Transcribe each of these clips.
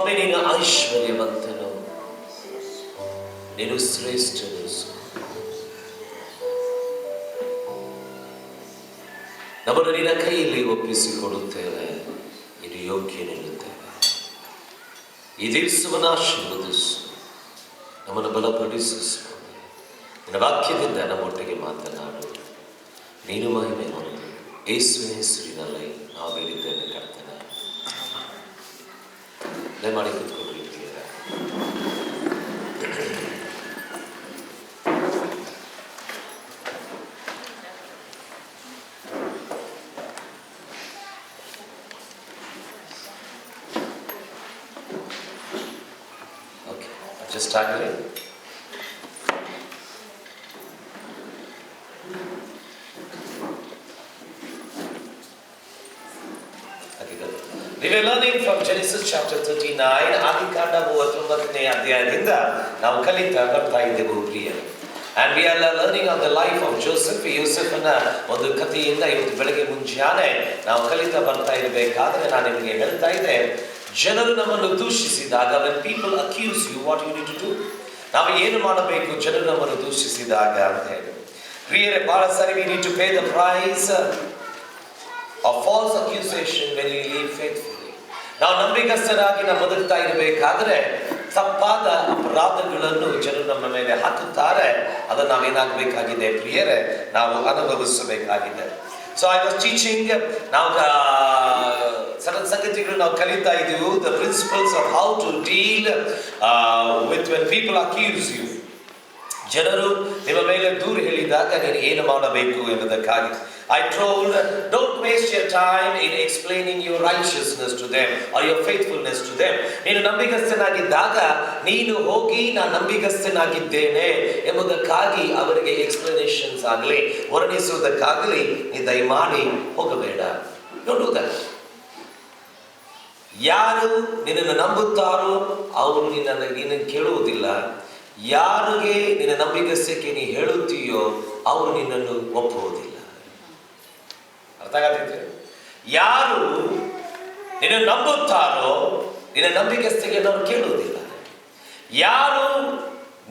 ಸ್ವಾಮಿ ನೀನು ಐಶ್ವರ್ಯವಂತನು, ನೀನು ಶ್ರೇಷ್ಠನು. ನಮ್ಮನ್ನು ನಿನ್ನ ಕೈಯಲ್ಲಿ ಒಪ್ಪಿಸಿಕೊಡುತ್ತೇವೆ, ಇದು ಯೋಗ್ಯನೆನ್ನುತ್ತೇವೆ. ಈ ದಿವಸವನ್ನು ಆಶೀರ್ವದಿಸು, ನಮ್ಮನ್ನು ಬಲಪಡಿಸು ಸ್ವಾಮಿ. ನಿನ್ನ ವಾಕ್ಯದಿಂದ ನಮ್ಮೊಟ್ಟಿಗೆ ಮಾತನಾಡು, ನೀನು ಮಹಿಮೆ ಹೊಂದು. ಯೇಸುವಿನ ಹೆಸರಿನಲ್ಲಿ ನಾವು ಬೇಡಿದ್ದೇವೆ ಕರ್ತನೆ, ದಯಮಾಡಿ ಕೂತ್ಕೊಳ್ರಿ. Just ಆಗಲಿ. We were learning from Genesis chapter 39, ಆದಿಕಾಂಡ 39ನೇ ಅಧ್ಯಾಯದಿಂದ ನಾವು ಕಲಿತಾ ಬರ್ತಾ ಇದ್ದೆವು ಪ್ರಿಯರೇ. And we are learning on the life of Joseph. ಯೋಸೇಫನ ಒಂದು ಕಥೆಯಿಂದ ಇವತ್ತು ಬೆಳಗ್ಗೆ ಮುಂಜಾನೆ ನಾವು ಕಲಿತಾ ಬರ್ತಾ ಇರಬೇಕಾದ್ರೆ ನಾನು ನಿಮಗೆ ಹೇಳ್ತಾ ಇದ್ದೆ, ಜನರು ನಮ್ಮನ್ನು ದೂಷಿಸಿದಾಗ, when people accuse you, what you need to do, ನಾವು ಏನು ಮಾಡಬೇಕು ಜನರು ನಮ್ಮನ್ನು ದೂಷಿಸಿದಾಗ ಅಂತ ಹೇಳಿ. ಪ್ರಿಯರೇ, ಬಹಳ ಸಾರಿ we need to pay the price of false accusation when we live faithfully. ನಾವು ನಂಬಿಗಸ್ತರಾಗಿ ನಾವು ಬದುಕ್ತಾ ಇರಬೇಕಾದ್ರೆ ತಪ್ಪಾದ ಅಪರಾಧಗಳನ್ನು ಜನರು ನಮ್ಮ ಮೇಲೆ ಹಾಕುತ್ತಾರೆ. ಅದನ್ನು ನಾವೇನಾಗಬೇಕಾಗಿದೆ ಪ್ರಿಯರೇ, ನಾವು ಅನುಭವಿಸಬೇಕಾಗಿದೆ. So I was teaching, ನಾವು ಸಣ್ಣ ಸಂಗತಿಗಳು ನಾವು ಕಲಿತಾ ಇದ್ದೀವಿ, the principles of how to deal with when people accuse you. ಜನರು ನಿಮ್ಮ ಮೇಲೆ ದೂರು ಹೇಳಿದಾಗ ನೀನು ಏನು ಮಾಡಬೇಕು ಎಂಬುದಕ್ಕಾಗಿ I told, don't waste your time in explaining your righteousness to them or your faithfulness to them. ನೀನು ನಂಬಿಗಸ್ತನಾಗಿದ್ದಾಗ ನೀನು ಹೋಗಿ ನಾನು ನಂಬಿಗಸ್ತನಾಗಿದ್ದೇನೆ ಎಂಬುದಕ್ಕಾಗಿ ಅವರಿಗೆ ಎಕ್ಸ್ಪ್ಲನೇಷನ್ಸ್ ಆಗಲಿ ವರ್ಣಿಸುವುದಕ್ಕಾಗಲಿ ನೀ ದಯಮಾಡಿ ಹೋಗಬೇಡ. Don't do that. ಯಾರು ನಿನ್ನನ್ನು ನಂಬುತ್ತಾರೋ ಅವರು ನಿನ್ನನ್ನು ಕೇಳುವುದಿಲ್ಲ. ಯಾರಿಗೆ ನಿನ್ನ ನಂಬಿಗಸ್ತಕ್ಕೆ ನೀ ಹೇಳುತ್ತೀಯೋ ಅವರು ನಿನ್ನನ್ನು ಒಪ್ಪುವುದಿಲ್ಲ. ಅರ್ಥ ಆಗತ್ತಿದ್ರೆ, ಯಾರು ನಿನ್ನ ನಂಬುತ್ತಾರೋ ನಿನ್ನ ನಂಬಿಗಸ್ತಿಗೆ ಅವರು ಕೇಳುವುದಿಲ್ಲ. ಯಾರು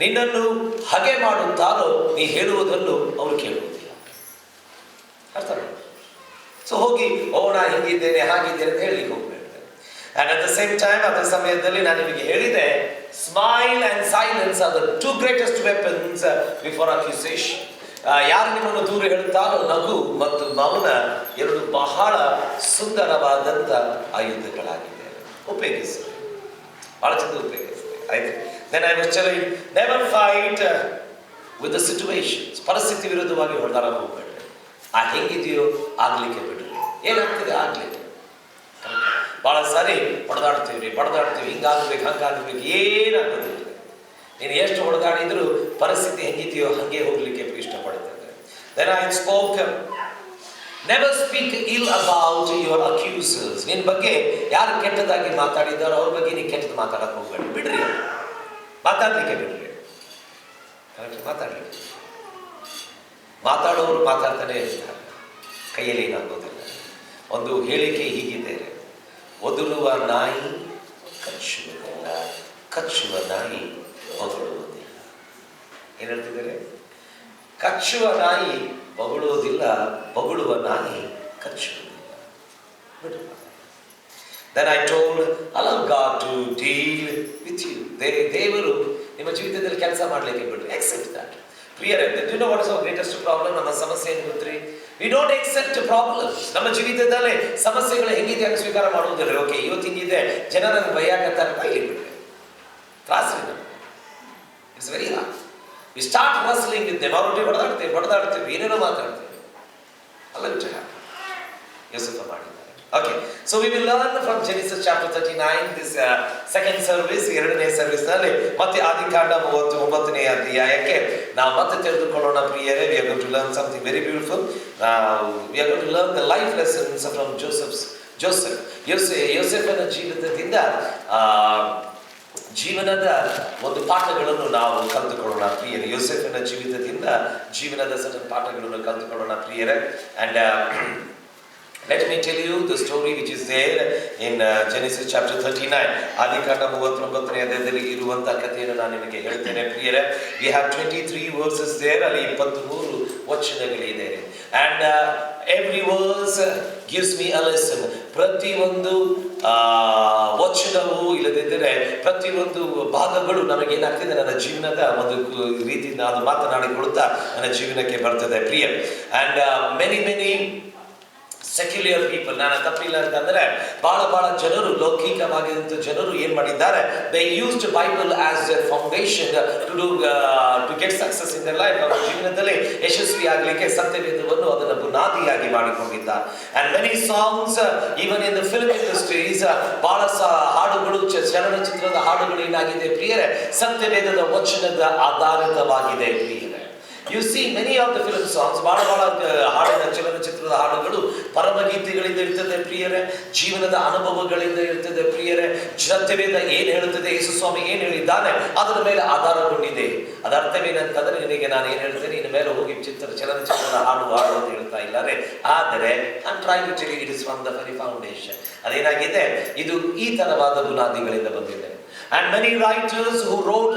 ನಿನ್ನನ್ನು ಹಗೆ ಮಾಡುತ್ತಾರೋ ನೀ ಹೇಳುವುದನ್ನು ಅವರು ಕೇಳುವುದಿಲ್ಲ. ಅರ್ಥ ಮಾಡಿ. ಸೊ ಹೋಗಿ ನಾ ಹಿಂಗಿದ್ದೇನೆ ಹಾಗಿದ್ದೇನೆ ಅಂತ ಹೇಳಿ ಹೋಗ್ಬೇಡ. And at the same time, ಅದೇ ಸಮಯದಲ್ಲಿ ನಾನು ನಿಮಗೆ ಹೇಳಿದೆ, smile and silence are the two greatest weapons before accusation. ಯಾರು ನಿಮ್ಮನ್ನು ದೂರ ಹೇಳ್ತಾರೋ ನಗು ಮತ್ತು ಮೌನ ಎರಡು ಬಹಳ ಸುಂದರವಾದಂಥ ಆಯುಧಗಳಾಗಿದೆ. ಉಪಯೋಗಿಸಿ, ಬಹಳ ಚಂದ ಉಪಯೋಗಿಸಿ. ಆಯ್ತು. Then I was telling, never fight with the situations. ಪರಿಸ್ಥಿತಿ ವಿರುದ್ಧವಾಗಿ ಹೊಡೆದಾಡ ಹೋಗ್ಬೇಡ್ರಿ. ಹೆಂಗಿದೆಯೋ ಆಗ್ಲಿಕ್ಕೆ ಬಿಡ್ರಿ. ಏನಾಗ್ತದೆ ಆಗ್ಲಿಕ್ಕೆ. ಬಹಳ ಸಾರಿ ಹೊಡೆದಾಡ್ತೀವಿ, ಹಿಂಗಾಗಬೇಕು ಹಂಗಾಗಬೇಕು, ಏನಾಗೋದಿಲ್ಲ. ನೀನು ಎಷ್ಟು ಹೊಡೆದಾಡಿದ್ರು ಪರಿಸ್ಥಿತಿ ಹೆಂಗಿದೆಯೋ ಹಾಗೆ ಹೋಗ್ಲಿಕ್ಕೆ ಇಷ್ಟಪಡ್ತದೆ. Then I spoke, never speak ill about your accusers. ನಿನ್ನ ಬಗ್ಗೆ ಯಾರು ಕೆಟ್ಟದಾಗಿ ಮಾತಾಡಿದಾರೋ ಅವ್ರ ಬಗ್ಗೆ ನೀನು ಕೆಟ್ಟದ್ದು ಮಾತಾಡಕ್ಕೆ ಹೋಗ್ಬೇಡಿ. ಬಿಡ್ರಿ, ಮಾತಾಡ್ಲಿಕ್ಕೆ ಬಿಡ್ರಿ. ಮಾತಾಡೋರು ಮಾತಾಡ್ತಾನೆ ಇರ್ತಾರೆ, ಕೈಯಲ್ಲಿ ಏನಾಗೋದಿಲ್ಲ. ಒಂದು ಹೇಳಿಕೆ ಹೀಗಿದೆ, ಒದರುವ ನಾಯಿ ಕಚ್ಚುವುದಿಲ್ಲ, ಕಚ್ಚುವ ನಾಯಿ ಹೊಗಳುವುದಿಲ್ಲ. ಏನು ಹೇಳ್ತಿದ್ದಾರೆ? ಕಚ್ಚುವ ನಾಯಿ ಹೊಗಳುವುದಿಲ್ಲ, ಹೊಗಳುವ ನಾಯಿ ಕಚ್ಚುವುದಿಲ್ಲ. Then I told, allow God to deal with you. ದೇವರು ನಿಮ್ಮ ಜೀವಿತದಲ್ಲಿ ಕೆಲಸ ಮಾಡಲಿಕ್ಕೆ ಬಿಡ್ರಿ. Accept that. Clear. Do you know what is our greatest problem? ನಮ್ಮ ಸಮಸ್ಯೆ ಏನು ಗೊತ್ತ್ರಿ? We don't accept problems. ನಮ್ಮ ಜೀವಿತದಲ್ಲಿ ಸಮಸ್ಯೆಗಳು ಹೆಂಗಿದೆ ಅಂತ ಸ್ವೀಕಾರ ಮಾಡುವುದಿಲ್ಲ. ಓಕೆ, ಇವತ್ತು ಹಿಂಗಿದೆ, ಜನರನ್ನು ಭಯಕತ್ತಾರೆ, ಬೈಲಿ ಬಿಡ್ರಿ. ತ್ರಾಸ್ರಿ ನಮಗೆ. It's very hard. We start wrestling with them. ಅವರೊಟ್ಟಿಗೆ ಹೊಡೆದಾಡ್ತೇವೆ, ಏನೇನೋ ಮಾತಾಡ್ತೇವೆ. ಅಲ್ಲ ವಿಚಾರ ಯೋಸೇಫ ಮಾಡಿದ್ದಾರೆ. Okay, so we will learn from Genesis chapter 39, this second service, ಎರಡನೇ ಸರ್ವಿಸ್ ನಲ್ಲಿ ಮತ್ತೆ ಆದಿಕಾಂಡ 39ನೇ ಅಧ್ಯಾಯಕ್ಕೆ ನಾವು ಮತ್ತೆ ತಿಳಿದುಕೊಳ್ಳೋಣ ಪ್ರಿಯರೇ. We are going to learn something very beautiful. We are going to learn the life lessons from ಯೋಸೇಫನ ಜೀವಿತದಿಂದ ಜೀವನದ ಒಂದು ಪಾಠಗಳನ್ನು ನಾವು ಕಲಿತುಕೊಳ್ಳೋಣ ಪ್ರಿಯರೇ. ಯೋಸೇಫನ ಜೀವಿತದಿಂದ ಜೀವನದ ಸಣ್ಣ ಪಾಠಗಳನ್ನು ಕಲಿತುಕೊಳ್ಳೋಣ ಪ್ರಿಯರೇ. And Let me tell you the story which is there in Genesis chapter 39. ಆದಿಕಾಂಡ 39ನೇ ಅಧ್ಯಾಯದಲ್ಲಿ ಇರುವಂತಹ ಕಥೆಯನ್ನು ನಾನು ನಿಮಗೆ ಹೇಳ್ತೇನೆ ಪ್ರಿಯರೇ. We have 23 verses there, ಅಲ್ಲಿ 23 ವಚನಗಳಿದೆ. And every verse gives me a lesson. ಪ್ರತಿಯೊಂದು ವಚನವು ಇಲ್ಲದಿದ್ದರೆ ಪ್ರತಿಯೊಂದು ಭಾಗಗಳು ನಮಗೇನಾಗ್ತದೆ, ನನ್ನ ಜೀವನದ ಒಂದು ರೀತಿಯಿಂದ ಅದು ಮಾತನಾಡಿಕೊಳ್ತಾ ನನ್ನ ಜೀವನಕ್ಕೆ ಬರ್ತದೆ ಪ್ರಿಯ. And many ಸೆಕ್ಯುಲರ್ ಪೀಪಲ್, ನಾನು ತಪ್ಪಿಲ್ಲ ಅಂತಂದ್ರೆ ಬಹಳ ಜನರು, ಲೌಕಿಕವಾಗಿದ್ದಂಥ ಜನರು ಏನ್ ಮಾಡಿದ್ದಾರೆ, they used Bible as their foundation to get success in their life. ಅವರ ಜೀವನದಲ್ಲಿ ಯಶಸ್ವಿ ಆಗಲಿಕ್ಕೆ ಸತ್ಯವೇದವನ್ನು ಅದನ್ನು ಬುನಾದಿಯಾಗಿ ಮಾಡಿಕೊಂಡಿದ್ದಾರೆ. And many songs even in the film industries, ಬಹಳ ಹಾಡುಗಳು, ಚಲನಚಿತ್ರದ ಹಾಡುಗಳು ಏನಾಗಿದೆ ಪ್ರಿಯರೇ, ಸತ್ಯವೇದದ ವಚನದ ಆಧಾರಿತವಾಗಿದೆ ಪ್ರಿಯರೇ. You see many of the film songs, ಬಹಳ ಹಾಡಿನ ಚಲನಚಿತ್ರದ ಹಾಡುಗಳು ಪರಮಗೀತೆಗಳಿಂದ ಇರ್ತದೆ ಪ್ರಿಯರೇ, ಜೀವನದ ಅನುಭವಗಳಿಂದ ಇರ್ತದೆ ಪ್ರಿಯರೇ. ಸತ್ಯವೇದ ಏನ್ ಹೇಳುತ್ತದೆ, ಯೇಸು ಸ್ವಾಮಿ ಏನ್ ಹೇಳಿದ್ದಾನೆ ಅದರ ಮೇಲೆ ಆಧಾರಗೊಂಡಿದೆ. ಅದರ ಅರ್ಥವೇನಂತಂದ್ರೆ, ನಿನಗೆ ನಾನು ಏನ್ ಹೇಳ್ತೇನೆ, ಇನ್ನು ಮೇಲೆ ಹೋಗಿ ಚಲನಚಿತ್ರದ ಹಾಡು ಅಂತ ಹೇಳ್ತಾ ಇದ್ದಾರೆ, ಆದರೆ I'm trying to tell you it is from the very foundation. ಅದೇನಾಗಿದೆ, ಇದು ಈ ತರವಾದ ಬುನಾದಿಗಳಿಂದ ಬಂದಿದೆ. And many writers who wrote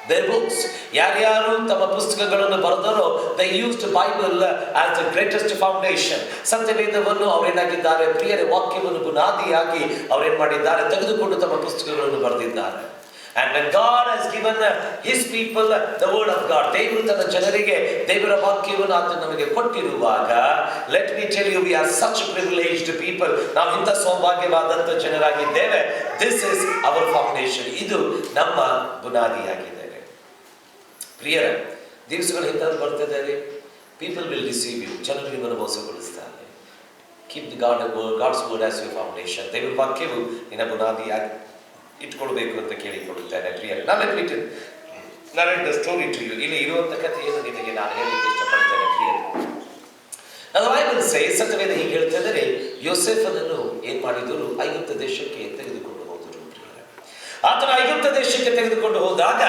their books, ಯಾರ್ಯಾರು ತಮ್ಮ ಪುಸ್ತಕಗಳನ್ನು ಬರೆದರೋ, they used Bible as the greatest foundation. ಸತ್ಯವೇದವನ್ನು ಅವರೇನಾಗಿದ್ದಾರೆ ಪ್ರಿಯರೇ, ವಾಕ್ಯವನ್ನು ಬುನಾದಿಯಾಗಿ ಅವರೇನ್ ಮಾಡಿದ್ದಾರೆ, ತೆಗೆದುಕೊಂಡು ತಮ್ಮ ಪುಸ್ತಕಗಳನ್ನು ಬರೆದಿದ್ದಾರೆ. And when God has given his people the word of God, ದೇವರು ತನ್ನ ಜನರಿಗೆ ದೇವರ ವಾಕ್ಯವನ್ನು ಆತ ನಮಗೆ ಕೊಟ್ಟಿರುವಾಗ, let me tell you, we are such privileged people. ನಾವು ಇಂಥ ಸೌಭಾಗ್ಯವಾದಂಥ ಜನರಾಗಿದ್ದೇವೆ. This is our foundation. ಇದು ನಮ್ಮ ಬುನಾದಿಯಾಗಿದೆ ಪ್ರಿಯರೇ. ದಿವಸಗಳು ಹಿಂದೆ ಬರ್ತಿದ್ದಾರೆ, ಪೀಪಲ್ ವಿಲ್ ರಿಸೀವ್ ಯು, ಜನರು ನಿಮ್ಮನ್ನು ಮೋಸಗೊಳಿಸ್ತಾರೆ. Keep the God's word as your foundation. ದೇವರ ವಾಕ್ಯವು ನಿನ್ನ ಬುನಾದಿಯಾಗಿ ಇಟ್ಕೊಳ್ಬೇಕು ಅಂತ ಕೇಳಿಕೊಳ್ಳುತ್ತೇನೆ ಪ್ರಿಯರೇ. ನಾನು ದ ಸ್ಟೋರಿ ಟು ಯು. ಇಲ್ಲಿ ಇರುವಂತ ಕಥೆಯನ್ನು ನಿಮಗೆ ನಾನು ಹೇಳಲಿಕ್ಕೆ ಇಷ್ಟಪಡ್ತೇನೆ ಪ್ರಿಯರೇ. ಅದು ಬೈಬಲ್ says, ಸತ್ಯವೇದ ಹೀಗೆ ಹೇಳ್ತಿದ್ದಾರೆ, ಯೋಸೇಫನನ್ನು ಏನ್ ಮಾಡಿದರು, ಐಗುಪ್ತ ದೇಶಕ್ಕೆ ತೆಗೆದುಕೊಂಡು ಹೋದರು ಪ್ರಿಯರೇ. ಆತನ ಐಗುಪ್ತ ದೇಶಕ್ಕೆ ತೆಗೆದುಕೊಂಡು ಹೋದಾಗ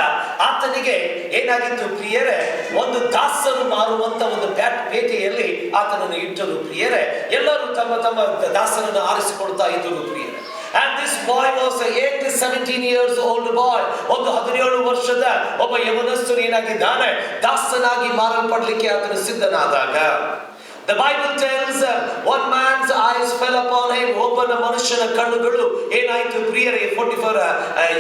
ಆತನಿಗೆ ಏನಾಗಿತ್ತು ಪ್ರಿಯರೇ, ಒಂದು ದಾಸರು ಮಾರುವಂತ ಒಂದು ಪೇಟೆಯಲ್ಲಿ ಆತನನ್ನು ಇಟ್ಟರು ಪ್ರಿಯರೇ. ಎಲ್ಲರೂ ತಮ್ಮ ತಮ್ಮ ದಾಸರನ್ನು ಆರಿಸಿಕೊಳ್ತಾ ಇದ್ದರು ಪ್ರಿಯರೇ. And this boy was a 17 years old boy. ಒಂದು 17 ವರ್ಷದ ಒಬ್ಬ ಯವನಸ್ಥನು ಏನಾಗಿದ್ದಾನೆ, ದಾಸನಾಗಿ ಮಾರಲ್ಪಡಲಿಕ್ಕೆ ಆತನು ಸಿದ್ಧನಾದಾಗ, the Bible tells one man's eyes fell upon him. ಒಬ್ಬನ ಮನುಷ್ಯನ ಕಣ್ಣುಗಳು ಏನಾಯಿತು ಪ್ರಿಯರೇ, ಪೋಟಿಫರ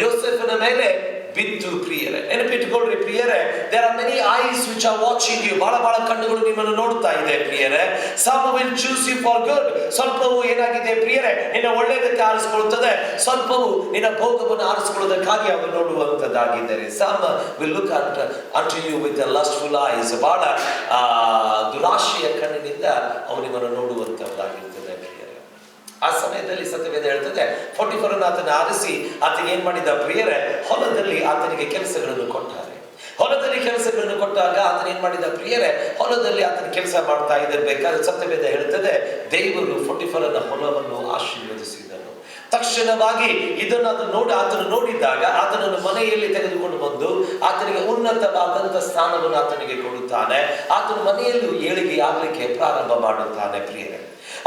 ಯೋಸೇಫನ ಮೇಲೆ ಬಿತ್ತು ಪ್ರಿಯರೇ. ನೆನಪಿಟ್ಟುಕೊಳ್ಳ್ರಿ ಪ್ರಿಯರೇ, there are many eyes which are watching you. ಬಹಳ ಕಣ್ಣುಗಳು ನಿಮ್ಮನ್ನು ನೋಡ್ತಾ ಇದೆ ಪ್ರಿಯರೇ. Some will choose you for good. ಸ್ವಲ್ಪವು ಏನಾಗಿದೆ ಪ್ರಿಯರೇ, ನಿನ್ನ ಒಳ್ಳೆಯದಕ್ಕೆ ಆರಿಸಿಕೊಳ್ಳುತ್ತದೆ, ಸ್ವಲ್ಪವು ನಿನ್ನ ಭೋಗವನ್ನು ಆರಿಸಿಕೊಳ್ಳೋದಕ್ಕಾಗಿ ಅವರು ನೋಡುವಂತದ್ದಾಗಿದ್ದಾರೆ. Some will look unto you with the lustful eyes. ಬಹಳ ದುರಾಶೆಯ ಕಣ್ಣಿನಿಂದ ಅವರು ನಿಮ್ಮನ್ನು ನೋಡುವಂತದ್ದಾಗಿರ್ತದೆ ಪ್ರಿಯರೇ. ಆ ಸಮಯದಲ್ಲಿ ಸತ್ಯವೇದ ಹೇಳ್ತದೆ, ಪೋಟಿಫರನ್ನು ಆತನ ಆರಿಸಿ ಆತನಿಗೆ ಏನ್ ಮಾಡಿದ ಪ್ರಿಯರೇ, ಹೊಲದಲ್ಲಿ ಆತನಿಗೆ ಕೆಲಸಗಳನ್ನು ಕೊಟ್ಟಾರೆ. ಹೊಲದಲ್ಲಿ ಕೆಲಸಗಳನ್ನು ಕೊಟ್ಟಾಗ ಆತನ ಏನ್ ಮಾಡಿದ ಪ್ರಿಯರೇ, ಹೊಲದಲ್ಲಿ ಆತನ ಕೆಲಸ ಮಾಡ್ತಾ ಇದ್ದಿರ್ಬೇಕಾದ್ರೆ ಸತ್ಯವೇದ ಹೇಳ್ತದೆ, ದೇವರು ಪೋಟಿಫರನ ಹೊಲವನ್ನು ಆಶೀರ್ವದಿಸಿದನು. ತಕ್ಷಣವಾಗಿ ಆತನು ನೋಡಿದಾಗ ಆತನನ್ನು ಮನೆಯಲ್ಲಿ ತೆಗೆದುಕೊಂಡು ಬಂದು ಆತನಿಗೆ ಉನ್ನತವಾದಂತ ಸ್ಥಾನವನ್ನು ಆತನಿಗೆ ಕೊಡುತ್ತಾನೆ. ಆತನ ಮನೆಯಲ್ಲೂ ಏಳಿಗೆ ಆಗ್ಲಿಕ್ಕೆ ಪ್ರಾರಂಭ ಮಾಡುತ್ತಾನೆ ಪ್ರಿಯರೇ.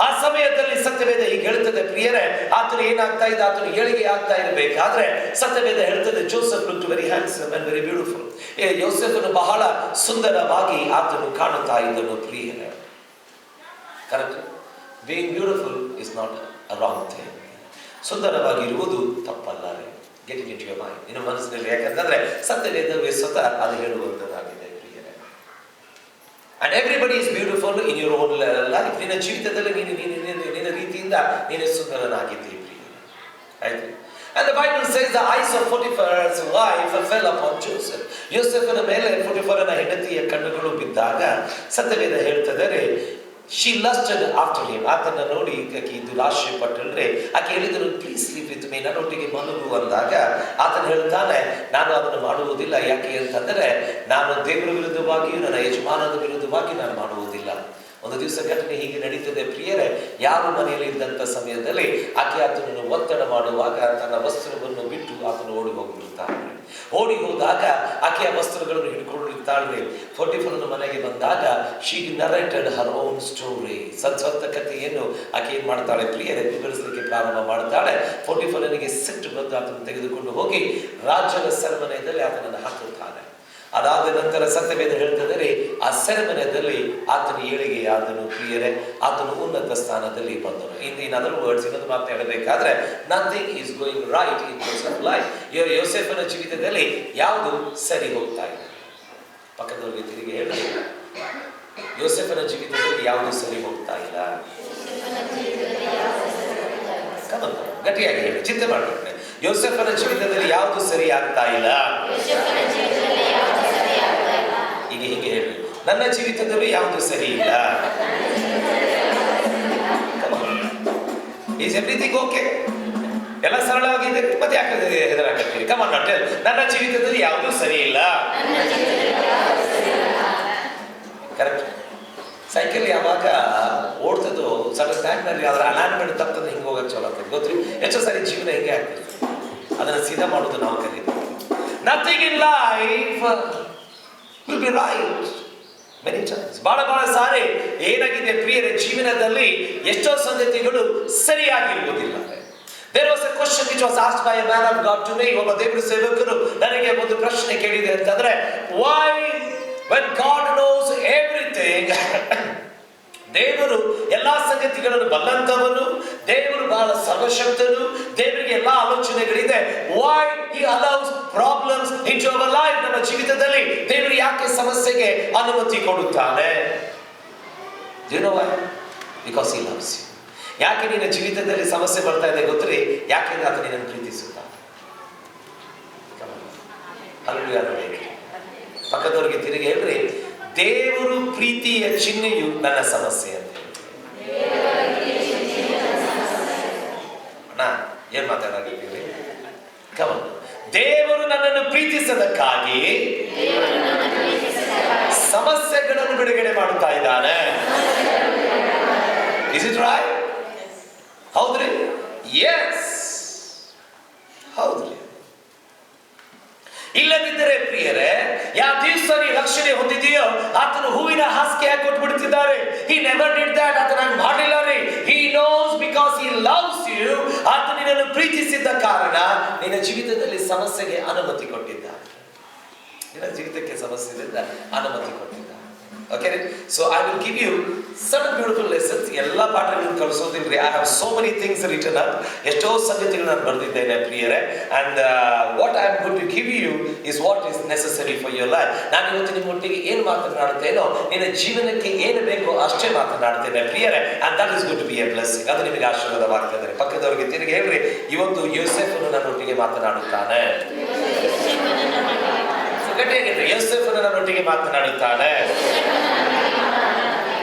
ಆ ಸಮಯದಲ್ಲಿ ಸತ್ಯವೇದ ಈಗ ಹೇಳ್ತದೆ ಪ್ರಿಯರೇ, ಆತನು ಏನಾಗ್ತಾ ಇದ್ದ, ಆತನು ಏಳಿಗೆ ಆಗ್ತಾ ಇರಬೇಕಾದ್ರೆ ಸತ್ಯವೇದ ಹೇಳ್ತದೆ, Joseph looked very handsome and very beautiful. ಯೋಸೇಫನು ಬಹಳ ಸುಂದರವಾಗಿ ಆತನು ಕಾಣುತ್ತಾ ಇದ್ದನು ಪ್ರಿಯರೇ. Correct, being beautiful is not a wrong thing. ಸುಂದರವಾಗಿರುವುದು ತಪ್ಪಲ್ಲ. Get it in your mind, ನಿನ್ನ ಮನಸ್ಸಿನಲ್ಲಿ. ಯಾಕಂತಂದ್ರೆ ಸತ್ಯವೇದವೇ ಸ್ವತಃ ಅದು ಹೇಳುವಂತದ್ದಾಗಿದೆ ಪ್ರಿಯರೇ. And everybody is beautiful in your own life. ನಿನ್ನ ಜೀವಿತದಲ್ಲಿ ನಿನ್ನ ರೀತಿಯಿಂದ ನೀನು ಸುಂದರನಾಗಿದ್ದೀರಿ ಪ್ರಿಯರೇ. ಆಯ್ತು. And the Bible says the eyes of Potiphar's wife fell upon Joseph. ಯೋಸೇಫನ ಮೇಲೆ ಪೋಟಿಫರನ ಹೆಂಡತಿಯ ಕಣ್ಣುಗಳು ಬಿದ್ದಾಗ ಸತ್ಯವೇದ ಹೇಳ್ತಿದ್ದಾರೆ, she lusted after him. ಆತನ ನೋಡಿ ಆಕೆ ದುರಾಶೆ ಪಟ್ಟಳ್ರೆ, ಆಕೆ ಹೇಳಿದರು, ಪ್ಲೀಸ್ ಲೀವ್ ವಿತ್ ಮೀ, ನನ್ನೊಟ್ಟಿಗೆ ಮಲಗು ಅಂದಾಗ ಆತನ ಹೇಳ್ತಾನೆ, ನಾನು ಅದನ್ನು ಮಾಡುವುದಿಲ್ಲ. ಯಾಕೆ ಅಂತಂದರೆ, ನಾನು ದೇವರ ವಿರುದ್ಧವಾಗಿಯೂ ನನ್ನ ಯಜಮಾನದ ವಿರುದ್ಧವಾಗಿ ನಾನು ಮಾಡುವುದಿಲ್ಲ. ಒಂದು ದಿವಸ ಘಟನೆ ಹೀಗೆ ನಡೀತದೆ ಪ್ರಿಯರೇ. ಯಾರು ಮನೆಯಲ್ಲಿ ಇದ್ದಂಥ ಸಮಯದಲ್ಲಿ ಆಕೆ ಆತನನ್ನು ಒತ್ತಡ ಮಾಡುವಾಗ ತನ್ನ ವಸ್ತ್ರವನ್ನು ಬಿಟ್ಟು ಆತನು ಓಡಿ ಹೋಗಿಬಿಡ್ತಾನೆ. ಓಡಿ ಹೋದಾಗ ಆಕೆಯ ವಸ್ತ್ರಗಳನ್ನು ಹಿಡ್ಕೊಂಡಿರ್ತಾಳ್ರಿ. ಪೋಟಿಫರನ ಮನೆಗೆ ಬಂದಾಗ she narrated Har own story. ಸ್ವಂತ ಕಥೆಯನ್ನು ಆಕೆ ಏನ್ ಮಾಡ್ತಾಳೆ ಪ್ರಿಯರೇ ವಿವರಿಸಲಿಕ್ಕೆ ಪ್ರಾರಂಭ ಮಾಡ್ತಾಳೆ. ಪೋಟಿಫರನಿಗೆ ಸಿಟ್ಟು ಬಂದು ಆತನ ತೆಗೆದುಕೊಂಡು ಹೋಗಿ ರಾಜನ ಸೆರೆಮನೆಯಲ್ಲಿ ಆತನನ್ನು ಹಾಕುತ್ತಾನೆ. ಅದಾದ ನಂತರ ಸತ್ಯವೇದ ಹೇಳ್ತದರೆ ಆ ಸೆರೆಮನೆಯಲ್ಲಿ ಆತನ ಏಳಿಗೆ ಆತನು ಪ್ರಿಯರೇ, ಆತನು ಉನ್ನತ ಸ್ಥಾನದಲ್ಲಿ ಬಂದನು. ಇನ್ ಅದರ್ ವರ್ಡ್ಸ್ ಇನ್ನೊಂದು ಮಾತು ಹೇಳಬೇಕಾದ್ರೆ nothing is going right in Yosef life. ಯೋಸೆಫನ ಜೀವಿತದಲ್ಲಿ ಯಾವುದು ಸರಿ ಹೋಗ್ತಾ ಇಲ್ಲ. ಪಕ್ಕದವರಿಗೆ ತಿರುಗಿ ಹೇಳಿ, ಯೋಸೆಫನ ಜೀವಿತದಲ್ಲಿ ಯಾವುದು ಸರಿ ಹೋಗ್ತಾ ಇಲ್ಲ. ಗಟ್ಟಿಯಾಗಿ ಹೇಳಿ, ಚಿಂತೆ ಮಾಡಬೇಡ್ರಿ. ಯೋಸೆಫನ ಜೀವಿತದಲ್ಲಿ ಯಾವುದು ಸರಿ ಆಗ್ತಾ ಇಲ್ಲ. ಈಗ ಹೀಗೆ ಹೇಳಿ, ನನ್ನ ಜೀವಿತದಲ್ಲಿ ಯಾವುದು ಸರಿ ಇಲ್ಲ. Is everything okay? ಎಲ್ಲ ಸರಳವಾಗಿದೆ, ಮತ್ತೆ ಯಾಕೆ ಹೆದರಾಕತ್ತೀರಿ? ಕಮಾನ್ ನಾಟ್ ಟೆಲ್. ನನ್ನ ಜೀವಿತದಲ್ಲಿ ಯಾವುದು ಸರಿ ಇಲ್ಲ. ಕರೆಕ್ಟ್. ಸೈಕಲ್ ಯಾವಾಗ ಓಡ್ತದೋ ಸಡನ್ ಟೈಮ್ನಲ್ಲಿ ಅದರ ಅಲೈನ್ಮೆಂಟ್ ತಪ್ಪಂದ್ರೆ ಹಿಂಗೆ ಹೋಗಕ್ಕೆ ಚಲೋ ಆಗ್ತದೆ. ಗೊತ್ತ್ರಿ, ಎಷ್ಟೋ ಸಾರಿ ಜೀವನ ಹಿಂಗೆ ಆಗ್ತದೆ. ಅದನ್ನು ಸೀದಾ ಮಾಡೋದು ನಾವು ಕಲಿತೀವಿ. Nothing in life will be right many times. ಬಹಳ ಸಾರಿ ಏನಾಗಿದೆ ಪ್ರಿಯರೇ, ಜೀವನದಲ್ಲಿ ಎಷ್ಟೋ ಸಂಗತಿಗಳು ಸರಿಯಾಗಿರುವುದಿಲ್ಲ. There was a question which was asked by a man of God to me. ಒಬ್ಬ ದೇವರ ಸೇವಕರು ನನಗೆ ಒಂದು ಪ್ರಶ್ನೆ ಕೇಳಿದೆ ಅಂತಂದ್ರೆ, why when God knows everything ದೇವರು ಎಲ್ಲಾ ಸಂಗತಿಗಳನ್ನು ಬಲ್ಲಂತವನು, ದೇವರು ಬಹಳ ಸರ್ವಶಕ್ತನು, ದೇವರಿಗೆ ಎಲ್ಲಾ ಆಲೋಚನೆಗಳಿದೆ. why he allows problems into our life? ನಮ್ಮ ಜೀವಿತದಲ್ಲಿ ದೇವರು ಯಾಕೆ ಸಮಸ್ಯೆಗೆ ಅನುಮತಿ ಕೊಡುತ್ತಾನೆ? do you know why? because he loves you. ಯಾಕೆ ನಿನ್ನ ಜೀವಿತದಲ್ಲಿ ಸಮಸ್ಯೆ ಬರ್ತಾ ಇದೆ ಗೊತ್ತ್ರಿ? ಯಾಕೆಂದ್ರೆ ಆತ ನಿನ್ನನ್ನು ಪ್ರೀತಿಸುತ್ತಾನೆ. ಹಲ್ಲೆಲೂಯಾ. ಪಕ್ಕದವರಿಗೆ ತಿರುಗಿ ಹೇಳ್ರಿ, ದೇವರು ಪ್ರೀತಿಯ ಚಿಹ್ನೆಯು ನನ್ನ ಸಮಸ್ಯೆ ಅಂತ ಏನ್ ಮಾತಾಡಾಗಿದ್ದೀರಿ? ದೇವರು ನನ್ನನ್ನು ಪ್ರೀತಿಸದಕ್ಕಾಗಿ ಸಮಸ್ಯೆಗಳನ್ನು ಬಿಡುಗಡೆ ಮಾಡುತ್ತಾ ಇದ್ದಾನೆ. Is it right? ಹೌದ್ರಿ? Yes. ಹೌದ್ರಿ. ಇಲ್ಲದಿದ್ದರೆ ಪ್ರಿಯರೇ, ಯಾವ ದಿವಸ ನೀ ರಕ್ಷಣೆ ಹೊಂದಿದೆಯೋ ಆತನು ಹೂವಿನ ಹಾಸಿಗೆ ಕೊಟ್ಬಿಡ್ತಿದ್ದಾರೆ. he never did that. ಆತನ ಮಾಡಲಿಲ್ಲ ರೀ. he knows because he loves you. ಆತನು ನಿನ್ನನ್ನು ಪ್ರೀತಿಸಿದ ಕಾರಣ ನಿನ್ನ ಜೀವಿತದಲ್ಲಿ ಸಮಸ್ಯೆಗೆ ಅನುಮತಿ ಕೊಟ್ಟಿದ್ದಾನೆ. ನಿನ್ನ ಜೀವಿತಕ್ಕೆ ಸಮಸ್ಯೆಯಿಂದ ಅನುಮತಿ ಕೊಟ್ಟಿದ್ದಾನೆ. Okay, so I will give you some beautiful lessons. ಎಲ್ಲ ಪಾಠಗಳನ್ನು ಕಲಿಸೋದಿಲ್ರಿ. I have so many things written up. ಎಷ್ಟೋ ಸಂಗತಿಗಳನ್ನು ನಾನು ಬರೆದಿದ್ದೇನೆ ಪ್ರಿಯರೇ. and what I am going to give you is what is necessary for your life. ನಾನು ಇವತ್ತು ನಿಮ್ಮೊಟ್ಟಿಗೆ ಏನು ಮಾತನಾಡುತ್ತೇನೋ ನಿನ್ನ ಜೀವನಕ್ಕೆ ಏನು ಬೇಕೋ ಅಷ್ಟೇ ಮಾತನಾಡುತ್ತೇನೆ ಪ್ರಿಯರೇ. and that is going to be a blessing. ಅದು ನಿಮಗೆ ಆಶೀರ್ವಾದವಾಗ್ತದೆ. ಪಕ್ಕದವರಿಗೆ ತಿರುಗಿ ಹೇಳ್ರಿ, ಇವತ್ತು ಯೋಸೇಫನು ನನ್ನೊಟ್ಟಿಗೆ ಮಾತನಾಡುತ್ತಾನೆ. ಯೋಸೇಫನು ನನ್ನೊಟ್ಟಿಗೆ ಮಾತನಾಡುತ್ತಾನೆ.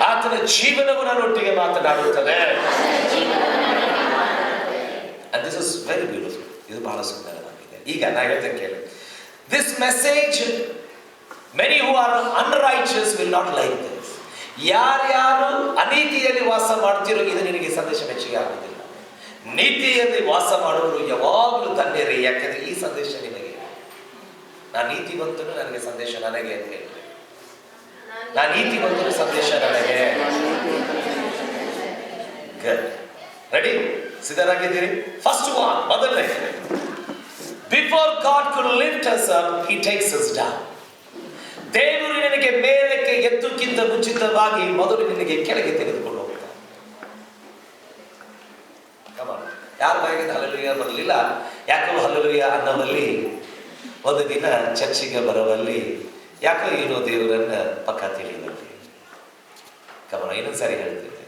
ಆತನ ಜೀವನವು ನನ್ನೊಟ್ಟಿಗೆ ಮಾತನಾಡುತ್ತದೆ. and this is very beautiful. ಇದು ಬಹಳ ಸುಂದರವಾಗಿದೆ. ಈಗ ನಾನು ಹೇಳ್ತೇನೆ ಕೇಳಿ. this message many who are unrighteous will not like this. ಯಾರ್ಯಾರು ಅನೀತಿಯಲ್ಲಿ ವಾಸ ಮಾಡ್ತಿರೋ ಇದು ನಿನಗೆ ಸಂದೇಶ ಮೆಚ್ಚುಗೆ ಆಗುವುದಿಲ್ಲ. ನೀತಿಯಲ್ಲಿ ವಾಸ ಮಾಡುವವರು ಯಾವಾಗಲೂ ಧನ್ಯರೇ, ಯಾಕಂದ್ರೆ ಈ ಸಂದೇಶ ನಿಮಗೆ. ನಾನು ನೀತಿ ಬಂತನು ನನಗೆ ಸಂದೇಶ ನನಗೆ ಅಂತ ಹೇಳಿ. ನಾನು ನೀತಿ ಬಂತನು ಸಂದೇಶ ನನಗೆ. ರೆಡಿ? ಸಿದ್ಧರಾಗಿದ್ದೀರಿ? ಫಸ್ಟ್ ಒನ್, ಮೊದಲನೇ, before god could lift us up, he takes us down. ದೇವರು ನಿನಗೆ ಮೇಲಕ್ಕೆ ಎತ್ತುಕ್ಕಿಂತ ಮುಂಚಿತವಾಗಿ ಮೊದಲು ನಿನಗೆ ಕೆಳಗೆ ತೆಗೆದುಕೊಂಡು ಹೋಗ್ತಾನೆ. ಯಾರ ಬಾಯಿಗೆ ಹಲ್ಲೆಲೂಯಾ ಬರಲಿಲ್ಲ? ಯಾಕೋ ಹಲ್ಲೆಲೂಯಾ ಅನ್ನೋವಲ್ಲಿ ಒಂದು ದಿನ ಚರ್ಚಿಗೆ ಬರುವಲ್ಲಿ ಯಾಕೋ ಏನೋ ದೇವರನ್ನ ಪಕ್ಕ ತಿಳಿಯುತ್ತೆ. ಇನ್ನೊಂದು ಸಾರಿ ಹೇಳ್ತೇನೆ,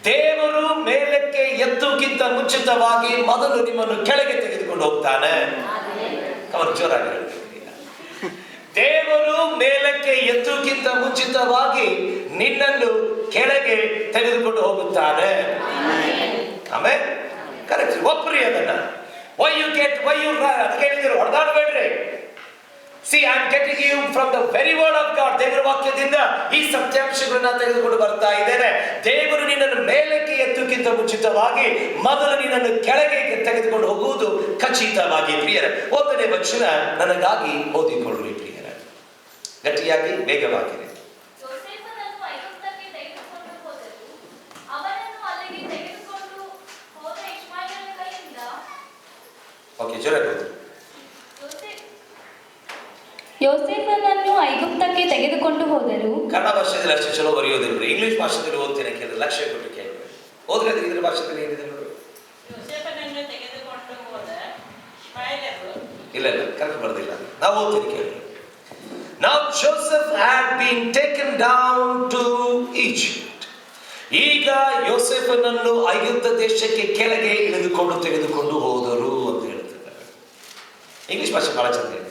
ದೇವರು ಮೇಲಕ್ಕೆ ಎತ್ತುಕ್ಕಿಂತ ಮುಂಚಿತವಾಗಿ ಮೊದಲು ನಿಮ್ಮನ್ನು ಕೆಳಗೆ ತೆಗೆದುಕೊಂಡು ಹೋಗ್ತಾನೆ. ಜೋರಾಗಿ ಹೇಳ್ತೀನಿ. ದೇವರು ಮೇಲಕ್ಕೆ ಎತ್ತುಕ್ಕಿಂತ ಮುಂಚಿತವಾಗಿ ನಿನ್ನನ್ನು ಕೆಳಗೆ ತೆಗೆದುಕೊಂಡು ಹೋಗುತ್ತಾನೆ. ಆಮೇಲೆ ಕರೆಕ್ಟ್ ಒಪ್ಪ್ರಿ ಅದನ್ನ. Why you run? ಅದಕ್ಕೆ ಹೇಳಿದ್ರು ಹೊಡೆದಾಡಬೇಡ್ರಿ. See, I am getting you from the very word of God. ದೇವರ ವಾಕ್ಯದಿಂದ ಈ ಸತ್ಯಾಂಶಗಳನ್ನ ತೆಗೆದುಕೊಂಡು ಬರ್ತಾ ಇದ್ದೇನೆ. ದೇವರು ನಿನ್ನನ್ನು ಮೇಲಕ್ಕೆ ಎತ್ತುಕ್ಕಿಂತ ಮುಂಚಿತವಾಗಿ ಮೊದಲು ನಿನ್ನನ್ನು ಕೆಳಗೆ ತೆಗೆದುಕೊಂಡು ಹೋಗುವುದು ಖಚಿತವಾಗಿ. ಪ್ರಿಯರೇ, 1ನೇ ವಚನ ನನಗಾಗಿ ಓದಿಕೊಳ್ಳ್ರಿ ಪ್ರಿಯರೇ, ಗಟ್ಟಿಯಾಗಿ ವೇಗವಾಗಿರಿ. ಓಕೆ, ಜೋರಾಗಿ. ಯೋಸೇಫನನ್ನು ಐಗುಪ್ತಕ್ಕೆ ತೆಗೆದುಕೊಂಡು ಹೋದರು. ಕನ್ನಡ ಭಾಷೆಯಲ್ಲಿ ಅಷ್ಟು ಚಲೋ ಬರೆಯೋದಿಲ್ಲ, ಇಂಗ್ಲಿಷ್ ಭಾಷೆಯಲ್ಲಿ ಓದ್ತೇನೆ, ಕೇಳಿದ್ರೆ ಲಕ್ಷ್ಯ ಕೊಟ್ಟು ಕೇಳಿದ್ರೆ ಓದ್ರೆ ಇದ್ರ ಭಾಷೆಯಲ್ಲಿ ಏನಿದೆ ನೋಡಿ. ಯೋಸೇಫನನ್ನು ತೆಗೆದುಕೊಂಡು ಹೋದ ಇಷ್ಮಾಯೇಲರು. ಇಲ್ಲ ಕರೆಕ್ಟ್ ಬರ್ದಿಲ್ಲ, ನಾವು ಓದ್ತೀನಿ ಕೇಳಿ. Now Joseph had been taken down to Egypt. ಈಗ ಯೋಸೇಫನನ್ನು ಐಗುಪ್ತ ದೇಶಕ್ಕೆ ಕೆಳಗೆ ತೆಗೆದುಕೊಂಡು ಹೋದರು ಅಂತ ಹೇಳ್ತಿದ್ದಾರೆ. ಇಂಗ್ಲಿಷ್ ಭಾಷೆ ಬಹಳ ಚಂದ ಹೇಳ್ತಿದ್ದಾರೆ.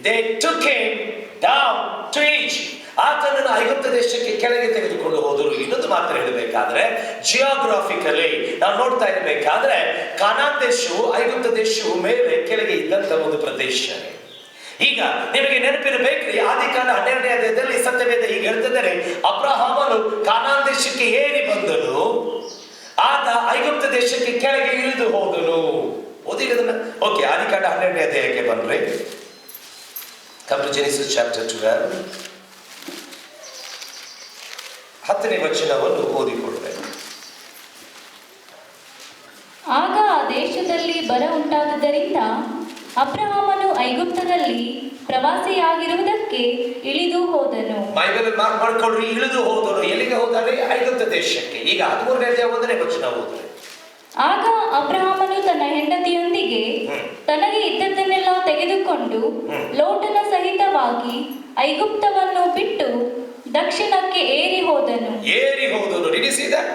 They took him down to Egypt. ಆತನನ್ನು ಐಗುಪ್ತ ದೇಶಕ್ಕೆ ಕೆಳಗೆ ತೆಗೆದುಕೊಂಡು ಹೋದರು. ಇನ್ನೊಂದು ಮಾತ್ರ ಹೇಳಬೇಕಾದ್ರೆ, ಜಿಯೋಗ್ರಾಫಿಕಲಿ ನಾವು ನೋಡ್ತಾ ಇರಬೇಕಾದ್ರೆ ಕಾನಾನ್ ದೇಶವು ಐಗುಪ್ತ ದೇಶವು ಮೇಲೆ ಕೆಳಗೆ ಇದ್ದಂತ ಒಂದು ಪ್ರದೇಶ. ಈಗ ನಿಮಗೆ ನೆನಪಿರಬೇಕ್ರಿ, ಆದಿಕಾಂಡ 12ನೇ ಅಧ್ಯಾಯದಲ್ಲಿ ಸತ್ಯವೇದ ಈಗ ಹೇಳ್ತಿದ್ದಾರೆ, ಅಬ್ರಹಾಮನು ಕಾನಾನ್ ದೇಶಕ್ಕೆ ಏರಿ ಬಂದನು, ಆತ ಐಗುಪ್ತ ದೇಶಕ್ಕೆ ಕೆಳಗೆ ಇಳಿದು ಹೋದನು. ಓದಿರೋದನ್ನ ಓಕೆ, ಆದಿಕಾಂಡ 12ನೇ ಅಧ್ಯಾಯಕ್ಕೆ ಬಂದ್ರೆ Come to Genesis chapter 12. 10ನೇ ವಚನವನ್ನು ಓದಿಕೊಳ್ಳ್ರಿ. ಆಗ ಆ ದೇಶದಲ್ಲಿ ಬರ ಉಂಟಾದುದರಿಂದ ಅಬ್ರಹಾಮನು ಐಗುಪ್ತದಲ್ಲಿ ಪ್ರವಾಸಿಯಾಗಿರುವುದಕ್ಕೆ ಇಳಿದು ಹೋದನು. ಬೈಬಲ್ ಮಾರ್ಕ್ ಮಾಡ್ಕೊಳ್ರಿ, ಇಳಿದು ಹೋದನು. ಎಲ್ಲಿಗೆ ಹೋದರೆ? ಐಗುಪ್ತ ದೇಶಕ್ಕೆ. ಈಗ 13ನೇ ಅಧ್ಯಾಯ 1ನೇ ವಚನ ಓದ್ರಿ. ಆಗ ಅಬ್ರಹಾಮನು ತನ್ನ ಹೆಂಡತಿಯೊಂದಿಗೆ ತನಗೆ ಇದ್ದದ್ದನ್ನೆಲ್ಲ ತೆಗೆದುಕೊಂಡು ಲೋಟನ ಸಹಿತವಾಗಿ ಐಗುಪ್ತವನ್ನು ಬಿಟ್ಟು ದಕ್ಷಿಣಕ್ಕೆ ಏರಿ ಹೋದನು. Did you see that?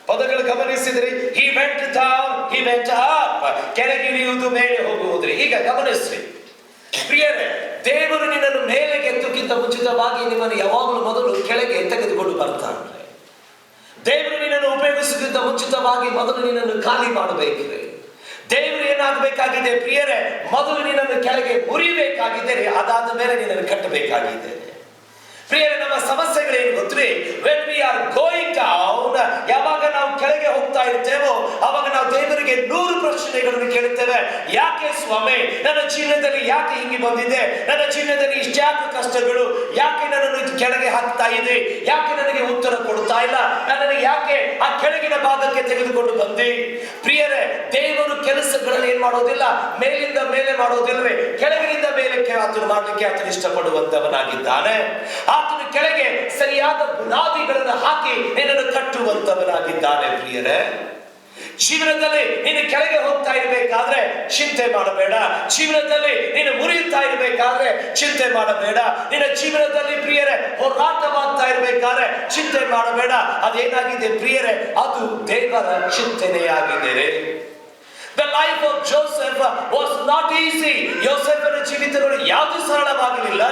ಪದಗಳು ಗಮನಿಸಿದ್ರಿ? He went down, he went up. ಕೆಳಗೆ ಇಳಿಯುವುದು, ಮೇಲೆ ಹೋಗುವುದ್ರಿ. ಈಗ ಗಮನಿಸ್ರಿ ಪ್ರಿಯರೇ, ದೇವರು ನಿನ್ನನ್ನು ಮೇಲೆಗೆ ಎತ್ತುಕ್ಕಿಂತ ಮುಂಚಿತವಾಗಿ ನಿಮ್ಮನ್ನು ಯಾವಾಗಲೂ ಮೊದಲು ಕೆಳಗೆ ತೆಗೆದುಕೊಂಡು ಬರ್ತಾನೆ. ದೇವರು ನಿನ್ನನ್ನು ಉಪಯೋಗಿಸುವುದಕ್ಕಿಂತ ಮುಂಚಿತವಾಗಿ ಮೊದಲು ನಿನ್ನನ್ನು ಖಾಲಿ ಮಾಡಬೇಕಿದೆ. ದೇವರು ಏನಾಗಬೇಕಾಗಿದೆ ಪ್ರಿಯರೇ? ಮೊದಲು ನಿನ್ನನ್ನು ಕೆಳಗೆ ಮುರಿಬೇಕಾಗಿದ್ದರೆ, ಅದಾದ ಮೇಲೆ ನಿನ್ನನ್ನು ಕಟ್ಟಬೇಕಾಗಿದೆ. ಪ್ರಿಯರೇ, ನಮ್ಮ ಸಮಸ್ಯೆಗಳೇನು ಗೊತ್ತೇ? when we are going down, ಯಾವಾಗ ನಾವು ಕೆಳಗೆ ಹೋಗ್ತಾ ಇರ್ತೇವೋ ಅವಾಗ ನಾವು ದೇವರಿಗೆ 100 ಪ್ರಶ್ನೆಗಳನ್ನು ಕೇಳುತ್ತೇವೆ. ಯಾಕೆ ಸ್ವಾಮಿ ನನ್ನ ಜೀವನದಲ್ಲಿ ಯಾಕೆ ಹಿಂಗೆ ಬಂದಿದೆ? ನನ್ನ ಜೀವನದಲ್ಲಿ ಇಷ್ಟ್ಯಾಕೆ ಕಷ್ಟಗಳು? ಯಾಕೆ ನನ್ನನ್ನು ಕೆಳಗೆ ಹಾಕ್ತಾ ಇದೆ? ಯಾಕೆ ನನಗೆ ಉತ್ತರ ಕೊಡ್ತಾ ಇಲ್ಲ? ನನ್ನನ್ನು ಯಾಕೆ ಆ ಕೆಳಗಿನ ಭಾಗಕ್ಕೆ ತೆಗೆದುಕೊಂಡು ಬಂದೆ? ಪ್ರಿಯರೇ, ದೇವರು ಕೆಲಸಗಳಲ್ಲಿ ಏನ್ ಮಾಡೋದಿಲ್ಲ, ಮೇಲಿಂದ ಮೇಲೆ ಮಾಡೋದಿಲ್ಲವೇ, ಕೆಳಗಿನಿಂದ ಮೇಲಕ್ಕೆ ಆತನು ಮಾಡಲಿಕ್ಕೆ ಆತನು ಇಷ್ಟಪಡುವಂತವನಾಗಿದ್ದಾನೆ. ಆತನು ಕೆಳಗೆ ಸರಿಯಾದ ಬುನಾದಿಗಳನ್ನು ಹಾಕಿ ನಿನ್ನನ್ನು ಕಟ್ಟುವಂತವನಾಗಿದ್ದಾನೆ. ಪ್ರಿಯರೇ, ಜೀವನದಲ್ಲಿ ನೀನು ಕೆಳಗೆ ಹೋಗ್ತಾ ಇರಬೇಕಾದ್ರೆ ಚಿಂತೆ ಮಾಡಬೇಡ. ಜೀವನದಲ್ಲಿ ನೀನು ಮುರಿಯುತ್ತಾ ಇರಬೇಕಾದ್ರೆ ಚಿಂತೆ ಮಾಡಬೇಡ. ನಿನ್ನ ಜೀವನದಲ್ಲಿ ಪ್ರಿಯರೇ ಹೋರಾಟವಾಗ್ತಾ ಇರಬೇಕಾದ್ರೆ ಚಿಂತೆ ಮಾಡಬೇಡ. ಅದೇನಾಗಿದೆ ಪ್ರಿಯರೇ? ಅದು ದೇವರ ಚಿಂತನೆಯಾಗಿದೆ. The life of Joseph was not easy. ಯೋಸೇಫನ ಜೀವಿತಗಳು ಯಾವುದು ಸರಳವಾಗಲಿಲ್ಲ.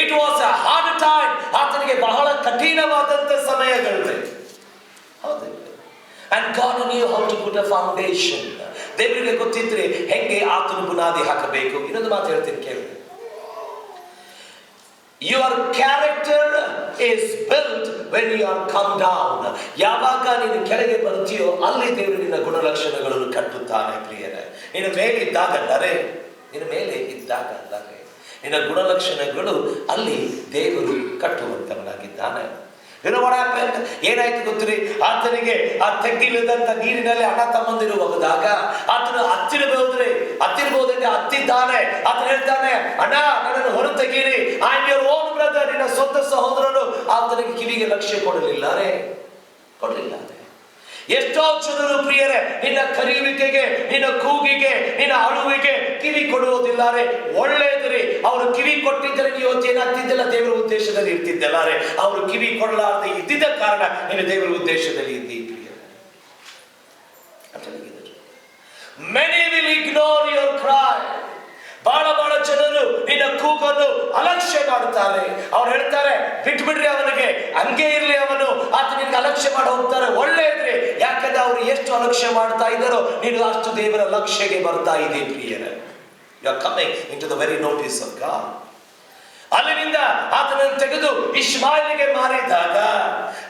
It was a hard time. ಆತನಿಗೆ ಬಹಳ ಕಠಿಣವಾದಂತ ಸಮಯಗಳಿವೆ. ಹೌದು. And God knew how to put a foundation. ದೇವರಿಗೆ ಗೊತ್ತಿದ್ರೆ ಹೆಂಗೆ ಆತನು ಬುನಾದಿ ಹಾಕಬೇಕು. ಇನ್ನೊಂದು ಮಾತು ಹೇಳ್ತೀನಿ ಕೇಳಿ. Your character is built when you are come down. ಯಾವಾಗ ನೀನು ಕೆಳಗೆ ಬರ್ತೀಯೋ ಅಲ್ಲಿ ದೇವರು ನಿನ್ನ ಗುಣಲಕ್ಷಣಗಳನ್ನು ಕಟ್ಟುತ್ತಾನೆ. ಪ್ರಿಯರೇ, ನಿನ್ನ ಮೇಲೆ ಇದ್ದಾಗಲ್ಲರೆ, ನಿನ್ನ ಗುಣಲಕ್ಷಣಗಳು ಅಲ್ಲಿ ದೇವರು ಕಟ್ಟುವಂತವನಾಗಿದ್ದಾನೆ. ಏನಾಯ್ತು ಗೊತ್ತಿರಿ? ಆತನಿಗೆ ಆ ತೆಗ್ಗಿಲ್ಲದಂತ ನೀರಿನಲ್ಲಿ ಅಣ್ಣ ತಮ್ಮಂದಿರು ಹೋದಾಗ ಆತನು ಹತ್ತಿರಬಹುದ್ರೆ ಹತ್ತಿದ್ದಾನೆ. ಆತನು ಹೇಳ್ತಾನೆ, ಅಣ್ಣ ನನ್ನನ್ನು ಹೊರ ತೆಗೀರಿ, I am your own brother. ನಿನ್ನ ಸ್ವಂತ ಸಹೋದರನು ಆತನಿಗೆ ಕಿವಿಗೆ ಲಕ್ಷ್ಯ ಕೊಡಲಿಲ್ಲ. ಎಷ್ಟೋ ಜನರು ಪ್ರಿಯರೇ ನಿನ್ನ ಕರೆಯುವಿಕೆಗೆ, ನಿನ್ನ ಕೂಗಿಗೆ, ನಿನ್ನ ಅಳುವಿಗೆ ಕಿವಿ ಕೊಡುವುದಿಲ್ಲಾರೆ. ಒಳ್ಳೆಯದ್ರಿ, ಅವರು ಕಿವಿ ಕೊಟ್ಟಿದ್ದರೆ ನೀವು ಏನಾಗ್ತಿದ್ದಲ್ಲ, ದೇವರ ಉದ್ದೇಶದಲ್ಲಿ ಇರ್ತಿದ್ದಲ್ಲಾರೆ. ಅವರು ಕಿವಿ ಕೊಡಲಾರದೆ ಇದ್ದಿದ್ದ ಕಾರಣ ನೀನು ದೇವರ ಉದ್ದೇಶದಲ್ಲಿ ಇದ್ದಿ. Many will ignore your cry. ಬಹಳ ಜನರು ನಿನ್ನ ಕೂಗನ್ನು ಅಲಕ್ಷ್ಯ ಮಾಡುತ್ತಾರೆ. ಅವ್ರು ಹೇಳ್ತಾರೆ, ಬಿಟ್ಬಿಡ್ರಿ ಅವನಿಗೆ, ಹಂಗೆ ಇರ್ಲಿ ಅವನು, ಆತ ನಿನ್ಗೆ ಅಲಕ್ಷ್ಯ ಮಾಡಿ ಹೋಗ್ತಾರೆ. ಒಳ್ಳೆಯದ್ರಿ, ಯಾಕಂದ್ರೆ ಅವ್ರು ಎಷ್ಟು ಅಲಕ್ಷ್ಯ ಮಾಡ್ತಾ ಇದ್ದಾರೋ ನೀನು ಅಷ್ಟು ದೇವರ ಲಕ್ಷ್ಯಗೆ ಬರ್ತಾ ಇದೆ. ಪ್ರಿಯರೇ, you are coming into the very notice of God. ಅಲ್ಲಿನಿಂದ ಆತನನ್ನು ತೆಗೆದು ಇಷ್ಮಾಯಲಿಗೆ ಮಾರಿದಾಗ,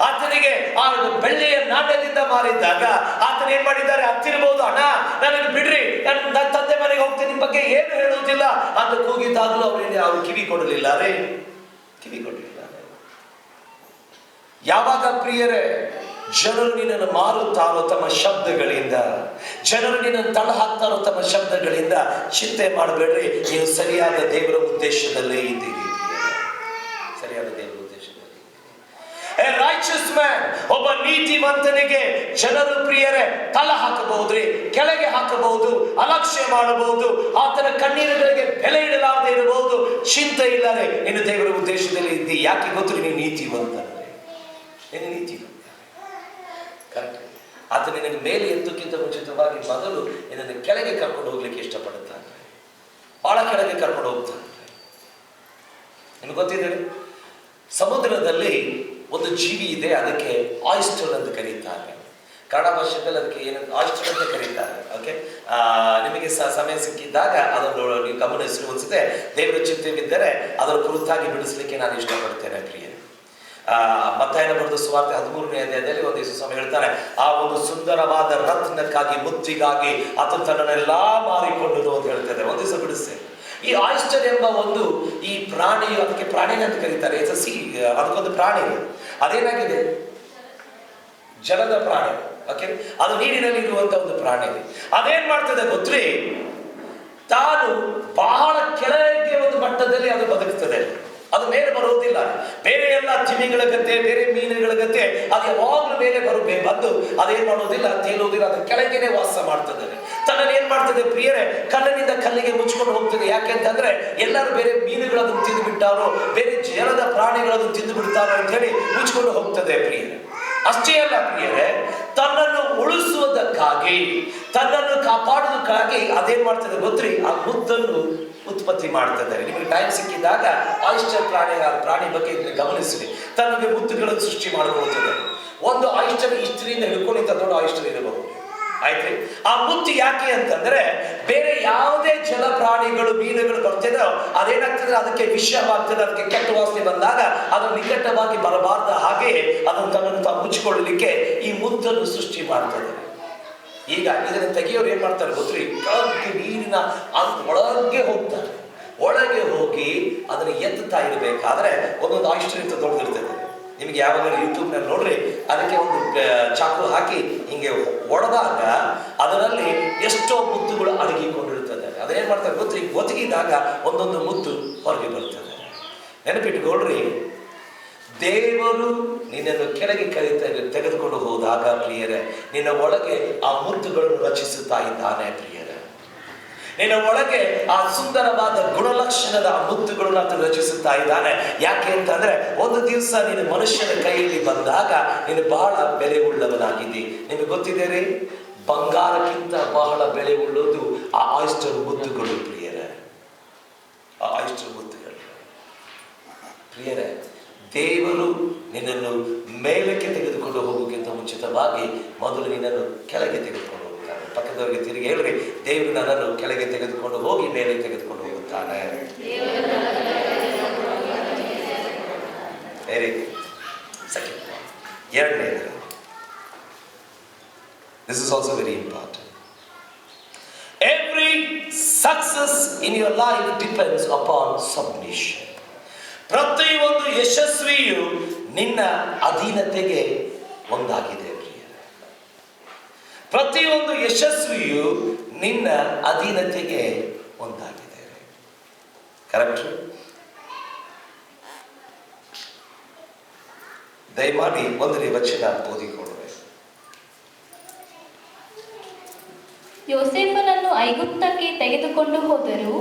ಆತನಿಗೆ ಆ ಬೆಳ್ಳಿಯ ನಾಣ್ಯದಿಂದ ಮಾರಿದಾಗ ಆತನ ಏನ್ ಮಾಡಿದ್ದಾರೆ, ಹತ್ತಿರಬಹುದು, ಅಣ್ಣ ನನಗೆ ಬಿಡ್ರಿ, ನನ್ನ ತಂದೆ ಮನೆಗೆ ಹೋಗ್ತೀನಿ, ನಿಮ್ಮ ಬಗ್ಗೆ ಏನು ಹೇಳುವುದಿಲ್ಲ ಅಂತ ಕೂಗಿದ್ದಾಗಲೂ ಅವ್ರು ಕಿವಿ ಕೊಡಲಿಲ್ಲ ರೇ, ಕಿವಿ ಕೊಡಲಿಲ್ಲ. ಯಾವಾಗ ಪ್ರಿಯರೇ ಜನರು ನಿನ್ನನ್ನು ಮಾರುತ್ತಾರೋ ತಮ್ಮ ಶಬ್ದಗಳಿಂದ, ಜನರು ನಿನ್ನನ್ನು ತಳ ಹಾಕ್ತಾರೋ ತಮ್ಮ ಶಬ್ದಗಳಿಂದ, ಚಿಂತೆ ಮಾಡಬೇಡ್ರಿ, ನೀವು ಸರಿಯಾದ ದೇವರ ಉದ್ದೇಶದಲ್ಲೇ ಇದ್ದೀರಿ. ಸರಿಯಾದ ದೇವರ ಉದ್ದೇಶದಲ್ಲಿ ಎ ರೈಚಸ್ ಮ್ಯಾನ್, ಒಬ್ಬ ನೀತಿವಂತನಿಗೆ ಜನರು ಪ್ರಿಯರೇ ತಳ ಹಾಕಬಹುದ್ರಿ, ಕೆಳಗೆ ಹಾಕಬಹುದು, ಅಲಕ್ಷ್ಯ ಮಾಡಬಹುದು, ಆತನ ಕಣ್ಣೀರುಗಳಿಗೆ ಬೆಲೆ ಇಡಲಾರದೆ ಇರಬಹುದು. ಚಿಂತೆ ಇಲ್ಲರೆ ನೀನು ದೇವರ ಉದ್ದೇಶದಲ್ಲಿ ಇದ್ದಿ. ಯಾಕೆ ಗೊತ್ತು, ನೀನು ನೀತಿವಂತ, ನೀನು ನೀತಿವಂತ. ಕರೆಕ್ಟ್. ಆತ ನಿನಗೆ ಮೇಲೆ ಎತ್ತಕ್ಕಿಂತ ಮುಂಚಿತವಾಗಿ ಮೊದಲು ನಿನ್ನನ್ನು ಕೆಳಗೆ ಕರ್ಕೊಂಡು ಹೋಗ್ಲಿಕ್ಕೆ ಇಷ್ಟಪಡುತ್ತಾನೆ, ಬಹಳ ಕೆಳಗೆ ಕರ್ಕೊಂಡು ಹೋಗ್ತಾನೆ. ನಿಮ್ಗೆ ಗೊತ್ತಿದೆ, ಸಮುದ್ರದಲ್ಲಿ ಒಂದು ಜೀವಿ ಇದೆ, ಅದಕ್ಕೆ ಆಯಿಸ್ಟರ್ ಅಂತ ಕರೀತಾರೆ. ಕನ್ನಡ ಭಾಷೆಯಲ್ಲಿ ಅದಕ್ಕೆ ಏನಂತ ಆಯಿಸ್ಟರ್ ಅಂತ ಕರೀತಾರೆ. ಓಕೆ, ನಿಮಗೆ ಸಮಯ ಸಿಕ್ಕಿದ್ದಾಗ ಅದನ್ನು ನೀವು ಗಮನಿಸಿ, ಅನಿಸುತ್ತೆ ದೇವರ ಚಿತ್ತವಿದ್ದರೆ ಅದರ ಕುರಿತಾಗಿ ಬಿಡಿಸಲಿಕ್ಕೆ ನಾನು ಇಷ್ಟಪಡ್ತೇನೆ ಪ್ರಿಯ. ಮತ್ತಾಯನ ಬರೆದ ಸುವಾರ್ತೆ 13ನೇ ಅಧ್ಯಾಯದಲ್ಲಿ ಒಂದು ದಿವಸ ಸ್ವಾಮಿ ಹೇಳ್ತಾರೆ, ಆ ಒಂದು ಸುಂದರವಾದ ರತ್ನಕ್ಕಾಗಿ, ಮುತ್ತಿಗಾಗಿ ಆತ ತನ್ನನ್ನೆಲ್ಲ ಮಾರಿಕೊಂಡನು ಅಂತ ಹೇಳ್ತಾರೆ. ಒಂದು ದಿವಸ ಬಿಡಿಸ್ತೇನೆ. ಈ ಆಯಿಸ್ಟರ್ ಎಂಬ ಒಂದು ಈ ಪ್ರಾಣಿ, ಅದಕ್ಕೆ ಪ್ರಾಣಿನ ಅಂತ ಕರೀತಾರೆ, ಅದಕ್ಕೊಂದು ಪ್ರಾಣಿ, ಅದೇನಾಗಿದೆ, ಜಲದ ಪ್ರಾಣಿ. ಓಕೆ, ಅದು ನೀರಿನಲ್ಲಿ ಇರುವಂತ ಒಂದು ಪ್ರಾಣಿ. ಅದೇನ್ ಮಾಡ್ತದೆ ಗೊತ್ತ್ರಿ, ತಾನು ಬಹಳ ಕೆಳಗೆ ಒಂದು ಮಟ್ಟದಲ್ಲಿ ಅದು ಬದುಕ್ತದೆ, ಅದು ಮೇಲೆ ಬರುವುದಿಲ್ಲ. ಬೇರೆ ಎಲ್ಲ ತಿಮಿಗಳ ಗತೆ, ಬೇರೆ ಮೀನುಗಳ ಗತೆ ಅದು ಯಾವಾಗಲೂ ಮೇಲೆ ಬಂದು ಅದೇನ್ ಮಾಡೋದಿಲ್ಲ, ತೇಲುವುದಿಲ್ಲ, ಅದು ಕೆಳಗೇನೆ ವಾಸ ಮಾಡ್ತದೆ. ತನ್ನನ್ನು ಏನ್ ಮಾಡ್ತದೆ ಪ್ರಿಯರೇ, ಕಲ್ಲಿನಿಂದ ಕಲ್ಲಿಗೆ ಮುಚ್ಕೊಂಡು ಹೋಗ್ತದೆ. ಯಾಕೆ ಅಂತಂದ್ರೆ ಎಲ್ಲರೂ ಬೇರೆ ಮೀನುಗಳನ್ನು ತಿಂದು ಬಿಟ್ಟಾರೋ, ಬೇರೆ ಜಲದ ಪ್ರಾಣಿಗಳನ್ನು ತಿಂದು ಬಿಡ್ತಾರೋ ಅಂತ ಹೇಳಿ ಮುಚ್ಕೊಂಡು ಹೋಗ್ತದೆ ಪ್ರಿಯರೇ. ಅಷ್ಟೇ ಅಲ್ಲ ಪ್ರಿಯರೇ, ತನ್ನನ್ನು ಉಳಿಸುವುದಕ್ಕಾಗಿ, ತನ್ನನ್ನು ಕಾಪಾಡುವುದಕ್ಕಾಗಿ ಅದೇನ್ ಮಾಡ್ತದೆ ಗೊತ್ತ್ರಿ, ಆ ಮುದ್ದನ್ನು ಉತ್ಪತ್ತಿ ಮಾಡ್ತದೆ. ನಿಮಗೆ ಟೈಮ್ ಸಿಕ್ಕಿದಾಗ ಆಯಿಸ್ಟರ್ ಪ್ರಾಣಿ ಬಗ್ಗೆ ಗಮನಿಸಿ, ತನಗೆ ಮುತ್ತುಗಳನ್ನು ಸೃಷ್ಟಿ ಮಾಡಿಕೊಳ್ತದೆ. ಒಂದು ಆಯಿಸ್ಟರ್ ಇಷ್ಟರಿಂದ ಹಿಡ್ಕೊಂಡಿದ್ದ ದೊಡ್ಡ ಆಯಿಸ್ಟರ್ ಇರಬಹುದು, ಆಯ್ತ್ರಿ. ಆ ಮುತ್ತು ಯಾಕೆ ಅಂತಂದ್ರೆ ಬೇರೆ ಯಾವುದೇ ಜಲ ಪ್ರಾಣಿಗಳು, ಮೀನುಗಳು ಬರ್ತದೋ ಅದೇನಾಗ್ತದೆ, ಅದಕ್ಕೆ ವಿಷಯವಾಗ್ತದೆ, ಅದಕ್ಕೆ ಕೆಟ್ಟ ವಾಸನೆ ಬಂದಾಗ ಅದನ್ನು ನಿಕಟವಾಗಿ ಬರಬಾರ್ದ ಹಾಗೆ ಅದನ್ನು ತನ್ನನ್ನು ಮುಚ್ಚಿಕೊಳ್ಳಲಿಕ್ಕೆ ಈ ಮುತ್ತನ್ನು ಸೃಷ್ಟಿ ಮಾಡ್ತದೆ. ಈಗ ಇದನ್ನು ತೆಗೆಯೋರು ಏನ್ ಮಾಡ್ತಾರೆ ಗೊತ್ತ್ರಿ, ನೀರಿನ ಒಳಗೆ ಹೋಗ್ತಾರೆ, ಒಳಗೆ ಹೋಗಿ ಅದನ್ನು ಎತ್ತುತ್ತಾ ಇರಬೇಕಾದ್ರೆ ಒಂದೊಂದು ಆಯಿಸ್ಟರ್ ಇಂತ ದೊಡ್ಡದಿರ್ತದೆ. ನಿಮ್ಗೆ ಯಾವಾಗ ಯೂಟ್ಯೂಬ್ನಲ್ಲಿ ನೋಡ್ರಿ, ಅದಕ್ಕೆ ಒಂದು ಚಾಕು ಹಾಕಿ ಹಿಂಗೆ ಒಡೆದಾಗ ಅದರಲ್ಲಿ ಎಷ್ಟೋ ಮುತ್ತುಗಳು ಅಡಗಿಕೊಂಡಿರ್ತದೆ. ಅದೇನ್ ಮಾಡ್ತಾರೆ ಗೊತ್ತ್ರಿ, ಒದಗಿದಾಗ ಒಂದೊಂದು ಮುತ್ತು ಹೊರಗೆ ಬರ್ತದೆ. ನೆನಪಿಟ್ಟುಕೊಳ್ರಿ, ದೇವರು ನಿನ್ನನ್ನು ಕೆಳಗೆ ತೆಗೆದುಕೊಂಡು ಹೋದಾಗ ಪ್ರಿಯರೇ, ನಿನ್ನ ಒಳಗೆ ಆ ಮುತ್ತುಗಳನ್ನು ರಚಿಸುತ್ತಾ ಇದ್ದಾನೆ ಪ್ರಿಯರೇ. ನಿನ್ನ ಒಳಗೆ ಆ ಸುಂದರವಾದ ಗುಣಲಕ್ಷಣದ ಆ ಮುತ್ತುಗಳನ್ನು ಆತ ರಚಿಸುತ್ತಾ ಇದ್ದಾನೆ. ಯಾಕೆ ಅಂತಂದ್ರೆ ಒಂದು ದಿವಸ ನೀನು ಮನುಷ್ಯನ ಕೈಯಲ್ಲಿ ಬಂದಾಗ ನೀನು ಬಹಳ ಬೆಲೆ ಉಳ್ಳವನಾಗಿದ್ದಿ. ನಿಮಗೆ ಗೊತ್ತಿದೆ ರೀ, ಬಂಗಾರಕ್ಕಿಂತ ಬಹಳ ಬೆಲೆ ಉಳ್ಳೋದು ಆ ಆಯಿಸ್ಟರ್ ಮುತ್ತುಗಳು ಪ್ರಿಯರೇ, ಆ ಆಯಿಸ್ಟರ್ ಮುತ್ತುಗಳು ಪ್ರಿಯರೇ. ದೇವರು ನಿನ್ನನ್ನು ಮೇಲಕ್ಕೆ ತೆಗೆದುಕೊಂಡು ಹೋಗೋಕ್ಕಿಂತ ಮುಂಚಿತವಾಗಿ ಮೊದಲು ನಿನ್ನನ್ನು ಕೆಳಗೆ ತೆಗೆದುಕೊಂಡು ಹೋಗುತ್ತಾನೆ. ಪಕ್ಕದವರಿಗೆ ತಿರುಗಿ ಹೇಳ್ರಿ, ದೇವರು ನನ್ನನ್ನು ಕೆಳಗೆ ತೆಗೆದುಕೊಂಡು ಹೋಗಿ ಮೇಲೆ ತೆಗೆದುಕೊಂಡು ಹೋಗುತ್ತಾನೆ. Very second. ಎರಡನೇದು, this is also very important. Every success in your life depends upon submission. ಪ್ರತಿಯೊಂದು ಯಶಸ್ವಿಯು ನಿನ್ನ ಅಧೀನತೆಗೆ ಒಂದಾಗಿದೆ ಪ್ರಿಯರೇ. ಪ್ರತಿಯೊಂದು ಯಶಸ್ವಿಯು ನಿನ್ನ ಅಧೀನತೆಗೆ ಒಂದಾಗಿದೆ. ಕರೆಕ್ಟ್? ದಯಮಾಡಿ 1ನೇ ವಚನ ಓದಿಕೊಳ್ಳುವೆ. ಯೋಸೇಫನನ್ನು ಐಗುಪ್ತಕ್ಕೆ ತೆಗೆದುಕೊಂಡು ಹೋದರು.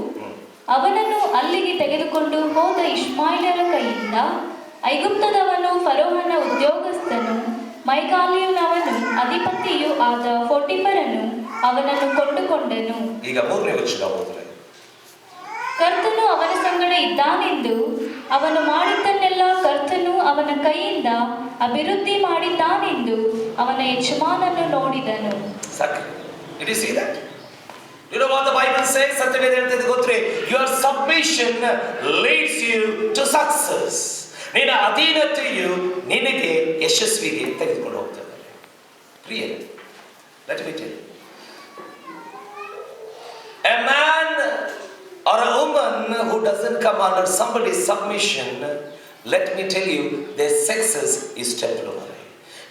ಅವನನ್ನು ಅಲ್ಲಿಗೆ ತೆಗೆದುಕೊಂಡು ಹೋದ ಇಷ್ಮಾಯೇಲರ ಕೈಯಿಂದ ಐಗುಪ್ತದವನು, ಫರೋಹನ ಉದ್ಯೋಗಸ್ಥನು, ಮೈಗಾಲಿಯನವನು, ಅಧಿಪತಿಯೂ ಆದ ಪೋಟಿಫರನು ಅವನನ್ನು ಕೊಂಡುಕೊಂಡನು. ಈಗ 3ನೇ ವಚನ ಓದಿದ್ರೆ, ಕರ್ತನು ಅವನ ಸಂಗಡ ಇದ್ದಾನೆಂದು ಅವನು ಮಾಡಿದ್ದನ್ನೆಲ್ಲ ಕರ್ತನು ಅವನ ಕೈಯಿಂದ ಅಭಿವೃದ್ಧಿ ಮಾಡಿದ್ದಾನೆಂದು ಅವನ ಯಜಮಾನನು ನೋಡಿದನು. Did you see that? You know what the Bible says? ಸತ್ಯವೇದ ಹೇಳ್ತದೆ ಗೊತ್ತೇ? Your submission leads you to success. ನಿನ್ನ ಅಧೀನತೆಯು ನಿನಗೆ ಯಶಸ್ವಿಗೆ ತೆಗೆದುಕೊಂಡು ಹೋಗ್ತದೆ. ಪ್ರಿಯ, let me tell you. A man or a woman who doesn't come under somebody's submission, let me tell you, their success is temporary.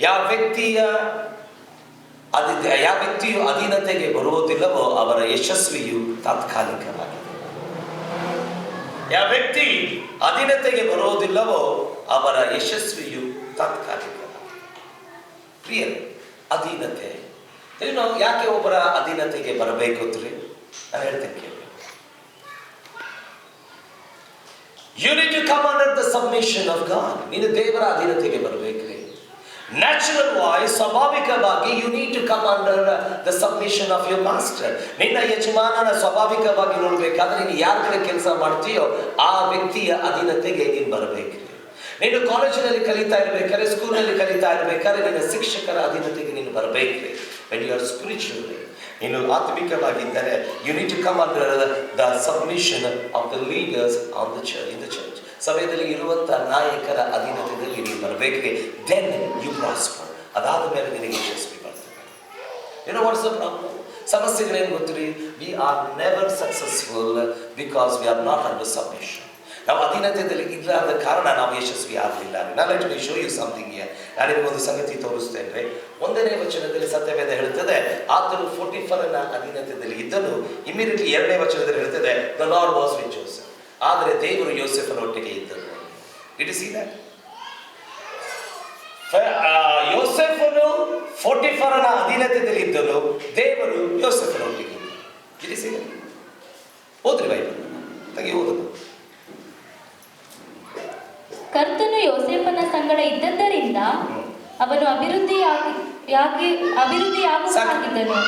ಯಾವ ವ್ಯಕ್ತಿಯು ಅಧೀನತೆಗೆ ಬರುವುದಿಲ್ಲವೋ ಅವರ ಯಶಸ್ವಿಯು ತಾತ್ಕಾಲಿಕವಾಗಿದೆ. ಯಾವ ವ್ಯಕ್ತಿ ಅಧೀನತೆಗೆ ಬರುವುದಿಲ್ಲವೋ ಅವರ ಯಶಸ್ವಿಯು ತಾತ್ಕಾಲಿಕವಾಗಿದೆ. ಪ್ರಿಯ, ಅಧೀನತೆ ಯಾಕೆ ಒಬ್ಬರ ಅಧೀನತೆಗೆ ಬರಬೇಕು ಅಂತ್ರಿ? ನಾನು ಹೇಳ್ತೇನೆ ಕೇಳಿ. You need to come under the submission of God. ನೀನು ದೇವರ ಅಧೀನತೆಗೆ ಬರಬೇಕ್ರಿ. ನ್ಯಾಚುರಲ್ ವಾಯ್ಸ್, ಸ್ವಾಭಾವಿಕವಾಗಿ you need to come under the submission of your master. ನಿನ್ನ ಯಜಮಾನನ ಸ್ವಾಭಾವಿಕವಾಗಿ ನೋಡ್ಬೇಕಾದ್ರೆ ನೀನು ಯಾರ ಕಡೆ ಕೆಲಸ ಮಾಡ್ತೀಯೋ ಆ ವ್ಯಕ್ತಿಯ ಅಧೀನತೆಗೆ ನೀನು ಬರಬೇಕ್ರಿ. ನೀನು ಕಾಲೇಜಿನಲ್ಲಿ ಕಲಿತಾ ಇರ್ಬೇಕಾದ್ರೆ, ಸ್ಕೂಲ್ನಲ್ಲಿ ಕಲಿತಾ ಇರ್ಬೇಕಾದ್ರೆ ನಿನ್ನ ಶಿಕ್ಷಕರ ಅಧೀನತೆಗೆ ನೀನು ಬರಬೇಕ್ರಿ. When you are spiritually, ನೀನು ಆತ್ಮಿಕವಾಗಿದ್ದರೆ you need to come under the submission of the leaders of the church, in the church. ಸಭೆಯಲ್ಲಿ ಇರುವಂತಹ ನಾಯಕರ ಅಧೀನತೆಯಲ್ಲಿ ನೀನು ಬರಬೇಕ್ರಿ. Then you prosper. ಅದಾದ ಮೇಲೆ ನಿನಗೆ ಯಶಸ್ವಿ ಬರ್ತದೆ. You know what's the problem? ಸಮಸ್ಯೆಗಳೇನು ಗೊತ್ತಿರಿ? We are never successful because we are not under submission. ನಾವು ಅಧೀನತೆಯಲ್ಲಿ ಇಲ್ಲದ ಕಾರಣ ನಾವು ಯಶಸ್ವಿ ಆಗಲಿಲ್ಲ. Now let me show you something here. ನಾನು ನಿಮಗೆ ಒಂದು ಸಂಗತಿ ತೋರಿಸ್ತೇನೆ. 1ನೇ ವಚನದಲ್ಲಿ ಸತ್ಯವೇದ ಹೇಳುತ್ತದೆ, ಆತನು ಪೋಟಿಫರನ ಅಧೀನತೆಯಲ್ಲಿ ಇದ್ದನು. ಇಮಿಡಿಯೇಟ್ಲಿ 2ನೇ ವಚನದಲ್ಲಿ ಹೇಳುತ್ತದೆ, the Lord was with Joseph. ಆದರೆ ದೇವರು ಯೋಸೇಫನೊಟ್ಟಿಗೆ ಇದ್ದನು. Did you see that? ಯೋಸೇಫನು ಪೋಟಿಫರನ ಅಧೀನತೆಯಲ್ಲಿ ಇದ್ದನು, ದೇವರು ಯೋಸೇಫನೊಟ್ಟಿಗೆ ಇದ್ದನು. Did you see that? ಓದ್ರಿ ಬೈಬಲ್, ಹಾಗೆ ಓದೋದು. ಕರ್ತನು ಯೋಸೇಫನ ಸಂಗಡ ಇದ್ದದ್ದರಿಂದ ಅವನು ಅಭಿವೃದ್ಧಿಯಾಗುವಾಗಿದ್ದನು.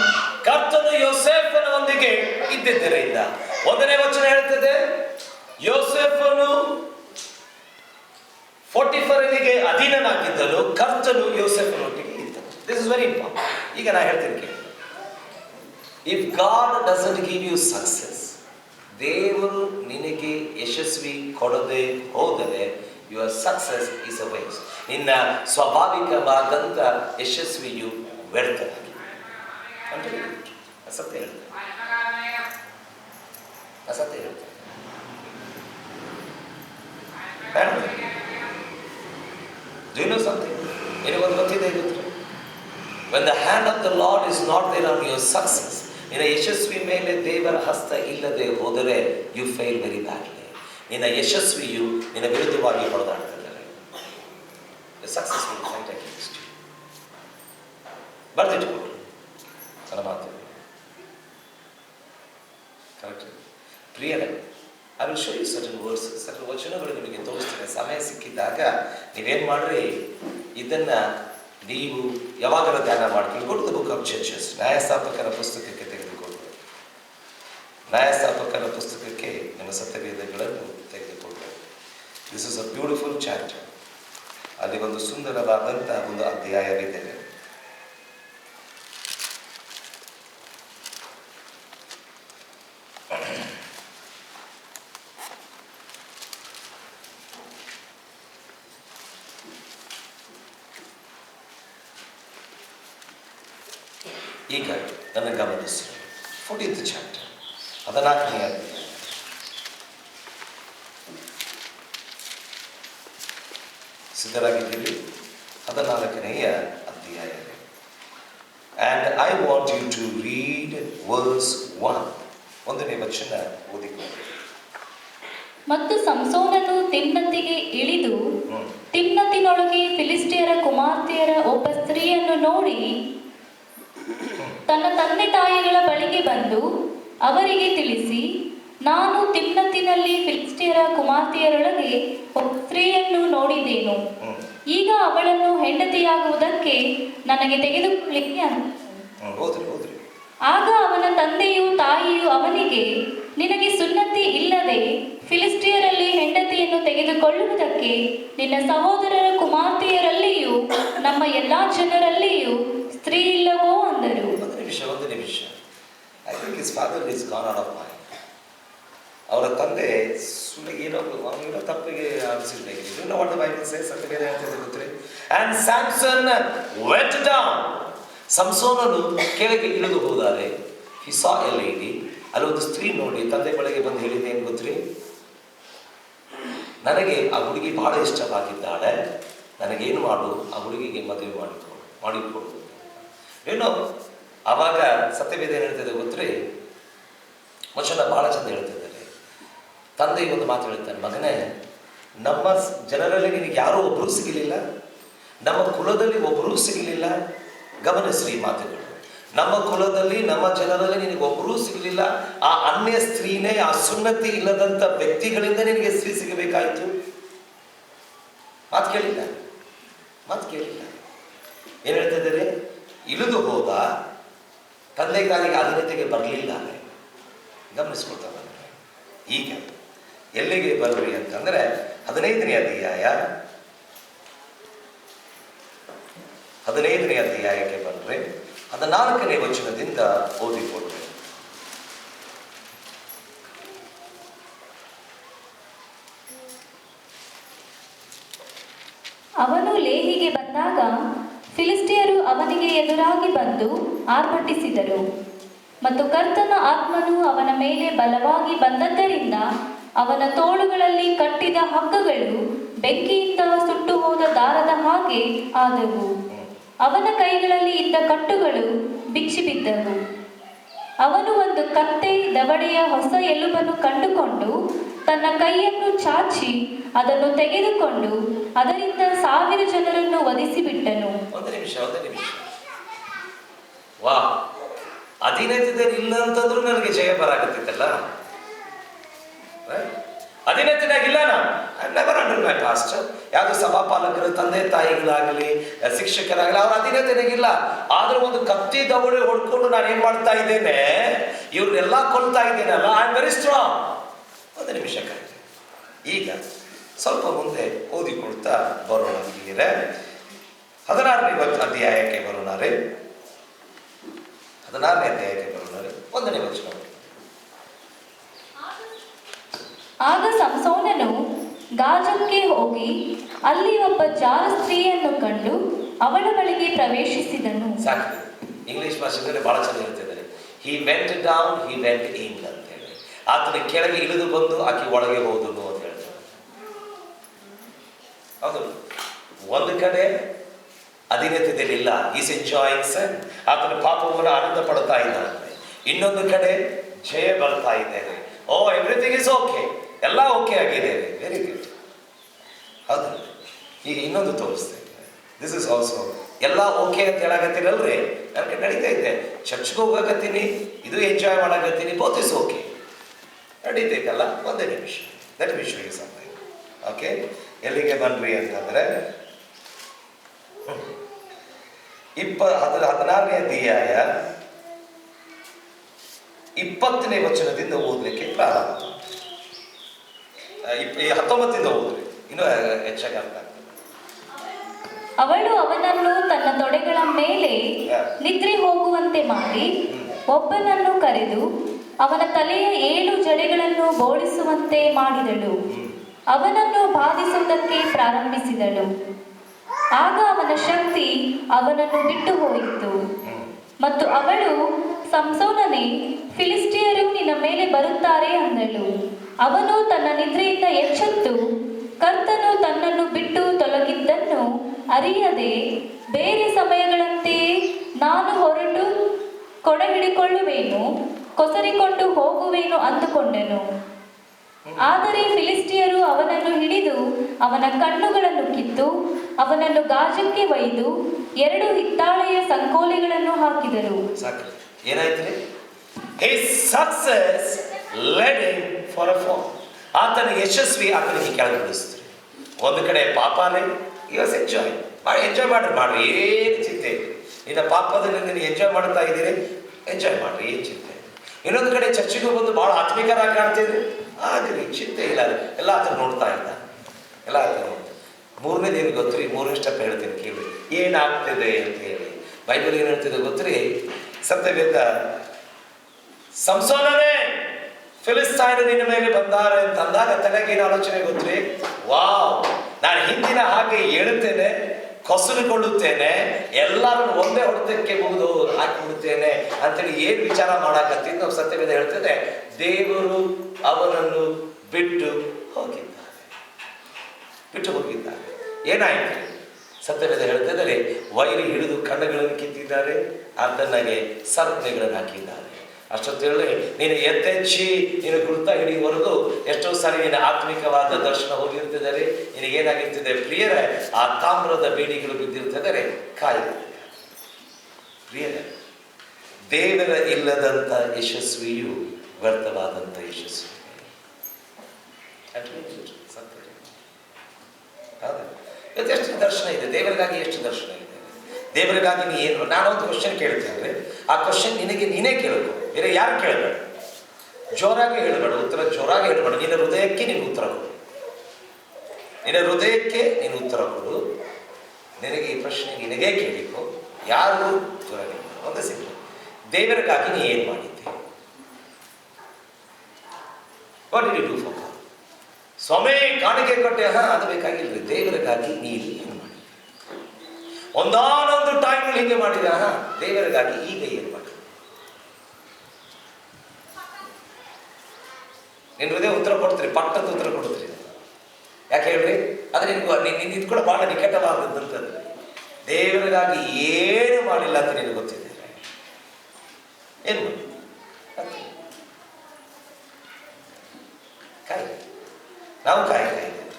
ಕರ್ತನು ಯೋಸೇಫನೊಂದಿಗೆ ಇದ್ದಿದ್ದರಿಂದ 1ನೇ ವಚನ ಹೇಳ್ತದೆ, ಯೋಸೇಫನು ಪೋಟಿಫರನಿಗೆ ಅಧೀನನಾಗಿದ್ದನು, ಕರ್ತನು ಯೋಸೇಫನೊಟ್ಟಿಗೆ ಇದ್ದನು. This is very important. ಈಗ ನಾನು ಹೇಳ್ತೀನಿ ಕೇಳಿ. If God doesn't give you success, ದೇವರು ನಿನಗೆ ಯಶಸ್ವಿ ಕೊಡದೆ ಹೋದರೆ your success is a waste. ನಿನ್ನ ಸ್ವಾಭಾವಿಕವಾದಂಥ ಯಶಸ್ವಿಯು ವ್ಯರ್ಥವಾಗಿದೆ. ಅಸತ್ಯ ಹೇಳ್ತಾರೆ. Do you know something? ನಿನಗೊಂದು ಗೊತ್ತಿದೆ ಗೊತ್ತಿಲ್ಲ? When the hand of the Lord is not there on your success, ನಿನ್ನ ಯಶಸ್ವಿ ಮೇಲೆ ದೇವರ ಹಸ್ತ ಇಲ್ಲದೆ ಹೋದರೆ you fail very badly. ನಿನ್ನ ಯಶಸ್ವಿಯು ನಿನ್ನ ವಿರುದ್ಧವಾಗಿ ಹೊಡೆದಾಡ್ತಿದ್ದಾರೆ. Success will fight against you. ಬರ್ದಿಟ್ಕೊಳ್ರಿ ನನ್ನ ಮಾತು. ಕರೆಕ್ಟ್? ಪ್ರಿಯರೇ, I will show you certain verses, certain ವಚನಗಳು ನಿಮಗೆ ತೋರಿಸ್ತೇನೆ. ಸಮಯ ಸಿಕ್ಕಿದ್ದಾಗ ನೀವೇನು ಮಾಡ್ರಿ, ಇದನ್ನ ನೀವು ಯಾವಾಗಲೂ ಧ್ಯಾನ ಮಾಡ್ತೀವಿ. Go to the book of Judges, ನ್ಯಾಯಸ್ಥಾಪಕರ ಪುಸ್ತಕಕ್ಕೆ ತೆಗೆದುಕೊಳ್ಳಿ. ನ್ಯಾಯಸ್ಥಾಪಕರ ಪುಸ್ತಕಕ್ಕೆ ನಿಮ್ಮ ಸತ್ಯವೇದಗಳನ್ನು ತೆಗೆದುಕೊಳ್ಳಿ. This is a beautiful chapter. ಅಲ್ಲಿ ಒಂದು ಸುಂದರವಾದಂಥ ಒಂದು ಅಧ್ಯಾಯವಿದೆ. ಈಗ ನನ್ನ ಗಮನಿಸಿ 14th ಚಾಪ್ಟರ್, 14ನೇ ಅಧ್ಯಾಯ. ಸಿದ್ಧರಾಗಿದ್ದೀವಿ? 14ನೆಯ ಅಧ್ಯಾಯ. And I want you to read verse 1. 1ನೇ ವಚನ ಓದಿಕೊಳ್ಳಿ. ಮತ್ತು ಸಂಸೋನನು ತಿಮ್ನತಿಗೆ ಇಳಿದು ತಿಮ್ನತಿನೊಳಗೆ ಫಿಲಿಸ್ಟಿಯರ ಕುಮಾರ್ತೆಯರ ಒಬ್ಬ ಸ್ತ್ರೀಯನ್ನು ನೋಡಿ ತನ್ನ ತಂದೆ ತಾಯಿಗಳ ಬಳಿಗೆ ಬಂದು ಅವರಿಗೆ ತಿಳಿಸಿ, ನಾನು ತಿಮ್ನತಿನಲ್ಲಿ ಫಿಲಿಸ್ಟಿಯರ ಕುಮಾರ್ತೆಯರೊಳಗೆ ಒಬ್ಬ ಸ್ತ್ರೀಯನ್ನು ನೋಡಿದ್ದೇನು. ಈಗ ಅವಳನ್ನು ಹೆಂಡತಿಯಾಗುವುದಕ್ಕೆ ನನಗೆ ತೆಗೆದುಕೊಳ್ಳಿಕ್ಕೆ ಅಂತ. ಆಗ ಅವನ ತಂದೆಯೂ ತಾಯಿಯೂ ಅವನಿಗೆ, ನಿನಗೆ ಸುನ್ನತಿ ಇಲ್ಲದೆ ಫಿಲಿಸ್ಟಿಯರಲ್ಲಿ ಹೆಂಡತಿಯನ್ನು ತೆಗೆದುಕೊಳ್ಳುವುದಕ್ಕೆ ನಿನ್ನ ಸಹೋದರರ ಕುಮಾರ್ತೆಯರಲ್ಲಿಯೂ ನಮ್ಮ ಎಲ್ಲಾ ಜನರಲ್ಲಿಯೂ ಸ್ತ್ರೀ ಇಲ್ಲವೋ ಅಂದರು. ಒಂದು ನಿಮಿಷ. I think his father is gone out of mind. ಅವರ ತಂದೆ ಸುಳ್ಳಿಗೆ ಏನೋ ತಪ್ಪಿಗೆ ಆಡಿಸಿರ್ಬೇಕು. ವಾಟ್ ದ ಬೈಬಲ್ ಸೇಸ್ ಅಂತ ಬೇರೆ ಹೇಳ್ತಿದೆ ಗೊತ್ತ್ರಿ. And Samson went down. ಸಂಸೋನನು ಕೆಳಗೆ ಇಳಿದು ಹೋದಾರೆ. ಹಿ ಸಾ ಎ ಲೇಡಿ. ಅಲ್ಲೊಂದು ಸ್ತ್ರೀ ನೋಡಿ ತಂದೆ ಬಳಿಗೆ ಬಂದು ಹೇಳಿದೆ ಏನು ಗೊತ್ತ್ರಿ, ನನಗೆ ಆ ಹುಡುಗಿ ಬಹಳ ಇಷ್ಟವಾಗಿದ್ದಾಳೆ, ನನಗೇನು ಮಾಡು, ಆ ಹುಡುಗಿಗೆ ಮದುವೆ ಮಾಡಿಕೊಡು. ಏನೋ ಆವಾಗ ಸತ್ಯವೇದ ಏನು ಹೇಳ್ತಿದೆ ಗೊತ್ತ್ರಿ, ವಚನ ಬಹಳ ಚಂದ ಹೇಳ್ತಿದ್ದಾರೆ. ತಂದೆ ಒಂದು ಮಾತು ಹೇಳ್ತಾನೆ, ಮಗನೇ, ನಮ್ಮ ಜನರಲ್ಲಿ ನಿನಗೆ ಯಾರೂ ಒಬ್ಬರೂ ಸಿಗಲಿಲ್ಲ, ನಮ್ಮ ಕುಲದಲ್ಲಿ ಒಬ್ಬರೂ ಸಿಗಲಿಲ್ಲ. ಗಮನಿಸ್ರಿ ಮಾತುಗಳು. ನಮ್ಮ ಕುಲದಲ್ಲಿ ನಮ್ಮ ಜನರಲ್ಲಿ ನಿನಗೆ ಒಬ್ಬರೂ ಸಿಗಲಿಲ್ಲ. ಆ ಅನ್ಯ ಸ್ತ್ರೀನೇ, ಆ ಸುನ್ನತಿ ಇಲ್ಲದಂಥ ವ್ಯಕ್ತಿಗಳಿಂದ ನಿನಗೆ ಸ್ತ್ರೀ ಸಿಗಬೇಕಾಯಿತು. ಮಾತು ಕೇಳಿಲ್ಲ. ಏನು ಹೇಳ್ತಿದ್ದಾರೆ? ಇಳಿದು ಹೋದ ತಂದೆಗಾಲಿಗೆ ಅಧೀನತೆಗೆ ಬರಲಿಲ್ಲ. ಗಮನಿಸ್ಕೊಳ್ತಾರೆ. ಈಗ ಎಲ್ಲಿಗೆ ಬರ್ರಿ ಅಂತಂದ್ರೆ 15ನೇ ಅಧ್ಯಾಯಕ್ಕೆ ಬರ್ರಿ. 14ನೇ ವಚನದಿಂದ ಓದಿಕೊಡ್ರಿ. ಅವನು ಲೇಹಿಗೆ ಬಂದಾಗ ಫಿಲಿಸ್ಟಿಯರು ಅವನಿಗೆ ಎದುರಾಗಿ ಬಂದು ಆರ್ಭಟಿಸಿದರು. ಮತ್ತು ಕರ್ತನ ಆತ್ಮನು ಅವನ ಮೇಲೆ ಬಲವಾಗಿ ಬಂದದ್ದರಿಂದ ಅವನ ತೋಳುಗಳಲ್ಲಿ ಕಟ್ಟಿದ ಹಗ್ಗಗಳು ಬೆಂಕಿಯಿಂದ ಸುಟ್ಟು ಹೋದ ದಾರದ ಹಾಗೆ ಆದವು. ಅವನ ಕೈಗಳಲ್ಲಿ ಇದ್ದ ಕಟ್ಟುಗಳು ಬಿಚ್ಚಿಬಿದ್ದವು. ಅವನು ಒಂದು ಕತ್ತೆ ದವಡೆಯ ಹೊಸ ಎಲುಬನ್ನು ಕಂಡುಕೊಂಡು ತನ್ನ ಕೈಯನ್ನು ಚಾಚಿ ಅದನ್ನು ತೆಗೆದುಕೊಂಡು ಅದರಿಂದ 1000 ಜನರನ್ನು ವಧಿಸಿಬಿಟ್ಟನು. ಒಂದು ನಿಮಿಷ. ವಾ, ಅಧೀನತೆಯಲ್ಲಿ ಇಲ್ಲ ಅಂತಂದ್ರೂ ನನಗೆ ಜಯ ಬರಾಕತ್ತಿತ್ತಲ್ಲ. ಅಧೀನತೆಯಾಗಿಲ್ಲ. I never under my pastor. ಯಾವುದು ಸಭಾಪಾಲಕರು, ತಂದೆ ತಾಯಿಗಳಾಗಲಿ, ಶಿಕ್ಷಕರಾಗಲಿ, ಅವ್ರ ಅಧೀನತೆಯಾಗಿಲ್ಲ. ಆದ್ರೂ ಒಂದು ಕತ್ತಿ ದವಡೆ ಹೊಡ್ಕೊಂಡು ನಾನು ಏನ್ ಮಾಡ್ತಾ ಇದ್ದೇನೆ, ಇವ್ರನ್ನೆಲ್ಲ ಕೊಲ್ತಾ ಇದ್ದೇನಲ್ಲ. I am very strong. ಒಂದು ನಿಮಿಷ ಕಾಯ್ದೆ. ಈಗ ಸ್ವಲ್ಪ ಮುಂದೆ ಓದಿಕೊಳ್ತಾ ಬರೋಣ. 16ನೇ ಅಧ್ಯಾಯಕ್ಕೆ ಬರೋಣ. 16ನೇ ಅಧ್ಯಾಯಕ್ಕೆ ಬರೋಣ. 1ನೇ ವಚನ. ಆಗ ಸಂಸೋನನು ಗಾಜಕ್ಕೆ ಹೋಗಿ ಅಲ್ಲಿ ಒಬ್ಬ ಜಾರ ಸ್ತ್ರೀಯನ್ನು ಕಂಡು ಅವಳ ಬಳಿಗೆ ಪ್ರವೇಶಿಸಿದನು. ಸಾಕು. ಇಂಗ್ಲಿಷ್ ಭಾಷೆಯಲ್ಲಿ ಬಹಳ ಚೆನ್ನಾಗಿ ಹೇಳ್ತಿದ್ದಾರೆ. He went down, he went in ಅಂತ ಹೇಳಿ. ಆತನ ಕೆಳಗೆ ಇಳಿದು ಬಂದು ಆಕೆ ಒಳಗೆ ಹೋದನು ಅಂತ ಹೇಳ್ತಾರೆ. ಹೌದು. ಒಂದು ಕಡೆ ಅಧೀನತೆಯಲ್ಲಿ ಇಲ್ಲ, ಈಸ್ ಎಂಜಾಯಿಂಗ್ ಸನ್. ಆತನ ಪಾಪವನ್ನು ಆನಂದ ಪಡ್ತಾ ಇದ್ದಾನೆ. ಇನ್ನೊಂದು ಕಡೆ ಜಯ ಬರ್ತಾ ಇದ್ದೇನೆ. ಓ, ಎವ್ರಿಥಿಂಗ್ ಇಸ್ ಓಕೆ, ಎಲ್ಲ ಓಕೆ ಆಗಿದೆ. Very good. ಹೌದು. ಈಗ ಇನ್ನೊಂದು ತೋರಿಸ್ತೇನೆ. ದಿಸ್ ಇಸ್ ಆಲ್ಸೋ ಎಲ್ಲ ಓಕೆ ಅಂತ ಹೇಳಾಕತ್ತೀರಲ್ರಿ, ನನಗೆ ನಡೀತಾ ಇದೆ. ಚರ್ಚ್ಗೆ ಹೋಗಕತ್ತೀನಿ, ಇದು ಎಂಜಾಯ್ ಮಾಡಕತ್ತೀನಿ, ಬೋತ್ ಇಸ್ ಓಕೆ, ನಡೀತೈತಲ್ಲ. ಒಂದೇ ನಿಮಿಷ. ದಟ್ ವಿಷಯ ಸಮಥಿಂಗ್. ಓಕೆ, ಎಲ್ಲಿಗೆ ಬನ್ರಿ ಅಂತಂದ್ರೆ 16ನೇ ಅಧ್ಯಾಯ 20ನೇ ವಚನದಿಂದ ಓದಲಿಕ್ಕೆ ಪ್ರಾರಂಭ. 19ರಿಂದ ಓದ್ರಿ, ಇನ್ನೂ ಹೆಚ್ಚಾಗಿ ಅರ್ಥ ಆಗ್ತದೆ. ಅವಳು ಅವನನ್ನು ತನ್ನ ತೊಡೆಗಳ ಮೇಲೆ ನಿದ್ರೆ ಹೋಗುವಂತೆ ಮಾಡಿ ಒಬ್ಬನನ್ನು ಕರೆದು ಅವನ ತಲೆಯ 7 ಜಡೆಗಳನ್ನು ಬೋಳಿಸುವಂತೆ ಮಾಡಿದಳು. ಅವನನ್ನು ಬಾಧಿಸುವುದಕ್ಕೆ ಪ್ರಾರಂಭಿಸಿದಳು. ಆಗ ಅವನ ಶಕ್ತಿ ಅವನನ್ನು ಬಿಟ್ಟು ಹೋಯಿತು. ಮತ್ತು ಅವಳು, ಸಂಸೋನನೇ, ಫಿಲಿಸ್ಟಿಯರು ನಿನ್ನ ಮೇಲೆ ಬರುತ್ತಾರೆ ಅಂದಳು. ಅವನು ತನ್ನ ನಿದ್ರೆಯಿಂದ ಎಚ್ಚೆತ್ತು ಕರ್ತನು ತನ್ನನ್ನು ಬಿಟ್ಟು ತೊಲಗಿದ್ದನ್ನು ಅರಿಯದೆ ಬೇರೆ ಸಮಯಗಳಂತೆ ನಾನು ಹೊರಟು ಕೊಡ ಹಿಡಿಕೊಳ್ಳುವೇನು, ಕೊಸರಿಕೊಂಡು ಹೋಗುವೇನು ಅಂದುಕೊಂಡನು. ಆದರೆ ಫಿಲಿಸ್ಟಿಯರು ಅವನನ್ನು ಹಿಡಿದು ಅವನ ಕಣ್ಣುಗಳನ್ನು ಕಿತ್ತು ಅವನನ್ನು ಗಾಜಕ್ಕೆ ಒಯ್ದು 2 ಹಿತ್ತಾಳೆಯ ಸಂಕೋಲೆಗಳನ್ನು ಹಾಕಿದರು. ಏನಾಯ್ತು? His success led him for a fall. ಆತನ ಯಶಸ್ವಿ ಆತನಿಗೆ ಕೆಳಗಿಳಿಸಿದ್ರು. ಒಂದು ಕಡೆ ಪಾಪನೇ, ಇವಸ್ ಎಂಜಾಯ್ ಮಾಡ್ರಿ, ಏನು ಚಿಂತೆ ಇಲ್ಲ. ನಿನ್ನ ಪಾಪದಲ್ಲಿ ನೀನು ಎಂಜಾಯ್ ಮಾಡ್ತಾ ಇದ್ದೀರಿ, ಎಂಜಾಯ್ ಮಾಡ್ರಿ, ಏನು ಚಿಂತೆ. ಇನ್ನೊಂದು ಕಡೆ ಚರ್ಚಿಗೂ ಬಂದು ಭಾಳ ಆತ್ಮಿಕರಾಗಿ ಕಾಣ್ತಿದ್ರು, ಆಗಲಿ, ಚಿಂತೆ ಇಲ್ಲ. ಎಲ್ಲ ಆತನ ನೋಡ್ತಾ ಇದ್ದ, ಎಲ್ಲ ಆತನ ನೋಡ್ತಾ. 3ನೇದು ಏನು ಗೊತ್ತ್ರಿ? 3ನೇ ಸ್ಟೆಪ್ ಹೇಳ್ತೀನಿ ಕೇಳಿ, ಏನಾಗ್ತಿದೆ ಅಂತ ಹೇಳಿ. ಬೈಬಲ್ ಏನು ಹೇಳ್ತಿದೆ ಗೊತ್ತ್ರಿ? ಸತ್ಯವೇದ ಸಂಸೋನನೇ, ಫಿಲಿಸ್ತಾಯರು ನಿನ್ನ ಮೇಲೆ ಬಂದಾರೆ ಅಂತ ಅಂದಾಗ ತನಗೇನು ಆಲೋಚನೆ ಗೊತ್ತ್ರಿ? ವಾವ್, ನಾನು ಹಿಂದಿನ ಹಾಗೆ ಹೇಳುತ್ತೇನೆ, ಕೊಸರುಕೊಳ್ಳುತ್ತೇನೆ, ಎಲ್ಲರನ್ನು ಒಂದೇ ಹೊಡೆತಕ್ಕೆ ಮುಗಿದು ಹಾಕಿಬಿಡುತ್ತೇನೆ ಅಂತೇಳಿ ಏನ್ ವಿಚಾರ ಮಾಡಾಕತ್ತಿದ್ದು ನಾವು ಸತ್ಯವೇದ ಹೇಳ್ತದೆ. ದೇವರು ಅವನನ್ನು ಬಿಟ್ಟು ಹೋಗಿದ್ದಾರೆ. ಏನಾಯ್ತು? ಸತ್ಯವೇದ ಹೇಳ್ತಿದ್ದಾರೆ, ವೈರಿ ಹಿಡಿದು ಕಣ್ಣುಗಳನ್ನು ಕಿತ್ತಿದ್ದಾರೆ, ಆತನಿಗೆ ಸರಪಣಿಗಳನ್ನು ಹಾಕಿದ್ದಾರೆ. ಅಷ್ಟೊತ್ತೇಳಿ ನೀನು ಎತ್ತೆಚ್ಚಿ ನೀನು ಗುರುತ ಹಿಡಿಯುವವರೆಗೂ ಎಷ್ಟೋ ಸಾರಿ ನಿನ್ನ ಆತ್ಮಿಕವಾದ ದರ್ಶನ ಹೋಗಿರ್ತಿದ್ದಾರೆ. ನಿನಗೇನಾಗಿರ್ತದೆ ಪ್ರಿಯರೇ? ಆ ತಾಮ್ರದ ಬೇಡಿಗಳು ಬಿದ್ದಿರ್ತದರೆ ಕಾಯಿದೆ. ಪ್ರಿಯರೇ, ದೇವರ ಇಲ್ಲದಂತ ಯಶಸ್ವಿಯು ವ್ಯರ್ಥವಾದಂತ ಯಶಸ್ವಿ. ಎಷ್ಟು ದರ್ಶನ ಇದೆ ದೇವರಿಗಾಗಿ, ಎಷ್ಟು ದರ್ಶನ ಇದೆ ದೇವರಿಗಾಗಿ. ನೀ ಏನು, ನಾನೊಂದು ಕ್ವಶನ್ ಕೇಳ್ತೇನೆ, ಆ ಕ್ವಶನ್ ನಿನಗೆ ನೀನೇ ಕೇಳಬೇಕು, ಬೇರೆ ಯಾರು ಕೇಳಬೇಡ. ಜೋರಾಗಿ ಹೇಳಬೇಡ, ಉತ್ತರ ಜೋರಾಗಿ ಹೇಳಬೇಡ. ನಿನ್ನ ಹೃದಯಕ್ಕೆ ನೀನು ಉತ್ತರ ಕೊಡು, ನಿನ್ನ ಹೃದಯಕ್ಕೆ ನೀನು ಉತ್ತರ ಕೊಡು. ನಿನಗೆ ಈ ಪ್ರಶ್ನೆ ನಿನಗೇ ಕೇಳಿಕೊ, ಯಾರು ಜೋರಾಗಿ ಒಂದು ಸಿಂಪಲ್. ದೇವರಿಗಾಗಿ ನೀ ಏನು ಮಾಡಿದ್ದೆ? What did you do for God? ಸ್ವಾಮಿ ಕಾಣಿಕೆ ಕೊಟ್ಟೆ, ಅದು ಬೇಕಾಗಿಲ್ಲ. ದೇವರಿಗಾಗಿ ನೀನು ಏನು ಮಾಡಿ? ಒಂದಾನೊಂದು ಟೈಮಲ್ಲಿ ಹೀಗೆ ಮಾಡಿದ, ದೇವರಿಗಾಗಿ ಈಗ ಏನು ಮಾಡಿ? ನಿನ್ನ ಹೃದಯ ಉತ್ತರ ಕೊಡ್ತೀರಿ, ಪಟ್ಟದ ಉತ್ತರ ಕೊಡ್ತೀರಿ. ಯಾಕೆ ಹೇಳ್ರಿ? ಆದ್ರೆ ನಿನ್ ಇದು ಕೂಡ ಬಹಳ ನಿಕಟವಾದದ್ದಂಥದ್ದು. ದೇವರಿಗಾಗಿ ಏನು ಮಾಡಿಲ್ಲ ಅಂತ ನಿನಗೆ ಗೊತ್ತಿದೆ. ಏನು ಮಾಡಿ? ಕಾಯಿ, ನಾವು ಕಾಯ್ತಾ ಇದ್ದೇವೆ,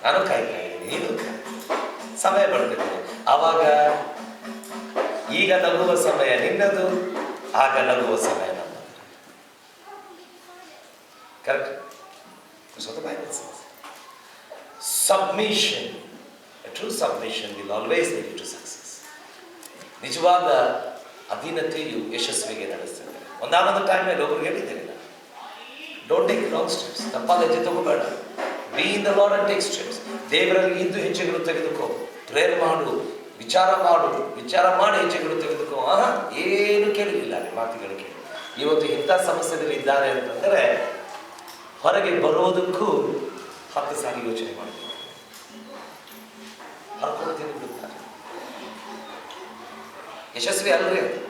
ನಾನು ಕಾಯ್ತಾ ಇದ್ದೀನಿ, ನೀನು ಸಮಯ ಬರ್ತದೆ. ಆವಾಗ ಈಗ ನಗುವ ಸಮಯ ನಿನ್ನದು, ಆಗ ನಗುವ ಸಮಯ ನಮ್ಮದು. Correct? So the Bible says submission, a true submission will always lead to success. ನಿಜವಾದ ಅಧೀನತೆಯು ಯಶಸ್ವಿಗೆ ನಡೆಸ್ತದೆ. ಒಂದಾನೊಂದು ಟೈಮ್ನಲ್ಲಿ ಒಬ್ರಿಗೆ ಹೇಳಿದ್ದೇನೆ, ಡೋಂಟ್ ಟೇಕ್ ರಾಂಗ್ ಸ್ಟೆಪ್ಸ್. ತಪ್ಪಾದ ಹೆಜ್ಜೆ ತಗೋಬೇಡ. Be in the Lord and take steps. ದೇವರಲ್ಲಿ ಇದ್ದು ಹೆಜ್ಜೆಗಳು ತೆಗೆದುಕೋ, ಪ್ರೇಯರ್ ಮಾಡು, ವಿಚಾರ ಮಾಡಿ ಹೆಜ್ಜೆಗಳು ತೆಗೆದುಕೋ. ಏನು ಕೇಳಲಿಲ್ಲ ಮಾತುಗಳು ಕೇಳಿ. ಇವತ್ತು ಇಂಥ ಸಮಸ್ಯೆದಲ್ಲಿ ಇದ್ದಾರೆ ಅಂತಂದರೆ ಹೊರಗೆ ಬರೋದಕ್ಕೂ 10 ಸಾರಿ ಯೋಚನೆ ಮಾಡಬೇಕು. ಹರ್ಕೊಂಡು ತಿಂದುಬಿಡುತ್ತಾರೆ. ಯಶಸ್ವಿ ಅಲ್ರಿ ಅದು,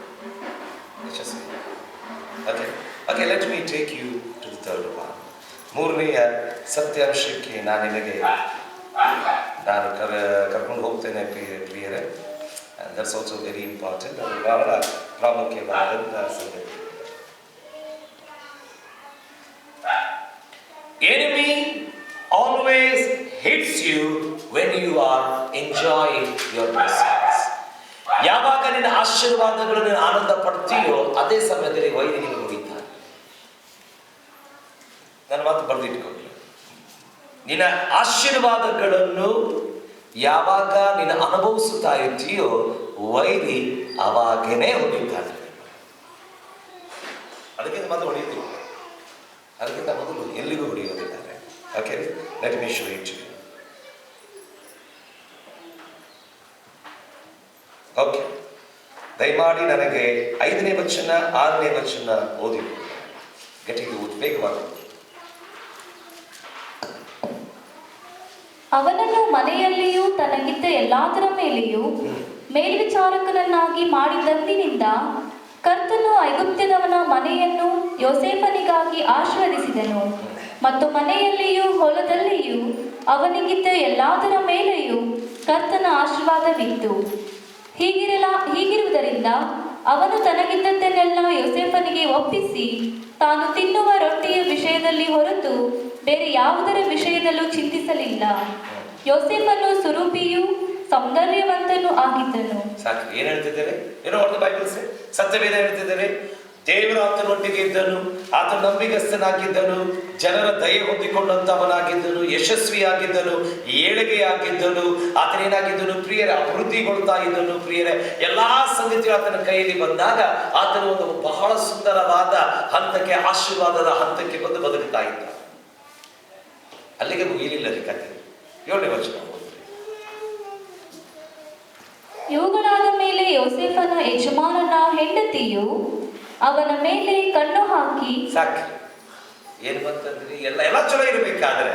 ಯಶಸ್ವಿ. Okay, let me take you to the third part. ಮೂರನೆಯ ಸತ್ಯಾಂಶಕ್ಕೆ ನಾನು ಕರ್ಕೊಂಡು ಹೋಗ್ತೇನೆ ಪ್ರಿಯರೇ. That's also very important. ಅದು ಬಹಳ ಪ್ರಾಮುಖ್ಯವಾದಂಥ ಸಂಗತಿ. Enemy always hits you when you are enjoying your blessings. ಯಾವಾಗ ನಿನ್ನ ಆಶೀರ್ವಾದಗಳನ್ನು ಆನಂದ ಪಡ್ತೀಯೋ ಅದೇ ಸಮಯದಲ್ಲಿ ವೈರಿ ನಿಮಗೆ ಹೊಡಿತಾರೆ. ನನ್ನ ಮಾತು ಬರೆದಿಟ್ಕೊಳ್ಳಿ. ನಿನ್ನ ಆಶೀರ್ವಾದಗಳನ್ನು ಯಾವಾಗ ನೀನು ಅನುಭವಿಸುತ್ತಾ ಇರ್ತೀಯೋ ವೈರಿ ಅವಾಗೇನೆ ಹೊಡಿತಾನೆ. ಅದಕ್ಕಿಂತ ಮೊದಲು ಹೊಡೆಯುತ್ತೀವಿ, ಅದಕ್ಕಿಂತ ಮೊದಲು ಎಲ್ಲಿಗೂ ಹೊಡೆಯೋದಿದ್ದಾರೆ. Okay, let me show it. Okay, ದಯಮಾಡಿ ನನಗೆ 5ನೇ ವಚನ 6ನೇ ವಚನ ಓದಿ. ಗಟ್ಟಿಗೆ ಬೇಗವಾಗಿ. ಅವನನ್ನು ಮನೆಯಲ್ಲಿಯೂ ತನಗಿದ್ದ ಎಲ್ಲಾದರ ಮೇಲೆಯೂ ಮೇಲ್ವಿಚಾರಕನನ್ನಾಗಿ ಮಾಡಿದಂದಿನಿಂದ ಕರ್ತನು ಐಗುಪ್ತ್ಯದವನ ಮನೆಯನ್ನು ಯೋಸೇಫನಿಗಾಗಿ ಆಶೀರ್ವದಿಸಿದನು. ಮತ್ತು ಮನೆಯಲ್ಲಿಯೂ ಹೊಲದಲ್ಲಿಯೂ ಅವನಿಗಿದ್ದ ಎಲ್ಲಾದರ ಮೇಲೆಯೂ ಕರ್ತನ ಆಶೀರ್ವಾದವಿತ್ತು. ಹೀಗಿರುವುದರಿಂದ ಅವನು ತನಗಿದ್ದದ್ದನ್ನೆಲ್ಲ ಯೋಸೇಫನಿಗೆ ಒಪ್ಪಿಸಿ ತಾನು ತಿನ್ನುವ ರೊಟ್ಟಿಯ ವಿಷಯದಲ್ಲಿ ಹೊರತು ಬೇರೆ ಯಾವುದರ ವಿಷಯದಲ್ಲೂ ಚಿಂತಿಸಲಿಲ್ಲ. ಯೋಸೇಫನು ಸುರೂಪಿಯೂ ಸೌಂದರ್ಯವಂತನೂ ಆಗಿದ್ದನು. ಸಾಕು, ಏನ್ ಹೇಳ್ತಿದ್ದಾರೆ? ಏನೋ ಹೊರತು ಬೈಬಲ್ ಸತ್ಯವೇದ ಹೇಳ್ತಿದ್ದಾರೆ. ದೇವರು ಆತನೊಟ್ಟಿಗೆ ಇದ್ದನು, ಆತ ನಂಬಿಗಸ್ತನಾಗಿದ್ದನು, ಜನರ ದಯೆ ಹೊಂದಿಕೊಂಡಂತವನಾಗಿದ್ದನು, ಯಶಸ್ವಿಯಾಗಿದ್ದನು, ಏಳಿಗೆಯಾಗಿದ್ದನು. ಆತನೇನಾಗಿದ್ದನು ಪ್ರಿಯರ ಅಭಿವೃದ್ಧಿಗೊಳ್ತಾ ಇದ್ದನು. ಪ್ರಿಯರ ಎಲ್ಲಾ ಸಂಗತಿಗಳು ಆತನ ಕೈಯಲ್ಲಿ ಬಂದಾಗ ಆತನು ಒಂದು ಬಹಳ ಸುಂದರವಾದ ಹಂತಕ್ಕೆ, ಆಶೀರ್ವಾದದ ಹಂತಕ್ಕೆ ಬಂದು ಬದುಕುತ್ತಾ ಇದ್ದ. ಅಲ್ಲಿಗೆ ಮುಗಿಲಿಲ್ಲ ಕಥೆ. 7ನೇ ವಚನ. ಇವುಗಳಾದ ಮೇಲೆ ಯೋಸೇಫನ ಯಜಮಾನನ ಹೆಂಡತಿಯು ಅವನ ಮೇಲೆ ಕಣ್ಣು ಹಾಕಿ ಸಾಕು. ಏನ್ ಬಂತಂದ್ರಿ? ಎಲ್ಲ ಚಲೋ ಇರ್ಬೇಕಾದ್ರೆ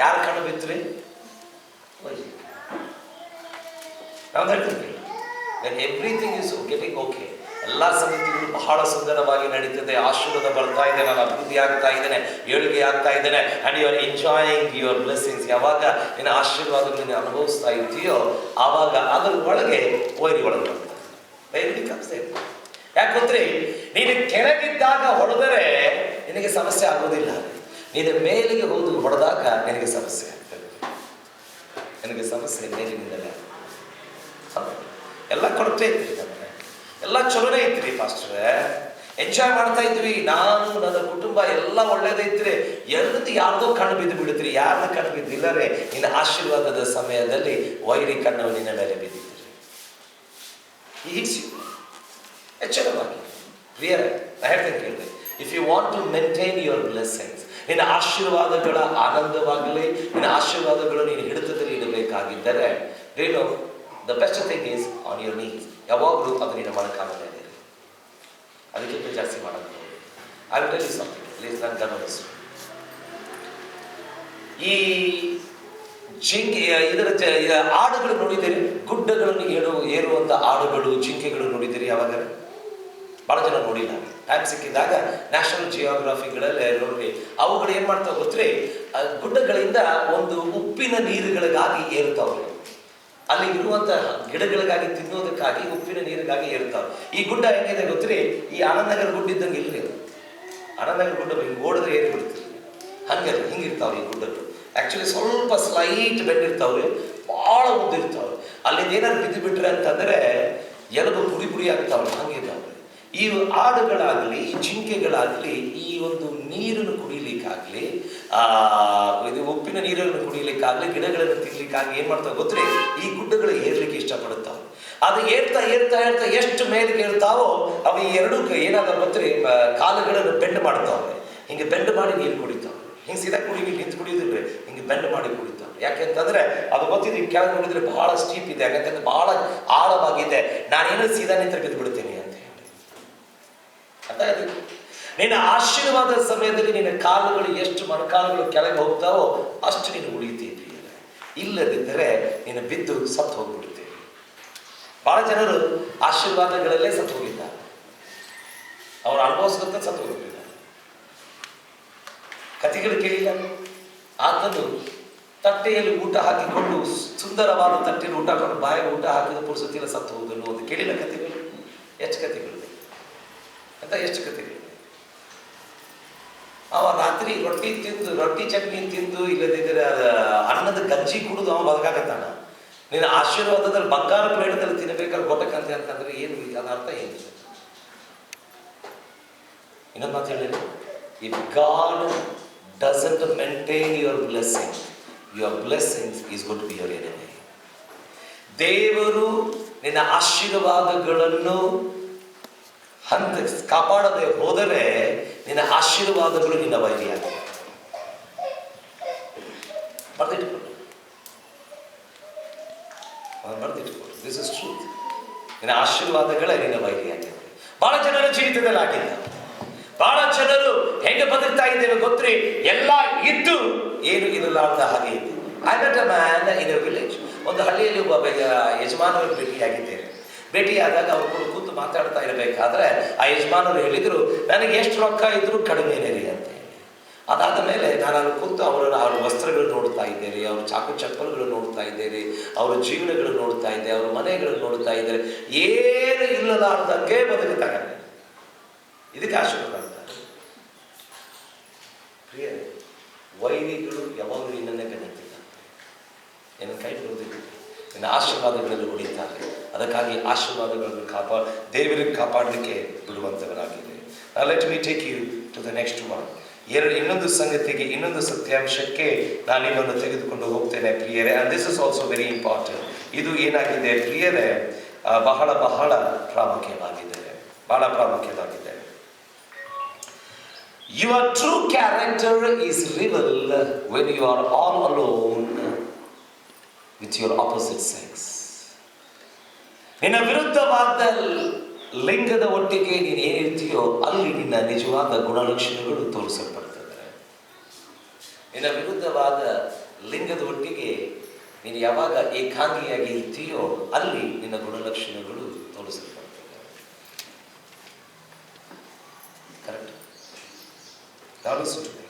ಯಾರ ಕಣ್ಣು ಬಿತ್ರಿ? ನಾವು ಹೇಳ್ತೀವಿ ಎವ್ರಿಥಿಂಗ್ ಇಸ್ ಗೆಟಿಂಗ್ ಓಕೆ, ಎಲ್ಲ ಸಂಗತಿಗಳು ಬಹಳ ಸುಂದರವಾಗಿ ನಡೀತದೆ, ಆಶೀರ್ವಾದ ಬರ್ತಾ ಇದೆ, ನಾನು ಅಭಿವೃದ್ಧಿ ಆಗ್ತಾ ಇದ್ದೇನೆ, ಏಳಿಗೆ ಆಗ್ತಾ ಇದ್ದೇನೆ, and you are enjoying your blessings. ಯಾವಾಗ ನಿನ್ನ ಆಶೀರ್ವಾದಗಳನ್ನು ಅನುಭವಿಸ್ತಾ ಇರ್ತೀಯೋ ಆವಾಗ ಅದರ ಒಳಗೆ ವೈರಿ ಒಳಗೆ ಬರ್ತದೆ. ಯಾಕಂದ್ರೆ ನೀನು ಕೆಳಗಿದ್ದಾಗ ಹೊಡೆದರೆ ನಿನಗೆ ಸಮಸ್ಯೆ ಆಗೋದಿಲ್ಲ, ನೀನು ಮೇಲಿಗೆ ಹೋಗಿ ಹೊಡೆದಾಗ ನಿನಗೆ ಸಮಸ್ಯೆ ಆಗ್ತದೆ. ನಿನಗೆ ಸಮಸ್ಯೆ ಮೇಲಿನಿಂದಲೇ. ಎಲ್ಲ ಕೊರತೆ ಐತ್ರಿ, ನಮಗೆ ಎಲ್ಲ ಚಲೋನೇ ಐತ್ರಿ ಪಾಸ್ಟ್ರೆ, ಎಂಜಾಯ್ ಮಾಡ್ತಾ ಇದ್ವಿ, ನಾನು ನನ್ನ ಕುಟುಂಬ ಎಲ್ಲ ಒಳ್ಳೇದೈತ್ರಿ. ಯಾರ್ದೋ ಕಣ್ಣು ಬಿದ್ದು ಬಿಡುತ್ರಿ. ಯಾರ್ದು ಕಣ್ಣು ಬಿದ್ದಿಲ್ಲರೆ ನಿನ್ನ ಆಶೀರ್ವಾದದ ಸಮಯದಲ್ಲಿ ವೈರಿ ಕಣ್ಣು ನಿನ್ನ ಮೇಲೆ ಬಿದ್ದಿದ್ರಿ. ಎಚ್ಚರವಾಗಿ ಕ್ಲಿಯರ್ ನಾ ಹೇಳ್ತೇನೆ ಕೇಳಿ. If you want to maintain your blessings, ನಿನ್ನ ಆಶೀರ್ವಾದಗಳ ಆನಂದವಾಗಲಿ, ನಿನ್ನ ಆಶೀರ್ವಾದಗಳು ನೀನು ಹಿಡಿತದಲ್ಲಿ ಇಡಬೇಕಾಗಿದ್ದರೆ ಏನು, the best thing is on your knees. ಯಾವಾಗಲೂ ಅದು ನಿನ್ನ ಮೊಣಕಾಲ ಮೇಲೆ ಇದೆ, ಅದಕ್ಕಿಂತ ಜಾಸ್ತಿ ಮಾಡೋದು. I will tell you something, please ನಾನು ಗಮನಿಸು. ಈ ಇದರ ಆಡುಗಳು ನೋಡಿದ್ದೀರಿ? ಗುಡ್ಡಗಳನ್ನು ಏರುವಂಥ ಆಡುಗಳು, ಜಿಂಕೆಗಳು ನೋಡಿದ್ದೀರಿ ಯಾವಾಗ? ಭಾಳ ಜನ ನೋಡಿಲ್ಲ. ಟೈಮ್ ಸಿಕ್ಕಿದಾಗ ನ್ಯಾಷನಲ್ ಜಿಯೋಗ್ರಫಿಗಳಲ್ಲಿ ನೋಡ್ರಿ, ಅವುಗಳು ಏನು ಮಾಡ್ತಾವೆ ಗೊತ್ತ್ರಿ, ಗುಡ್ಡಗಳಿಂದ ಒಂದು ಉಪ್ಪಿನ ನೀರುಗಳಿಗಾಗಿ ಏರ್ತಾವ್ರಿ. ಅಲ್ಲಿ ಇರುವಂತಹ ಗಿಡಗಳಿಗಾಗಿ ತಿನ್ನೋದಕ್ಕಾಗಿ ಉಪ್ಪಿನ ನೀರಿಗಾಗಿ ಏರ್ತಾವೆ. ಈ ಗುಡ್ಡ ಹೆಂಗಿದೆ ಗೊತ್ತ್ರಿ, ಈ ಆನಂದನಗರ ಗುಡ್ಡ ಇದ್ದಂಗೆ ಇಲ್ರಿ. ಆನಂದನಗರ ಗುಡ್ಡ ಹಿಂಗೆ ಓಡಿದ್ರೆ ಏರಿ ಬಿಡ್ತೀರಿ, ಹಂಗೆ ಹಿಂಗಿರ್ತಾವ್ರಿ ಈ ಗುಡ್ಡಗಳು. ಆ್ಯಕ್ಚುಲಿ ಸ್ವಲ್ಪ ಸ್ಲೈಟ್ ಬೆಂಡ್ ಇರ್ತಾವ್ರಿ, ಭಾಳ ಉದ್ದಿರ್ತಾವ್ರಿ. ಅಲ್ಲಿಂದ ಏನಾದ್ರು ಬಿದ್ದು ಬಿಟ್ರೆ ಅಂತಂದರೆ ಎಲಬು ಪುಡಿ ಪುಡಿ ಆಗ್ತಾವ್ರಿ, ಹಂಗಿರ್ತಾವ್ರಿ. ಈ ಆಡುಗಳಾಗಲಿ, ಈ ಜಿಂಕೆಗಳಾಗಲಿ ಈ ಒಂದು ನೀರನ್ನು ಕುಡಿಲಿಕ್ಕಾಗಲಿ, ಇದು ಉಪ್ಪಿನ ನೀರನ್ನು ಕುಡಿಲಿಕ್ಕಾಗಲಿ, ಗಿಡಗಳನ್ನು ತಿನ್ಲಿಕ್ಕಾಗಲಿ ಏನು ಮಾಡ್ತಾವೆ ಗೊತ್ತ್ರಿ, ಈ ಗುಡ್ಡಗಳು ಏರ್ಲಿಕ್ಕೆ ಇಷ್ಟಪಡುತ್ತಾವೆ. ಅದು ಏರ್ತಾ ಏರ್ತಾ ಏರ್ತಾ ಎಷ್ಟು ಮೇಲಿಗೆ ಏರ್ತಾವೋ ಅವು ಈ ಎರಡೂ ಏನಾದ ಗೊತ್ತ್ರಿ, ಕಾಲುಗಳನ್ನು ಬೆಂಡ್ ಮಾಡ್ತಾವೆ. ಹಿಂಗೆ ಬೆಂಡ್ ಮಾಡಿ ನೀರು ಕುಡಿತಾವೆ. ಹಿಂಗೆ ಸೀದಾ ನಿಂತು ಕುಡಿಯೋದಿಲ್ಲ, ಹಿಂಗೆ ಬೆಂಡ್ ಮಾಡಿ ಕುಡಿತಾವೆ. ಯಾಕೆಂತಂದ್ರೆ ಅದು ಗೊತ್ತಿದೆ, ಕೆಳಗೆ ನೋಡಿದ್ರೆ ಬಹಳ ಸ್ಟೀಪ್ ಇದೆ, ಯಾಕಂತಂದ್ರೆ ಬಹಳ ಆಳವಾಗಿದೆ. ನಾನೇನೋ ಸೀದಾ ನಿಂತು ಬಿದ್ದು ಬಿಡ್ತೀನಿ ಅಂತ ಹೇಳಿ. ಅದಾയത് ನಿನ್ನ ಆಶೀರ್ವಾದದ ಸಮಯದಲ್ಲಿ ನಿನ್ನ ಕಾಲುಗಳು ಎಷ್ಟು ಮೊಣಕಾಲುಗಳು ಕೆಳಗೆ ಹೋಗ್ತಾವೋ ಅಷ್ಟು ನೀನು ಉಳಿತೀರಿ. ಇಲ್ಲದಿದ್ದರೆ ನೀನು ಬಿದ್ದು ಸತ್ತು ಹೋಗ್ಬಿಡ್ತೀವಿ. ಬಹಳ ಜನರು ಆಶೀರ್ವಾದಗಳಲ್ಲೇ ಸತ್ತು ಹೋಗಿದ್ದಾರೆ, ಅವರು ಅನುಭವಿಸ್ಕೊಂತ ಸತ್ತು ಹೋಗಿದ್ದಾರೆ. ಕಥೆಗಳು ಕೇಳಿಲ್ಲ? ಆತನು ತಟ್ಟೆಯಲ್ಲಿ ಊಟ ಹಾಕಿಕೊಂಡು, ಸುಂದರವಾದ ತಟ್ಟೆಯಲ್ಲಿ ಊಟ ಹಾಕೊಂಡು ಬಾಯಿಗೆ ಊಟ ಹಾಕಿದ ಪುರುಸತಿಲ್ಲ ಸತ್ತು ಹೋದನು ಅಂತ ಕೇಳಿಲ್ಲ ಕಥೆಗಳು? ಎಷ್ಟು ಕಥೆಗಳು ಅಂತ, ಎಷ್ಟು ಕಥೆಗಳು. ಅವ ರಾತ್ರಿ ರೊಟ್ಟಿ ಚಟ್ನಿ ತಿಂದು, ಇಲ್ಲದಿದ್ದರೆ ಅನ್ನದ ಗಂಜಿ ಕುಡಿದು ಅವ ಬದುಕಾಗತ್ತಾನ. ನಿನ್ನ ಆಶೀರ್ವಾದದಲ್ಲಿ ಬಂಗಾರ ಪ್ಲೇಟದಲ್ಲಿ ತಿನ್ನಬೇಕಾದ್ರೆ ಗೊಟ್ಟಕ್ಕಂತೆ ಅಂತಂದ್ರೆ ಏನು, ಅದರ ಅರ್ಥ ಏನು? ಇನ್ನೊಂದು ಮಾತು ಹೇಳಿಲ್ಲ, if God doesn't maintain your blessing, your blessings is got to be your enemy. ದೇವರು ನಿನ್ನ ಆಶೀರ್ವಾದಗಳನ್ನು ಕಾಪಾಡದೆ ಹೋದರೆ ನಿನ್ನ ಆಶೀರ್ವಾದಗಳು ನಿನ್ನ ವೈರಿಯಾಗಿದೆ. ಬರ್ದಿಟ್ಕೊಳ್ಳಿ, ದಿಸ್ ಇಸ್ ಟ್ರೂತ್. ನಿನ್ನ ಆಶೀರ್ವಾದಗಳೇ ನಿನ್ನ ವೈರಿಯಾಗಿದೆ. ಬಹಳ ಜನರ ಜೀವಿತದಲ್ಲಿ ಆಗಿಲ್ಲ. ಬಹಳ ಜನರು ಹೆಂಗೆ ಬದುಕ್ತಾ ಇದ್ದೇವೆ ಗೊತ್ತ್ರಿ, ಎಲ್ಲ ಇದ್ದು ಏನು ಇರಲಾರ್ದ ಹಾಗೆ ಇದೆ. I met a man in a village. ಒಂದು ಹಳ್ಳಿಯಲ್ಲಿ ಒಬ್ಬ ಯಜಮಾನರು ಭೇಟಿಯಾಗಿದ್ದೇನೆ. ಭೇಟಿಯಾದಾಗ ಅವ್ರು ಕೂಡ ಕೂತು ಮಾತಾಡ್ತಾ ಇರಬೇಕಾದ್ರೆ ಆ ಯಜಮಾನರು ಹೇಳಿದರು, ನನಗೆ ಎಷ್ಟು ರೊಕ್ಕ ಇದ್ರೂ ಕಡಿಮೆನೇ ರೀ ಅಂತ ಹೇಳಿ. ಅದಾದ ಮೇಲೆ ನಾನು ಅಲ್ಲಿ ಕೂತು ಅವ್ರ ವಸ್ತ್ರಗಳು ನೋಡ್ತಾ ಇದ್ದೇನೆ, ಅವ್ರ ಚಾಕು ಚಪ್ಪಲ್ಗಳು ನೋಡ್ತಾ ಇದ್ದೇನೆ, ಅವರ ಜೀವನಗಳು ನೋಡ್ತಾ ಇದ್ದೆ, ಅವ್ರ ಮನೆಗಳನ್ನು ನೋಡ್ತಾ ಇದ್ದಾರೆ. ಏನು ಇಲ್ಲದಾರ್ದಂಗೆ ಬದುಕುತ್ತಾರೆ. ಇದಕ್ಕೆ ಆಶೀರ್ವಾದ ಅಂತಾರೆ. ಪ್ರಿಯ ವೈರಿಗಳು ಯಾವಾಗಲೂ ನಿನ್ನನ್ನೇ ಬೆನ್ನತ್ತಿದ್ದಾರೆ, ನಿನ್ನ ಕೈ ಬಿಡುವುದಿಲ್ಲ, ನಿನ್ನ ಆಶೀರ್ವಾದಗಳಲ್ಲಿ ಉಳಿತಾರೆ. ಅದಕ್ಕಾಗಿ ಆಶೀರ್ವಾದಗಳನ್ನು ದೇವರಿಗೆ ಕಾಪಾಡಲಿಕ್ಕೆ ಬಿಡುವಂಥವರಾಗಿದೆ. Let me take you to the next one. ಇನ್ನೊಂದು ಸಂಗತಿಗೆ, ಇನ್ನೊಂದು ಸತ್ಯಾಂಶಕ್ಕೆ ನಾನು ನಿಮ್ಮನ್ನು ತೆಗೆದುಕೊಂಡು ಹೋಗ್ತೇನೆ ಪ್ರಿಯರೇ. And this is also very important. ಇದು ಏನಾಗಿದೆ ಪ್ರಿಯರೇ, ಬಹಳ ಬಹಳ ಪ್ರಾಮುಖ್ಯವಾಗಿದೆ, ಬಹಳ ಪ್ರಾಮುಖ್ಯವಾಗಿದೆ. Your true character is revealed when you are all alone with your opposite sex. ನಿನ್ನ ವಿರುದ್ಧವಾದ ಲಿಂಗದ ಒಟ್ಟಿಗೆ ನೀನು ಏನಿರ್ತೀಯೋ ಅಲ್ಲಿ ನಿನ್ನ ನಿಜವಾದ ಗುಣಲಕ್ಷಣಗಳು ತೋರಿಸಲ್ಪಡ್ತದೆ. ನಿನ್ನ ವಿರುದ್ಧವಾದ ಲಿಂಗದ ಒಟ್ಟಿಗೆ ನೀನು ಯಾವಾಗ ಏಕಾಂಗಿಯಾಗಿ ಇರ್ತೀಯೋ ಅಲ್ಲಿ ನಿನ್ನ ಗುಣಲಕ್ಷಣಗಳು ತೋರಿಸಲ್ಪಡ್ತದೆ. ಕರೆಕ್ಟ್. ಗಮನಿಸುತ್ತದೆ.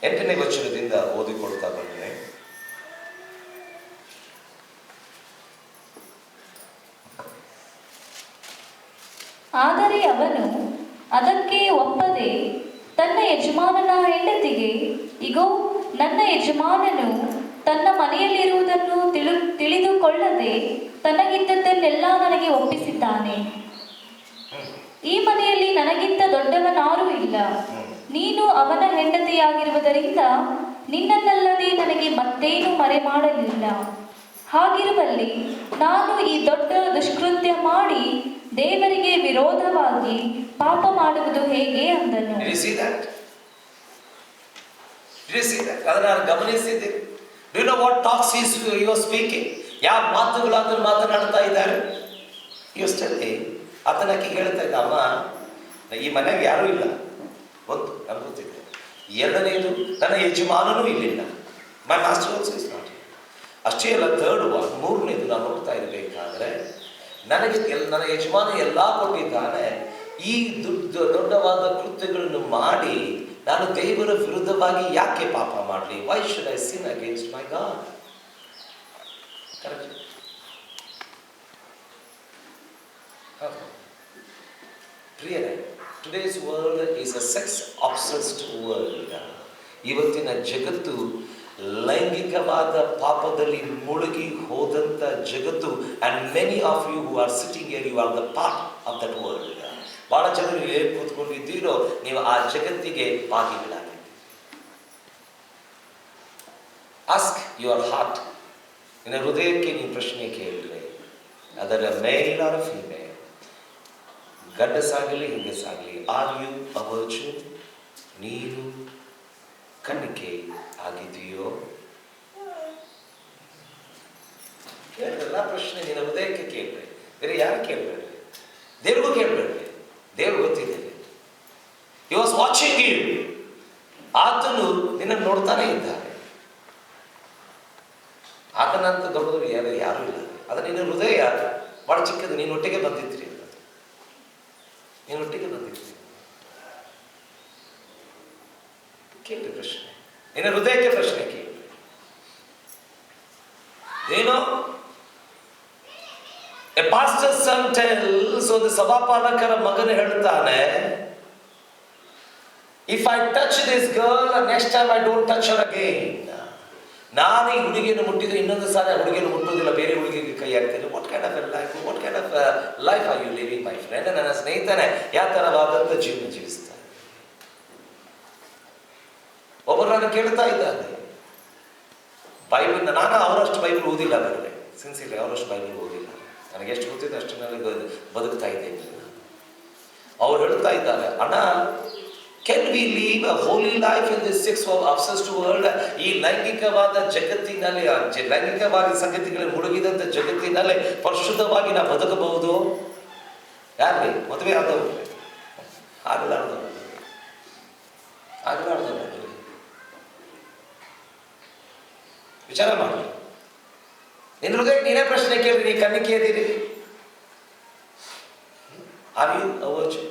8ನೇ ವಚನದಿಂದ ಓದಿಕೊಡ್ತಾ ಬಂದರೆ, ಆದರೆ ಅವನು ಅದಕ್ಕೆ ಒಪ್ಪದೆ ತನ್ನ ಯಜಮಾನನ ಹೆಂಡತಿಗೆ, ಇಗೋ, ನನ್ನ ಯಜಮಾನನು ತನ್ನ ಮನೆಯಲ್ಲಿರುವುದನ್ನು ತಿಳಿದುಕೊಳ್ಳದೆ ತನಗಿದ್ದದ್ದನ್ನೆಲ್ಲ ನನಗೆ ಒಪ್ಪಿಸಿದ್ದಾನೆ. ಈ ಮನೆಯಲ್ಲಿ ನನಗಿಂತ ದೊಡ್ಡವನಾರೂ ಇಲ್ಲ. ನೀನು ಅವನ ಹೆಂಡತಿಯಾಗಿರುವುದರಿಂದ ನಿನ್ನನ್ನಲ್ಲದೆ ನನಗೆ ಮತ್ತೇನು ಮರೆಮಾಡಲಿಲ್ಲ. ಹಾಗಿರುವಲ್ಲಿ ನಾನು ಈ ದೊಡ್ಡ ದುಷ್ಕೃತ್ಯ ಮಾಡಿ ದೇವರಿಗೆ ವಿರೋಧವಾಗಿ ಪಾಪ ಮಾಡುವುದು ಹೇಗೆ ಅಂದನು. ಅದನ್ನು ಗಮನಿಸಿದ್ದೆ. Do you know what talks you are speaking? ಯಾವ ಮಾತುಗಳು ಅದನ್ನು ಮಾತನಾಡ್ತಾ ಇದ್ದಾರೆ? ಯೋಷ್ಟಲ್ಲಿ ಆತನಕ್ಕೆ ಹೇಳ್ತಾ ಇದ್ದ, ಅಮ್ಮ, ಈ ಮನೆಗೆ ಯಾರೂ ಇಲ್ಲ, ಒಂದು ಅನ್ಕೋತಿದ್ದೆ. ಎರಡನೇದು, ನನ್ನ ಯಜಮಾನನೂ ಇಲ್ಲಿಲ್ಲ. ಮೈ ಮಾಸ್ಟರ್ ಆಲ್ಸೋ ಇಸ್ ನಾಟ್. ಅಷ್ಟೇ ಅಲ್ಲ, ಥರ್ಡ್ ಒನ್, ಮೂರನೇದು ನಾನು ನೋಡ್ತಾ ಇರಬೇಕಾದ್ರೆ ನನಗೆ ನನ್ನ ಯಜಮಾನ ಎಲ್ಲ ಕೊಟ್ಟಿದ್ದಾನೆ. ಈ ದೊಡ್ಡವಾದ ಕೃತ್ಯಗಳನ್ನು ಮಾಡಿ ನಾನು ದೇವರ ವಿರುದ್ಧವಾಗಿ ಯಾಕೆ ಪಾಪ ಮಾಡಲಿ? Why should I sin against my God? Correct. ಪ್ರಿಯರೇ, today's world is a sex obsessed world. ಇವತ್ತಿನ ಜಗತ್ತು ಲೈಂಗಿಕವಾದ ಪಾಪದಲ್ಲಿ ಮುಳುಗಿ ಹೋದಂಥ ಜಗತ್ತು. And many of you who are sitting here, you are the part of that world. ಭಾಳ ಜನರು ನೀವು ಹೇಗೆ ಕೂತ್ಕೊಂಡಿದ್ದೀರೋ ನೀವು ಆ ಜಗತ್ತಿಗೆ ಭಾಗಿಗಳಾಗಿದ್ದೀರಿ. Ask your heart. ನಿನ್ನ ಹೃದಯಕ್ಕೆ ನೀವು ಪ್ರಶ್ನೆ ಕೇಳಿದ್ರೆ, ಅದರ ಮೇಲ್ ಆರ್ ಫೀಮೇಲ್, ಗಂಡಸಾಗಲಿ ಹೆಂಗಸಾಗಲಿ, ಆರ್ ಯು ಅ ವರ್ಜಿನ್? ನೀನು ಕಣ್ಣಿಕೆ ಆಗಿದೆಯೋ? ಕೇಳಿದ್ರಲ್ಲ ಪ್ರಶ್ನೆ, ನಿನ್ನ ಹೃದಯಕ್ಕೆ ಕೇಳ್ರಿ, ಬೇರೆ ಯಾರು ಕೇಳಬೇಡ್ರಿ, ದೇವ್ರಿಗೂ ಕೇಳಬೇಡ್ರಿ. ದೇವ್ರು ಗೊತ್ತಿದ್ದೇನೆ. He was watching you. ಆತನು ನಿನ್ನನ್ನು ನೋಡ್ತಾನೆ ಇದ್ದಾನೆ. ಆತನಂತ ದೊಡ್ಡದು ಯಾರೂ ಇಲ್ಲ. ಆದರೆ ನಿನ್ನ ಹೃದಯ ಬಹಳ ಚಿಕ್ಕದು. ನೀನು ಒಟ್ಟಿಗೆ ಬಂದಿದ್ರಿ, ನೀನು ಒಟ್ಟಿಗೆ ಬಂದಿದ್ರಿ. ಕೇಳಿ ಪ್ರಶ್ನೆ, ನಿನ್ನ ಹೃದಯಕ್ಕೆ ಪ್ರಶ್ನೆ ಕೇಳಿ. ಏನು? ಎ ಪಾಸ್ಟರ್ ಸನ್ ಟೆಲ್ಸ್, ಒಂದು ಸಭಾಪಾಲಕರ ಮಗನ ಹೇಳ್ತಾನೆ, if I touch this girl next time I don't touch Har again. ನಾನು ಈ ಹುಡುಗಿಯನ್ನು ಮುಟ್ಟಿದ್ರೆ ಇನ್ನೊಂದು ಸಾರಿ ಆ ಹುಡುಗಿಯನ್ನು ಮುಟ್ಟುವುದಿಲ್ಲ, ಬೇರೆ ಹುಡುಗಿಗೆ ಕೈ ಹಾಕ್ತೇನೆ. What kind of life, what kind of life are you living my friend? ನನ್ನ ಸ್ನೇಹಿತನೇ ಯಾವ ಥರವಾದಂಥ ಜೀವನ ಜೀವಿಸ್ತಾನೆ? ಒಬ್ಬರು ನಾನು ಕೇಳ್ತಾ ಇದ್ದಾನೆ, ಬೈಬಲ್, ನಾನು ಅವರಷ್ಟು ಬೈಬಲ್ ಓದಿಲ್ಲ, ಬರದೆ ಸಿನ್ಸಿಯರ್ಲಿ ಅವರಷ್ಟು ಬೈಬಲ್ ಓದಿಲ್ಲ. ನನಗೆ ಎಷ್ಟು ಗೊತ್ತಿದೆ ಅಷ್ಟು ನನಗೆ ಬದುಕ್ತಾ ಇದ್ದೇನೆ. ಅವ್ರು ಹೇಳ್ತಾ ಇದ್ದಾರೆ, ಅಣ್ಣ, can we leave a holy life in this sex obsessed world? ಈ ಲೈಂಗಿಕವಾದ ಜಗತ್ತಿನಲ್ಲಿ, ಲೈಂಗಿಕವಾದ ಸಂಗತಿಗಳಲ್ಲಿ ಮುಳುಗಿದಂಥ ಜಗತ್ತಿನಲ್ಲಿ ಪರಿಶುದ್ಧವಾಗಿ ನಾವು ಬದುಕಬಹುದು? ಯಾರಿಗೆ ಮದುವೆ ಆದವರು ಆಗಲಾರ್ದವರು ವಿಚಾರ ಮಾಡಿ. ನಿನ್ನ ಹೃದಯ ನೀನೇ ಪ್ರಶ್ನೆ ಕೇಳಿ, ನೀ ಕಣ್ಣಿಕೆ ಎದ್ದೀರಿ? Are you a virgin?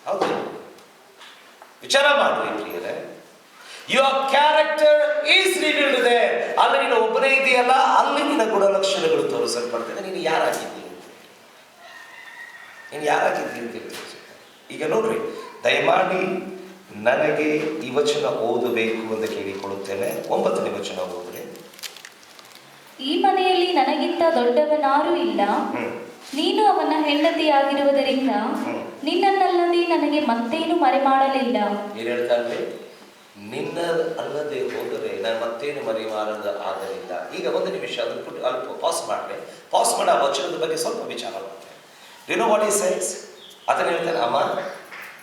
ಹೌದು, ವಿಚಾರ ಮಾಡ್ರಿ ಪ್ರಿಯರೇ. Your character is revealed there. ಅಲ್ಲಿ ನೀನು ಒಬ್ಬನೇ ಇದೆಯಲ್ಲ, ಅಲ್ಲಿ ನಿನ್ನ ಗುಣಲಕ್ಷಣಗಳು ತೋರಿಸಲ್ಪಡ್ತದೆ. ನೀನು ಯಾರಾಗಿದ್ದೀನಿ, ನೀನು ಯಾರಾಗಿದ್ದೀನಿ ಅಂತ ಹೇಳಿ. ಈಗ ನೋಡ್ರಿ, ದಯಮಾಡಿ ನನಗೆ ಈ ವಚನ ಓದಬೇಕು ಅಂತ ಕೇಳಿಕೊಳ್ಳುತ್ತೇನೆ. 9ನೇ ವಚನ ಓದ್ರಿ. ಈ ಮನೆಯಲ್ಲಿ ನನಗಿಂತ ದೊಡ್ಡವನಾರೂ ಇಲ್ಲ. ನೀನು ಅವನ ಹೆಂಡತಿಯಾಗಿರುವುದರಿಂದ ನಿನ್ನನ್ನಲ್ಲದೆ ನನಗೆ ಮತ್ತೇನು ಮರೆಮಾಡಲಿಲ್ಲ. ಏನ್ ಹೇಳ್ತಾರೆ? ನಿನ್ನ ಅಲ್ಲದೆ ಹೋದರೆ ನಾನು ಮತ್ತೇನು ಮರೆಮಾಡದ ಆಗಲಿಲ್ಲ. ಈಗ ಒಂದು ನಿಮಿಷ ಅದನ್ನು ಪುಟ್ಟು ಅಲ್ಪ ಪಾಸ್ ಮಾಡಿ ಆ ವಚನದ ಬಗ್ಗೆ ಸ್ವಲ್ಪ ವಿಚಾರ ಮಾಡ್ತೇನೆ. Do you know what he says? ಅದನ್ನು ಹೇಳ್ತಾನೆ, ಅಮ್ಮ,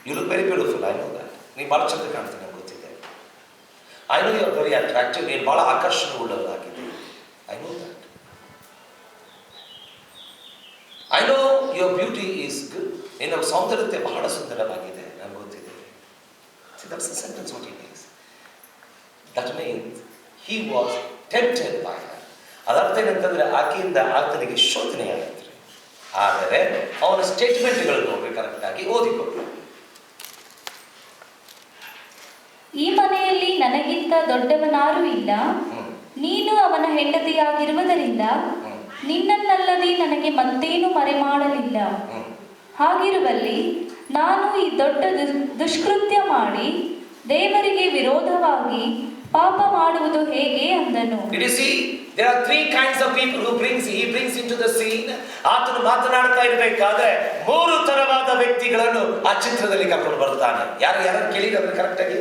you look very beautiful, I know that. ನೀನು ಭಾಳ ಚಂದ ಕಾಣ್ತೀನಿ, ನಂಗೆ ಗೊತ್ತಿದೆ. I know you are very attractive, ನೀನು ಬಹಳ ಆಕರ್ಷಣೆ ಉಳ್ಳವರಾಗಿದೆ. I know that. I know your beauty is good. ನಿನ್ನ ಸೌಂದರ್ಯತೆ ಬಹಳ ಸುಂದರವಾಗಿದೆ, ನನಗೆ ಗೊತ್ತಿದೆ. See, that's the sentence what he makes. That means he was tempted by her. ಅದರ್ಥ ಏನಂತಂದ್ರೆ ಆಕೆಯಿಂದ ಆತನಿಗೆ ಶೋಧನೆ ಆಗುತ್ತೆ. ಆದರೆ ಅವನ ಸ್ಟೇಟ್ಮೆಂಟ್ಗಳು ನೋಡ್ರಿ, ಕರೆಕ್ಟ್ ಆಗಿ ಓದಿಕೊಟ್ರು. ಈ ಮನೆಯಲ್ಲಿ ನನಗಿಂತ ದೊಡ್ಡವನಾರೂ ಇಲ್ಲ, ನೀನು ಅವನ ಹೆಂಡತಿಯಾಗಿರುವುದರಿಂದ ನಿನ್ನನ್ನಲ್ಲದೆ ನನಗೆ ಮತ್ತೇನು ಮರೆಮಾಡಲಿಲ್ಲ. ಹಾಗಿರುವಲ್ಲಿ ನಾನು ಈ ದೊಡ್ಡ ದುಷ್ಕೃತ್ಯ ಮಾಡಿ ದೇವರಿಗೆ ವಿರೋಧವಾಗಿ ಪಾಪ ಮಾಡುವುದು ಹೇಗೆ ಅಂದನು. Did you see? There are three kinds of people he brings into the scene. ಆತನು ಮಾತನಾಡ್ತಾ ಇರಬೇಕಾದ್ರೆ ಮೂರು ತರವಾದ ವ್ಯಕ್ತಿಗಳನ್ನು ಆ ಚಿತ್ರದಲ್ಲಿ ಕರ್ಕೊಂಡು ಬರ್ತಾನೆ. ಯಾರು ಕೇಳಿದ್ರೆ ಕರೆಕ್ಟ್ ಆಗಿ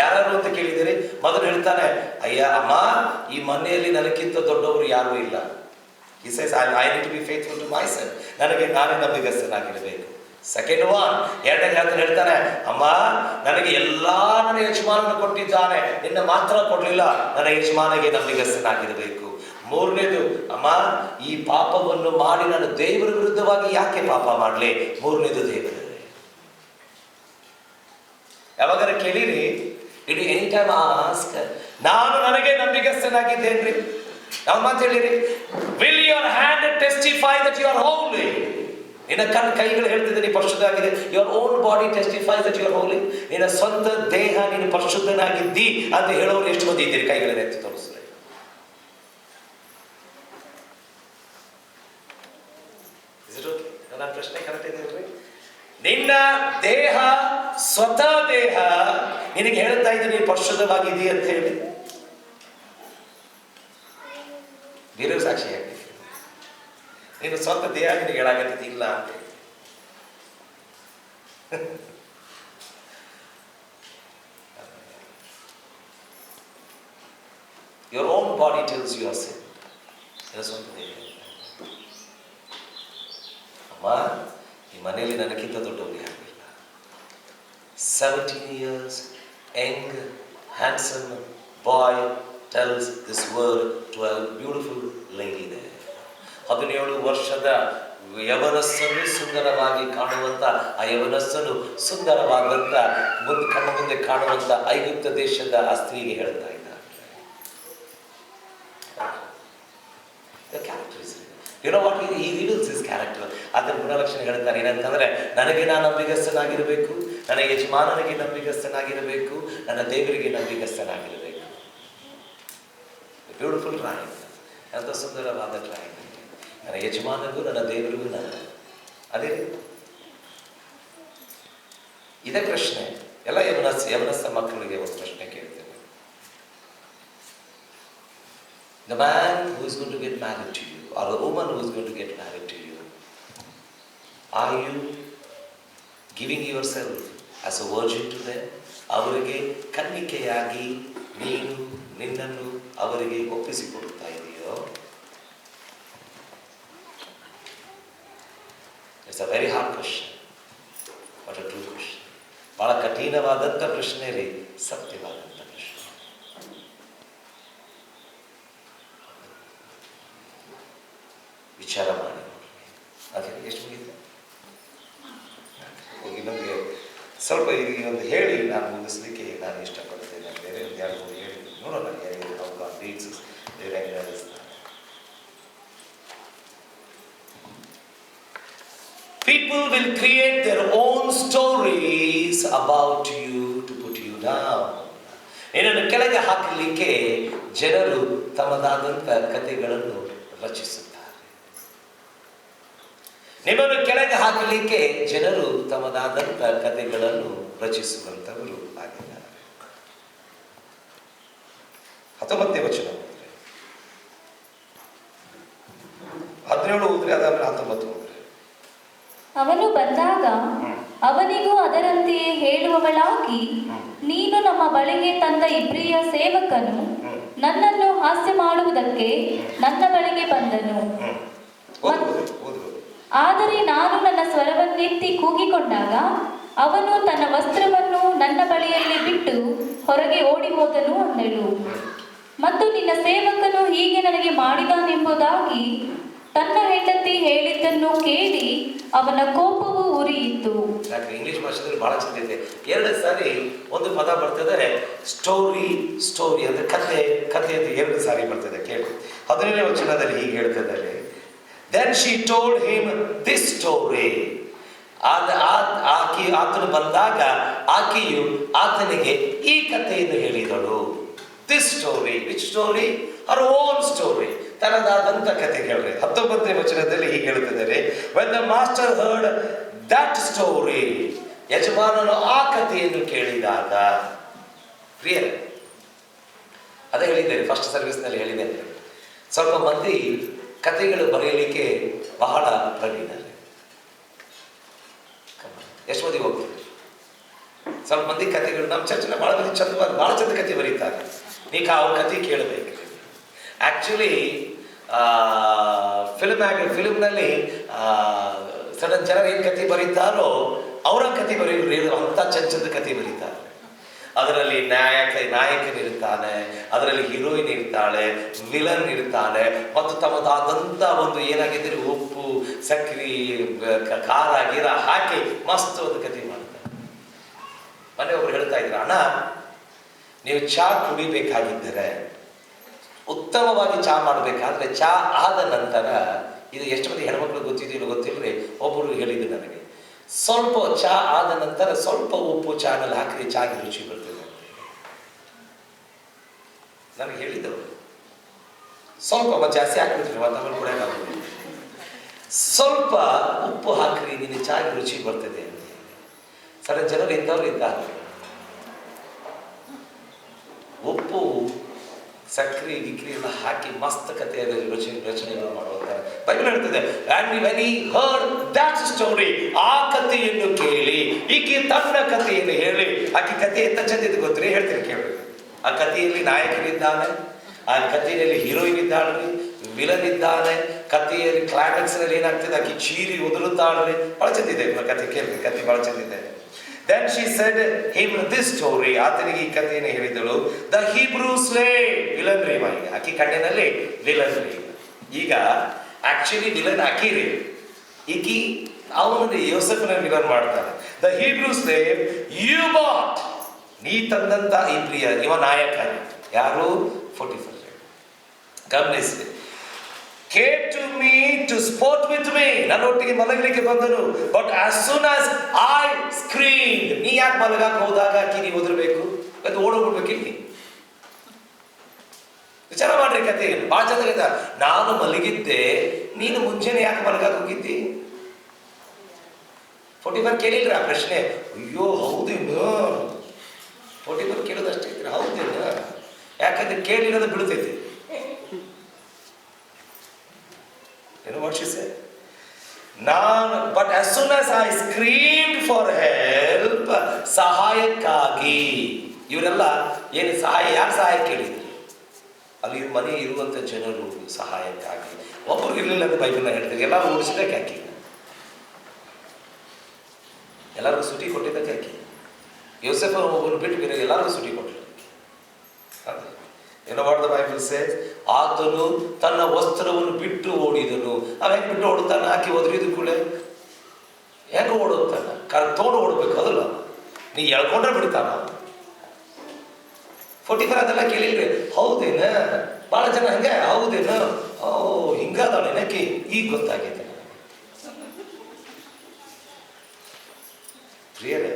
ಯಾರು ಅಂತ ಕೇಳಿದಿರಿ? ಮೊದಲು ಹೇಳ್ತಾನೆ, ಅಯ್ಯ ಅಮ್ಮ, ಈ ಮನೆಯಲ್ಲಿ ನನಗಿಂತ ದೊಡ್ಡವರು ಯಾರೂ ಇಲ್ಲ. He says, I need to be faithful to myself. ನಾನೇ ನಂಬಿಗಸ್ತನಾಗಿರಬೇಕು. ಸೆಕೆಂಡ್ ಒನ್, ಎರಡನೇ ಹೇಳ್ತಾನೆ, ಅಮ್ಮ, ನನಗೆ ನನ್ನ ಯಜಮಾನನ ಕೊಟ್ಟಿದ್ದಾನೆ, ನಿನ್ನ ಮಾತ್ರ ಕೊಡ್ಲಿಲ್ಲ, ನನ್ನ ಯಜಮಾನಿಗೆ ನಂಬಿಗಸ್ತನಾಗಿರಬೇಕು. ಮೂರನೇದು, ಅಮ್ಮ, ಈ ಪಾಪವನ್ನು ಮಾಡಿ ನಾನು ದೇವರ ವಿರುದ್ಧವಾಗಿ ಯಾಕೆ ಪಾಪ ಮಾಡಲಿ? ಮೂರನೇದು ದೇವರು. ಯಾವಾಗಾರ ಕೇಳಿರಿ, ಇಡೀ ಎನಿ ಟೈಮ್ ಆಸ್ಕ್, ನಾನು ನನಗೆ ನಂಬಿಗಸ್ತನಾಗಿದ್ದೇನ್ರಿ? ನಾವು ಮಾತು ಹೇಳಿರಿ, will your hand testify that you are holy? ನಿನ್ನ ಕೈಗಳು ಹೇಳ್ತಿದ್ದೆ ನೀನು ಪರಿಶುದ್ಧವಾಗಿದೆ. Your own body testifies that you are holy. ನಿನ್ನ ಸ್ವಂತ ದೇಹ ನೀನು ಪರಿಶುದ್ಧನಾಗಿದ್ದಿ ಅಂತ ಹೇಳೋರು ಎಷ್ಟು ಮಂದಿ ಇದ್ದೀರಿ? ಕೈಗಳನ್ನು ಎತ್ತಿ ತೋರಿಸ್ರಿ. ನನ್ನ ಪ್ರಶ್ನೆ ಕರೆಕ್ಟ್ ಇದೆ? ನಿನ್ನ ದೇಹ, ಸ್ವತಃ ದೇಹ ನಿನಗೆ ಹೇಳ್ತಾ ಇದ್ದೀನಿ ನೀನು ಪರಿಶುದ್ಧವಾಗಿದ್ದೀಯ ಅಂತ ಹೇಳಿ. ಬೇರೆಯವ್ರು ಸಾಕ್ಷಿ ಯಾಕೆ? ನೀನು ಸ್ವಂತ ದೇಹ ನಿನಗೆ ಹೇಳಾಗತ್ತಿದ್ದು ಇಲ್ಲ ಅಂತ. Your own body tells you are sin. ಸ್ವಂತ ದೇಹ. ಅಮ್ಮ, ಈ ಮನೆಯಲ್ಲಿ ನನಗಿಂತ ದೊಡ್ಡವರು ಯಾರಿಲ್ಲ. 17 years, young, handsome boy tells this word to a beautiful lady there. 17 ವರ್ಷದ ಯವನಸ್ಸನ್ನು ಸುಂದರವಾಗಿ ಕಾಣುವಂತ ಆ ಯವನಸ್ಸನ್ನು ಸುಂದರವಾದಂತ ಕಣ್ಣ ಮುಂದೆ ಕಾಣುವಂತ ಐಗುಪ್ತ ದೇಶದ ಆ ಸ್ತ್ರೀಗೆ ಹೇಳ್ತಾ ಇದ್ದಾರೆ. You know what? He reveals his character. ಅದರ ಗುಣಲಕ್ಷಣ ಹೇಳ್ತಾರೆ. ಏನಂತಂದ್ರೆ, ನನಗೆ ನಾನು ನಂಬಿಗಸ್ತನಾಗಿರಬೇಕು, ನನ್ನ ಯಜಮಾನನಿಗೆ ನಂಬಿಗಸ್ತನಾಗಿರಬೇಕು, ನನ್ನ ದೇವರಿಗೆ ನಂಬಿಗಸ್ತನಾಗಿರಬೇಕು. ಬ್ಯೂಟಿಫುಲ್ ಡ್ರಾಯಿಂಗ್, ಎಂತ ಸುಂದರವಾದ ಡ್ರಾಯಿಂಗ್. ನನ್ನ ಯಜಮಾನಗೂ ನನ್ನ ದೇವರಿಗೂ ಅದೇ ಇದೇ ಪ್ರಶ್ನೆ ಎಲ್ಲ ಯವನಸ್ಸ ಮಕ್ಕಳಿಗೆ ಒಂದು ಪ್ರಶ್ನೆ ಕೇಳ್ತೇನೆ. The man who is going to get married to you, or the woman who is going to get married to you, are you giving yourself as a virgin to them? ಅವರಿಗೆ ಕನ್ನಿಕೆಯಾಗಿ ನೀನು ನಿನ್ನನ್ನು ಅವರಿಗೆ ಒಪ್ಪಿಸಿಕೊಡುತ್ತಾ ಇದೆಯೋ? It's a very hard question, but a true question. ಬಹಳ ಕಠಿಣವಾದಂಥ ಪ್ರಶ್ನೆ ರೀ, ಸತ್ಯವಾದಂಥ ಪ್ರಶ್ನೆ. ವಿಚಾರ ಮಾಡಿ. ಅದೇ ಎಷ್ಟು ಮುಗಿತು? ನಮಗೆ ಸ್ವಲ್ಪ ಈಗ ಒಂದು ಹೇಳಿ ನಾನು ಮುಗಿಸ್ಲಿಕ್ಕೆ ನಾನು ಇಷ್ಟಪಡ್ತೇನೆ. ಬೇರೆ ಒಂದು ಎರಡು ಮೂರು ಹೇಳಿ ನೋಡೋಣ ಅವ್ರ ಡೀಟ್ಸ್ ಬೇರೆ People will create their own stories about you to put you down. ನಿನ್ನನ್ನು ಕೆಳಗೆ ಹಾಕಲಿಕ್ಕೆ ಜನರು ತಮ್ಮದಾದಂಥ ಕಥೆಗಳನ್ನು ರಚಿಸುತ್ತಾರೆ. ನಿಮ್ಮನ್ನು ಕೆಳಗೆ ಹಾಕಲಿಕ್ಕೆ ಜನರು ತಮ್ಮದಾದಂಥ ಕಥೆಗಳನ್ನು ರಚಿಸುವಂತವರು ಆಗಿದ್ದಾರೆ. 19ನೇ ವಚನ 17 ಓದ್ರಿ, ಅದಾದ್ಮೇಲೆ 19 ಓದ್ರಿ. ಅವನು ಬಂದಾಗ ಅವನಿಗೂ ಅದರಂತೆಯೇ ಹೇಳುವವಳಾಗಿ, ನೀನು ನಮ್ಮ ಬಳಿಗೆ ತಂದ ಇಬ್ರಿಯ ಸೇವಕನು ನನ್ನನ್ನು ಹಾಸ್ಯ ಮಾಡುವುದಕ್ಕೆ ನನ್ನ ಬಳಿಗೆ ಬಂದನು. ಆದರೆ ನಾನು ನನ್ನ ಸ್ವರವನ್ನೆತ್ತಿ ಕೂಗಿಕೊಂಡಾಗ ಅವನು ತನ್ನ ವಸ್ತ್ರವನ್ನು ನನ್ನ ಬಳಿಯಲ್ಲಿ ಬಿಟ್ಟು ಹೊರಗೆ ಓಡಿ ಹೋದನು ಅಂದಳು. ಮತ್ತು ನಿನ್ನ ಸೇವಕನು ಹೀಗೆ ನನಗೆ ಮಾಡಿದನೆಂಬುದಾಗಿ ತನ್ನ ಹೆಂಡತಿ ಹೇಳಿದ್ದನ್ನು ಕೇಳಿ ಅವನ ಕೋಪವು ಉರಿಯಿತು. ಯಾಕೆ ಇಂಗ್ಲಿಷ್ ಭಾಷೆಯಲ್ಲಿ ಬಹಳ ಚೆಂದಿದೆ. 2 ಸಾರಿ ಒಂದು ಪದ ಬರ್ತದೆ, ಸ್ಟೋರಿ ಸ್ಟೋರಿ ಅಂದ್ರೆ ಕಥೆ, ಕಥೆಯದು 2 ಸಾರಿ ಬರ್ತದೆ. ಕೇಳಿ 17ನೇ ವಚನದಲ್ಲಿ ಹೀಗೆ ಹೇಳ್ತಿದ್ದಾರೆ, then she told him this story. ಆತನು ಬಂದಾಗ ಆಕೆಯು ಆತನಿಗೆ ಈ ಕಥೆಯನ್ನು ಹೇಳಿದಳು. This story, which story? Our own story, ತನ್ನದಾದಂಥ ಕಥೆ ಹೇಳ್ರಿ. 19ನೇ ವಚನದಲ್ಲಿ ಹೀಗೆ ಹೇಳ್ತಿದ್ದಾರೆ, when the master heard that story, ಯಜಮಾನನು ಆ ಕಥೆಯನ್ನು ಕೇಳಿದಾಗ. ಪ್ರಿಯರೇ, ಅದೇ ಹೇಳಿದ್ದೇನೆ, ಫಸ್ಟ್ ಸರ್ವಿಸ್ನಲ್ಲಿ ಹೇಳಿದ್ದೇನೆ, ಸ್ವಲ್ಪ ಮಂದಿ ಕಥೆಗಳು ಬರೆಯಲಿಕ್ಕೆ ಬಹಳ ಪ್ರವೀಣರು. ಎಷ್ಟು ಮಂದಿ ಹೋಗ್ತಾರೆ? ಸ್ವಲ್ಪ ಮಂದಿ ಕಥೆಗಳು ನಮ್ಮ ಚರ್ಚೆನ ಬಹಳ ಮಂದಿ ಬಹಳ ಚಂದ ಕಥೆ ಬರೀತಾರೆ. ನೀನು ಅವ್ರ ಕಥೆ ಕೇಳಬೇಕು. ಆ್ಯಕ್ಚುಲಿ ಫಿಲ್ಮ್ನಲ್ಲಿ ಸಡನ್ ಜನರು ಏನು ಕಥೆ ಬರೀತಾರೋ ಅವರ ಕಥೆ ಬರೀ ಅಂಥ ಚಂದ ಕಥೆ ಬರೀತಾರೆ. ಅದರಲ್ಲಿ ನಾಯಕನಿರ್ತಾನೆ, ಅದರಲ್ಲಿ ಹೀರೋಯಿನ್ ಇರ್ತಾಳೆ, ವಿಲನ್ ಇರ್ತಾನೆ, ಮತ್ತು ತಮ್ಮದಾದಂಥ ಒಂದು ಏನಾಗಿದ್ದರೆ ಉಪ್ಪು ಸಕ್ಕರೆ ಖಾರ ಗೀರ ಹಾಕಿ ಮಸ್ತ್ ಒಂದು ಕಥೆ ಮಾಡ್ತಾರೆ. ಮನೆ ಒಬ್ರು ಹೇಳ್ತಾ ಇದ್ರು, ಅಣ್ಣ ನೀವು ಚಹಾ ಕುಡಿಬೇಕಾಗಿದ್ದರೆ, ಉತ್ತಮವಾಗಿ ಚಹಾ ಮಾಡಬೇಕಾದ್ರೆ ಚಹಾ ಆದ ನಂತರ, ಇದು ಎಷ್ಟು ಮಂದಿ ಹೆಣ್ಮಕ್ಳು ಗೊತ್ತಿದೆಯೋ ಗೊತ್ತಿಲ್ಲರಿ, ಒಬ್ಬರು ಹೇಳಿದ್ರು ನನಗೆ, ಸ್ವಲ್ಪ ಚಹಾ ಆದ ನಂತರ ಸ್ವಲ್ಪ ಉಪ್ಪು ಚಹಾನಲ್ಲಿ ಹಾಕಿದ್ರೆ ಚಹಾಗೆ ರುಚಿ ಬರ್ತದೆ. ನನಗೆ ಹೇಳಿದರು, ಸ್ವಲ್ಪ ಜಾಸ್ತಿ ಹಾಕ್ಬಿಟ್ರಿ ಮತ್ತೆ ಕೂಡ ಸ್ವಲ್ಪ ಉಪ್ಪು ಹಾಕ್ರಿ, ನಿನ್ನ ಚಹಾಗೆ ರುಚಿ ಬರ್ತದೆ ಅಂತ. ಸಣ್ಣ ಜನರು ಇಂಥವ್ರು ಇದ್ದಾರೆ, ಉಪ್ಪು ಸಕ್ರಿ ಗಿಕ್ರಿ ಎಲ್ಲ ಹಾಕಿ ಮಸ್ತ್ ಕಥೆಯ ರಚನೆಗಳು ಮಾಡುತ್ತಾರೆ. ಬೈಬಲ್ ಹೇಳ್ತದೆ, and when he heard that story, ಆ ಕಥೆಯನ್ನು ಕೇಳಿ ಈಕೆ ತನ್ನ ಕಥೆಯನ್ನು ಹೇಳಿ, ಆಕೆ ಕಥೆ ಎಂತ ಚಂದಿದ್ದು ಗೊತ್ತರಿ, ಹೇಳ್ತೀನಿ ಕೇಳಿ. ಆ ಕಥೆಯಲ್ಲಿ ನಾಯಕನಿದ್ದಾನೆ, ಆ ಕಥೆಯಲ್ಲಿ ಹೀರೋಯಿನ್ ಇದ್ದಾಳ್ರಿ, ವಿಲನ್ ಇದ್ದಾನೆ, ಕಥೆಯಲ್ಲಿ ಕ್ಲೈಮ್ಯಾಕ್ಸ್ ನಲ್ಲಿ ಏನಾಗ್ತದೆ, ಆಕೆ ಚೀರಿ ಉದುರುತ್ತಾಳ್ರಿ. ಬಹಳ ಚಂದಿದೆ ಕಥೆ, ಕೇಳಿ, ಕಥೆ ಬಹಳ ಚಂದಿದೆ. Then she said him this story, ಆತನಿಗೆ ಈ ಕಥೆಯನ್ನು ಹೇಳಿದಳು. The Hebrew slave, ವಿಲನ್ ರೀ, ಆಕಿ ಕಣ್ಣಿನಲ್ಲಿ ವಿಲನ್ ರೀ. ಈಗ ಆಕ್ಚುಲಿ ವಿಲನ್ ಆಕಿರಿ, ಈಕಿ ಅವನು ಯೋಸೆಫನ ವಿಲನ್ ಮಾಡ್ತಾನೆ. The Hebrew slave you bought, ನೀ ತಂದಂತ ಈ ಪ್ರಿಯ, ಇವ ನಾಯಕ. ಯಾರು? Potiphar. ಗಮನಿಸಿ, came to me to sport with me, ನನ್ನೊಟ್ಟಿಗೆ ಮಲಗಲಿಕ್ಕೆ ಬಂದನು. But as soon as I screamed, ನೀ ಯಾಕೆ ಮಲಗಕ್ಕೆ ಹೋದಾಗ ಆಕಿ ನೀವು ಓದಿರ್ಬೇಕು, ಅದು ಓಡೋಗ್ಬಿಡ್ಬೇಕಿಲ್ಲಿ. ವಿಚಾರ ಮಾಡ್ರಿ, ಕತೆ ಭಾಳ ಚಂದ. ನಾನು ಮಲಗಿದ್ದೆ, ನೀನು ಮುಂಚೆನೆ ಯಾಕೆ ಮಲಗಕ್ಕೆ ಹೋಗಿದ್ದಿ? ಪೋಟಿಫರ್ ಕೇಳಿಲ್ರಿ ಆ ಪ್ರಶ್ನೆ. ಅಯ್ಯೋ ಹೌದೇನು? ಪೋಟಿಫರ್ ಕೇಳೋದಷ್ಟೇ, ಹೌದೇನು? ಯಾಕಂದ್ರೆ ಕೇಳಿರೋದು ಬೀಳ್ತೈತಿ. You know what she said? But as soon as I screamed for help, ಸಹಾಯಕ್ಕಾಗಿ, ಇವರೆಲ್ಲ ಏನು ಸಹಾಯ, ಯಾರು ಸಹಾಯ ಕೇಳಿದ್ರು? ಅಲ್ಲಿ ಮನೆ ಇರುವಂಥ ಜನರು ಸಹಾಯಕ್ಕಾಗಿ. ಒಬ್ಬರು ಇರಲಿಲ್ಲ ಅಂತ ಬೈಬಲ್ನ ಹೇಳ್ತಾರೆ. ಎಲ್ಲರೂ ಓಡಿಸಿದಕ್ಕೆ ಹಾಕಿ, ಎಲ್ಲರಿಗೂ ಸುಟಿ ಕೊಟ್ಟಿದ್ದಕ್ಕೆ ಹಾಕಿ. ಯೋಸೆಫ ಒಬ್ಬರು ಬಿಟ್ಟು ಬೇರೆ ಎಲ್ಲರಿಗೂ ಸುಟಿ ಕೊಟ್ಟರು. ಏನೋ ವಾಟ್ ದ ಬೈಬಲ್ ಸೇಸ್, ಆತನು ತನ್ನ ವಸ್ತ್ರವನ್ನು ಬಿಟ್ಟು ಓಡಿದನು. ಅವ ಹೆಂಗೆ ಬಿಟ್ಟು ಓಡುತ್ತಾನ? ಹಾಕಿ ಒದರಿದ ಕೂಡ ಹೆಂಗೆ ಓಡುತ್ತಾನ? ತೋಡು ಓಡಬೇಕು, ಅದಲ್ಲ ನೀ ಎಳ್ಕೊಂಡ್ರೆ ಬಿಡ್ತಾನ. ಪೋಟಿಫರ್ ಅದೆಲ್ಲ ಕೇಳಿಲ್ರಿ. ಹೌದೇನ? ಭಾಳ ಜನ ಹಂಗೆ, ಹೌದೇನ? ಓ ಹಿಂಗಾದ ನೆನಕಿ ಈಗ ಗೊತ್ತಾಗಿದೆ. ಪ್ರಿಯರೇ,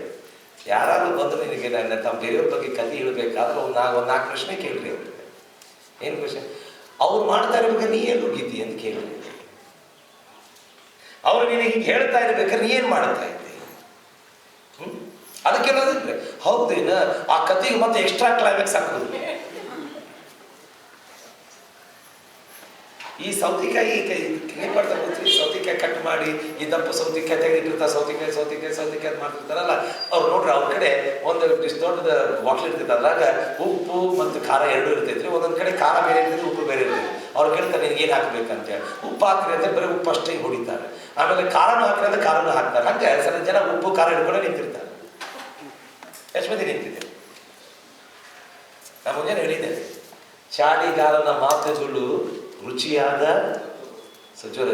ಯಾರಾದ್ರೂ ಬಂದ್ರು ನಿನಗೆ ನನ್ನ ತಮ್ಮ ಬೇರೆಯವ್ರ ಬಗ್ಗೆ ಕಥೆ ಹೇಳ್ಬೇಕಾದ್ರೆ ಒಂದು 4 ಪ್ರಶ್ನೆ ಕೇಳ್ರಿ ಅವ್ರಿಗೆ. ಏನು ಪ್ರಶ್ನೆ? ಅವ್ರು ಮಾಡ್ತಾ ಇರ್ಬೇಕಾದ್ರೆ ನೀ ಏನು ಹೋಗಿದ್ದಿ ಅಂತ ಕೇಳ್ರಿ. ಅವ್ರು ನಿನಗೆ ಹಿಂಗೆ ಹೇಳ್ತಾ ಇರ್ಬೇಕಾದ್ರೆ ನೀ ಏನು ಮಾಡ್ತಾ ಇದ್ದಿ? ಅದಕ್ಕೆಲ್ಲದಿದ್ರೆ ಹೌದೇನ? ಆ ಕಥೆಗೆ ಮತ್ತೆ ಎಕ್ಸ್ಟ್ರಾ ಕ್ಲೈಮ್ಯಾಕ್ಸ್ ಹಾಕೋದು. ಈ ಸೌತೆಕಾಯಿ ಕ್ಲೀನ್ ಮಾಡ್ತಾ ಕೂತ್ರಿ, ಸೌತೆಕಾಯಿ ಕಟ್ ಮಾಡಿ ಈ ದಪ್ಪ ಸೌತೆಕಾಯಿ ತೆಗೆದಿಟ್ಟಿರ್ತಾರೆ, ಸೌತೆಕಾಯಿ ಅದು ಮಾಡ್ತಿರ್ತಾರಲ್ಲ ಅವ್ರು ನೋಡ್ರಿ, ಅವ್ರ ಕಡೆ ಒಂದು ದೊಡ್ಡದ ಬಾಟ್ಲ್ ಇರ್ತೈತೆ, ಅದ್ರಾಗ ಉಪ್ಪು ಮತ್ತು ಖಾರ 2 ಇರ್ತೈತ್ರಿ. ಒಂದೊಂದು ಕಡೆ ಖಾರ ಬೇರೆ ಇರ್ತೈತಿ, ಉಪ್ಪು ಬೇರೆ ಇರ್ತೈತಿ. ಅವ್ರು ಕೇಳ್ತಾರೆ ನಿನಗೆ ಏನು ಹಾಕ್ಬೇಕಂತೇಳಿ. ಉಪ್ಪು ಹಾಕ್ರಿ ಅಂತ ಬರೀ ಉಪ್ಪು ಅಷ್ಟೇ ಹೊಡಿತಾರೆ. ಆಮೇಲೆ ಖಾರನೂ ಹಾಕ್ರಿ ಅಂತ ಖಾರನೂ ಹಾಕ್ತಾರೆ. ಹಂಗೆ ಸಣ್ಣ ಜನ ಉಪ್ಪು ಖಾರ ಹಿಡ್ಕೊಂಡೆ ನಿಂತಿರ್ತಾರೆ. ಎಷ್ಟು ಮಂದಿ ನಿಂತಿದೆ? ನಾನು ಮುಂಜಾನೆ ಹೇಳಿದ್ದೇನೆ, ಚಾಡಿಗಾರನ ಮಾತುಗಳು ರುಚಿಯಾದ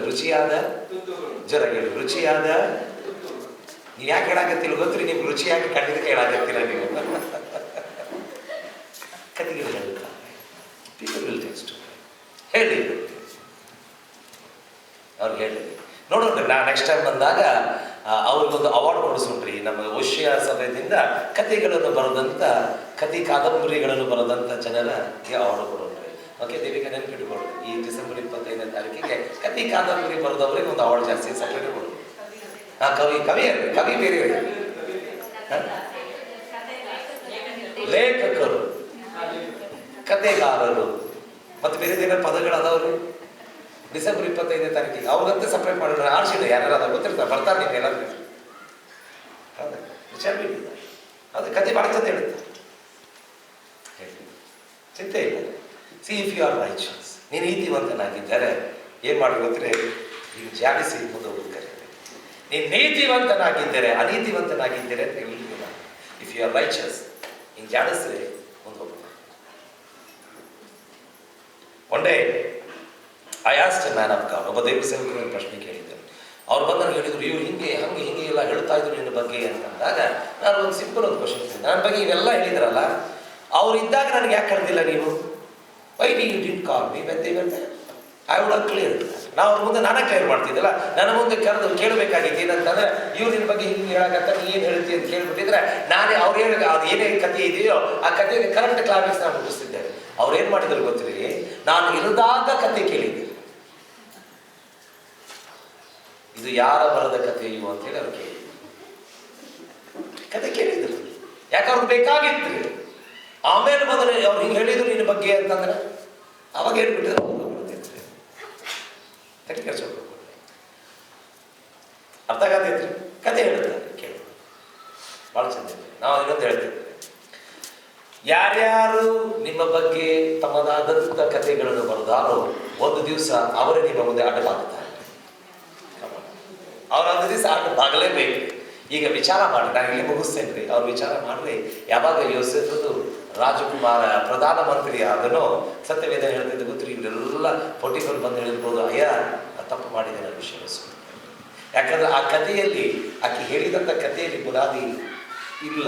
ರುಚಿಯಾದ ಜ್ವರ ಹೇಳಿ ರುಚಿಯಾದ. ನೀವು ಯಾಕೆ ಹೇಳಾಕತ್ತಿಲ್ಲ ಗೊತ್ತ್ರಿ? ನಿಮ್ಗೆ ರುಚಿಯಾಗಿ ಕಂಡಿದ್ದಕ್ಕೆ ಹೇಳಾಕತ್ತಿಲ್ಲ ನೀವು. ಕತೆಗಳು ಹೇಳ್ತಾರೆ, ಪೀಪಲ್ ವಿಲ್ ಟೆಕ್ಸ್ಟ್ ಹೇಳಿ, ಅವ್ರು ಹೇಳಿ ನೋಡೋಣ. ನಾ ನೆಕ್ಸ್ಟ್ ಟೈಮ್ ಬಂದಾಗ ಅವ್ರಿಗೊಂದು ಅವಾರ್ಡ್ ಕೊಡಿಸೋಣ್ರಿ. ನಮ್ಮ ಓಷಿಯಾ ಸಭೆಯಿಂದ ಕತೆಗಳನ್ನು ಬರೆದಂಥ ಕಾದಂಬರಿಗಳನ್ನು ಬರೆದಂಥ ಜನರಿಗೆ ಅವಾರ್ಡ್ ಕೊಡೋಣ್ರಿ. ಓಕೆ, ದೇವಿಗೆ ನೆನಪಿಟ್ಕೊಳ್ಳಿ, ಈ ಡಿಸೆಂಬರ್ 25ನೇ ತಾರೀಕಿಗೆ ಕಾದಂಬರಿ ಬರೆದವರಿಗೆ ಒಂದು ಅವಾರ್ಡ್ ಜಾಸ್ತಿ ಸಪ್ರೇಟ್ ಕೊಡು. ಕವಿ ಬೇರೆ ಲೇಖಕರು, ಕತೆಗಾರರು ಮತ್ತು ಬೇರೆ ಬೇರೆ ಪದಗಳದವ್ರು ಡಿಸೆಂಬರ್ 25ನೇ ತಾರೀಕಿಗೆ ಅವ್ರಿಗಂತ ಸಪ್ರೇಟ್ ಮಾಡಿದ್ರೆ ಆರ್ಸಿದೆ. ಯಾರು ಅದ ಗೊತ್ತಿರ್ತಾರೆ, ಬರ್ತಾರೆ ನಿಮ್ಗೆ ಎಲ್ಲರಿಗೂ. ಹೌದಾ? ಅದು ಕತೆ ಭಾಳ ಚಂದ ಹೇಳುತ್ತೆ, ಚಿಂತೆ ಇಲ್ಲ. See if you are righteous, ನೀನು ನೀತಿವಂತನಾಗಿದ್ದರೆ ಏನು ಮಾಡಿ ಗೊತ್ತಿರೇ, ನೀವು ಜಾಡಿಸಿ ಮುಂದೆ ಹೋಗ್ತಾರೆ. ನೀನು ನೀತಿವಂತನಾಗಿದ್ದರೆ, ಅನೀತಿವಂತನಾಗಿದ್ದರೆ ಅಂತ ಹೇಳಿಲ್ಲ. ಇಫ್ ಯು ಆರ್ ರೈಚಸ್, ನೀನು ಜಾಡಿಸ್ರೆ ಮುಂದೆ ಹೋಗ್ತಾರೆ. One day I asked A man of god, ಒಬ್ಬ ದೇವ್ರ ಸೇವಕರು ಪ್ರಶ್ನೆ ಕೇಳಿದ್ದರು. ಅವ್ರು ಬಂದಾಗ ಹೇಳಿದ್ರು, ಇವ್ರು ಹಿಂಗೆ ಎಲ್ಲ ಹೇಳ್ತಾ ಇದ್ರು ನಿನ್ನ ಬಗ್ಗೆ ಅಂತಂದಾಗ ನಾನು ಒಂದು ಸಿಂಪಲ್ ಒಂದು ಕ್ವಶನ್ ಕೇಳಿದೆ. ನನ್ನ ಬಗ್ಗೆ ಇವೆಲ್ಲ ಹೇಳಿದ್ರಲ್ಲ, ಅವ್ರು ಇದ್ದಾಗ ನನಗೆ ಯಾಕೆ ಕರೆದಿಲ್ಲ ನೀವು? Why you did call me when they were there? I would have clear. ನಾವು ಅವ್ರ ಮುಂದೆ ನಾನೇ ಕ್ಲಿಯರ್ ಮಾಡ್ತಿದ್ದಲ್ಲ, ನನ್ನ ಮುಂದೆ ಕರೆದು ಕೇಳಬೇಕಾಗಿತ್ತು ಏನಂತಂದ್ರೆ, ಇವ್ರು ನಿನ್ನ ಬಗ್ಗೆ ಹಿಂಗೆ ಹೇಳಕತ್ತ ನೀ ಏನು ಹೇಳ್ತಿ ಅಂತ ಕೇಳ್ಬಿಟ್ಟಿದ್ರೆ ನಾನೇ ಅವ್ರು ಹೇಳಿ ಅದು ಏನೇ ಕತೆ ಇದೆಯೋ ಆ ಕಥೆಗೆ ಕರೆಕ್ಟ್ ಕ್ಲಾರಿಫಿಕ್ಸ್ ನಾನು ಮುಗಿಸ್ತಿದ್ದೇನೆ. ಅವ್ರು ಏನು ಮಾಡಿದ್ರು ಗೊತ್ತಿರಿ, ನಾನು ಇಲ್ಲದಾಗ ಕತೆ ಕೇಳಿದ್ದೆ, ಇದು ಯಾರ ಬರದ ಕಥೆ ಇವು ಅಂತೇಳಿ ಅವ್ರು ಕೇಳಿದ್ರು. ಕತೆ ಕೇಳಿದ್ರು, ಯಾಕೆ ಅವ್ರಿಗೆ ಬೇಕಾಗಿತ್ತು. ಆಮೇಲೆ ಬಂದ್ರೆ ಅವ್ರು ಹಿಂಗೆ ಹೇಳಿದ್ರು ನಿನ್ನ ಬಗ್ಗೆ ಅಂತಂದ್ರೆ ಅವಾಗ ಹೇಳ್ಬಿಟ್ಟಿದ್ರು, ಅರ್ಥ ಆಗತ್ತೈತ್ರಿ. ಕತೆ ಹೇಳ್ತಾರೆ ಕೇಳಿ, ಭಾಳ ಚಂದ. ನಾವು ಇನ್ನೊಂದು ಹೇಳ್ತಿದ್ವಿ, ಯಾರ್ಯಾರು ನಿಮ್ಮ ಬಗ್ಗೆ ತಮ್ಮದಾದಂಥ ಕಥೆಗಳನ್ನು ಬರೆದಾರೋ ಒಂದು ದಿವಸ ಅವರೇ ನಿಮ್ಮ ಮುಂದೆ ಅಡ್ಡಬಾಗ್ತಾರೆ. ಅವ್ರು ಒಂದು ದಿವಸ ಅಡ್ಡಬಾಗಲೇಬೇಕು. ಈಗ ವಿಚಾರ ಮಾಡಿ, ನಾನು ಇಲ್ಲಿ ಮುಗಿಸ್ತೇನೆ ರೀ. ಅವ್ರು ವಿಚಾರ ಮಾಡ್ರಿ, ಯಾವಾಗ ಯೋಸೆಫನು ರಾಜಕುಮಾರ ಪ್ರಧಾನಮಂತ್ರಿ ಆದನೋ ಸತ್ಯವೇದ ಹೇಳ್ತಿದ್ದ ಗೊತ್ತಿರಿ, ಇವರೆಲ್ಲ ಪೊಟಿಫರ್ ಬಂದು ಹೇಳಿರ್ಬೋದು, ಅಯ್ಯ ತಪ್ಪು ಮಾಡಿದೆ ನನ್ನ ವಿಷಯ. ಯಾಕಂದ್ರೆ ಆ ಕಥೆಯಲ್ಲಿ ಆಕೆ ಹೇಳಿದಂಥ ಕಥೆಯಲ್ಲಿ ಬುನಾದಿ ಇಲ್ಲ.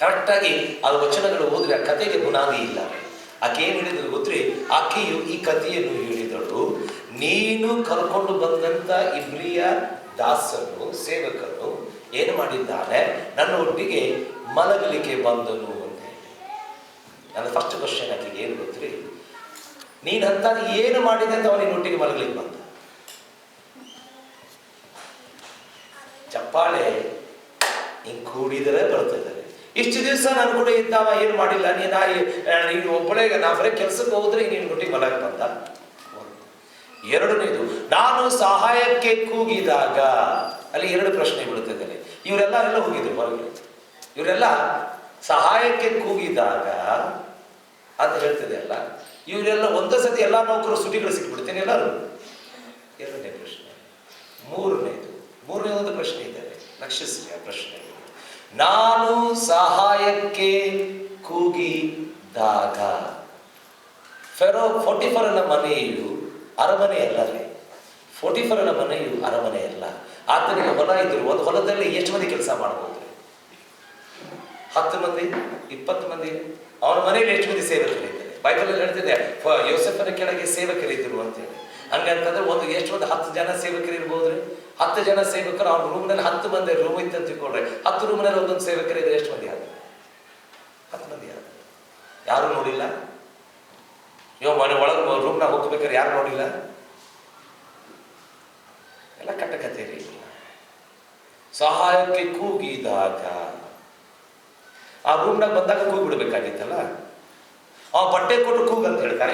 ಕರೆಕ್ಟಾಗಿ ಆ ವಚನಗಳು ಹೋದ್ರೆ ಆ ಕಥೆಗೆ ಬುನಾದಿ ಇಲ್ಲ. ಆಕೆ ಏನು ಹೇಳಿದ್ರು ಗೊತ್ತ್ರಿ, ಆಕೆಯು ಈ ಕಥೆಯನ್ನು ಹೇಳಿದಳು, ನೀನು ಕರ್ಕೊಂಡು ಬಂದಂಥ ಇಬ್ರಿಯ ದಾಸನು ಸೇವಕನು ಏನು ಮಾಡಿದ್ದಾನೆ, ನನ್ನ ಒಟ್ಟಿಗೆ ಮಲಗಲಿಕ್ಕೆ ಬಂದನು ಅಂತ ಹೇಳಿ. ನನ್ನ ಫಸ್ಟ್ ಕ್ವಶನ್ ಆಕೆಗೆ ಏನು ಗೊತ್ತ್ರಿ, ನೀನಂತ ಏನು ಮಾಡಿದೆ ಅಂತ ಅವನಿಗೆ ಒಟ್ಟಿಗೆ ಮಲಗಲಿಕ್ಕೆ ಬಂದ? ಚಪ್ಪಾಳೆ ಹಿಂಗೆ ಕೂಡಿದರೆ ಬರ್ತಿದ್ದಾರೆ. ಇಷ್ಟು ದಿವಸ ನಾನು ಕೂಡ ಇದ್ದಾವ, ಏನು ಮಾಡಿಲ್ಲ, ನೀನು ಒಬ್ಬಳೇ, ನಾ ಬರೀ ಕೆಲ್ಸಕ್ಕೆ ಹೋದ್ರೆ ನೀನು ಒಟ್ಟಿಗೆ ಮಲಗಕ್ಕೆ ಬಂದ. ಎರಡನೇದು, ನಾನು ಸಹಾಯಕ್ಕೆ ಕೂಗಿದಾಗ, ಅಲ್ಲಿ ಎರಡು ಪ್ರಶ್ನೆ ಬೀಳುತ್ತಿದ್ದಾರೆ. ಇವರೆಲ್ಲ ಹೋಗಿದ್ರು ಹೊರಗೆ, ಇವರೆಲ್ಲ ಸಹಾಯಕ್ಕೆ ಕೂಗಿದಾಗ ಅಂತ ಹೇಳ್ತಿದೆ ಅಲ್ಲ, ಇವರೆಲ್ಲ ಒಂದೇ ಸತಿ ಎಲ್ಲ ನೌಕರು ಸುಟಿಗಳು ಸಿಕ್ಬಿಡ್ತೇನೆ ಎಲ್ಲರೂ. ಎರಡನೇ ಪ್ರಶ್ನೆ. ಮೂರನೇ ಒಂದು ಪ್ರಶ್ನೆ ಇದೆ, ಲಕ್ಷಿಸಿ ಆ ಪ್ರಶ್ನೆ. ನಾನು ಸಹಾಯಕ್ಕೆ ಕೂಗಿದಾಗ, ಪೋಟಿಫರನ ಮನೆಯು ಅರಮನೆ ಅಲ್ಲ ರೀ. ಪೋಟಿಫರನ ಮನೆಯು ಅರಮನೆ ಅಲ್ಲ. ಆತನಿಗೆ ಹೊಲ ಇದ್ರು, ಒಂದು ಹೊಲದಲ್ಲಿ ಎಷ್ಟು ಮಂದಿ ಕೆಲಸ ಮಾಡ್ಬೋದು? 10 ಮಂದಿ, 20 ಮಂದಿ. ಅವನ ಮನೆಯಲ್ಲಿ ಎಷ್ಟು ಮಂದಿ ಸೇವಕರಿದ್ದಾರೆ? ಬೈಬಲಲ್ಲಿ ಹೇಳ್ತಿದೆ, ಯೋಸೆಫನ ಕೆಳಗೆ ಸೇವಕರಿದ್ದರು ಅಂತೇಳಿ. ಹಂಗಂತಂದ್ರೆ ಎಷ್ಟು ಮಂದಿ? 10 ಜನ ಸೇವಕರು ಇರ್ಬೋದ್ರಿ. 10 ಜನ ಸೇವಕರು ಅವ್ರ ರೂಮ್ನಲ್ಲಿ 10 ಮಂದಿ ರೂಮ್ ಇತ್ತು ಅಂತ ತಿಳ್ಕೊಳ್ರಿ. 10 ರೂಮ್ನಲ್ಲಿ ಒಂದೊಂದು ಸೇವಕರಿದ್ರೆ ಎಷ್ಟು ಮಂದಿ ಆದ? 10 ಮಂದಿ ಆದ. ಯಾರು ನೋಡಿಲ್ಲ? ಇವ ಮನೆ ಒಳಗೆ ರೂಮ್ನಾಗ ಹೋಗ್ಬೇಕಾದ್ರೆ ಯಾರು ನೋಡಿಲ್ಲ? ಎಲ್ಲ ಕಟ್ಟಕತೆ ರೀ. ಸಹಾಯಕ್ಕೆ ಕೂಗಿದಾಗ ಆ ರೂಮ್ನಾಗ ಬಂದಾಗ ಕೂಗಿ ಬಿಡ್ಬೇಕಾಗಿತ್ತಲ್ಲ. ಆ ಬಟ್ಟೆ ಕೊಟ್ಟು ಕೂಗ್ ಅಂತ ಹೇಳ್ತಾರೆ.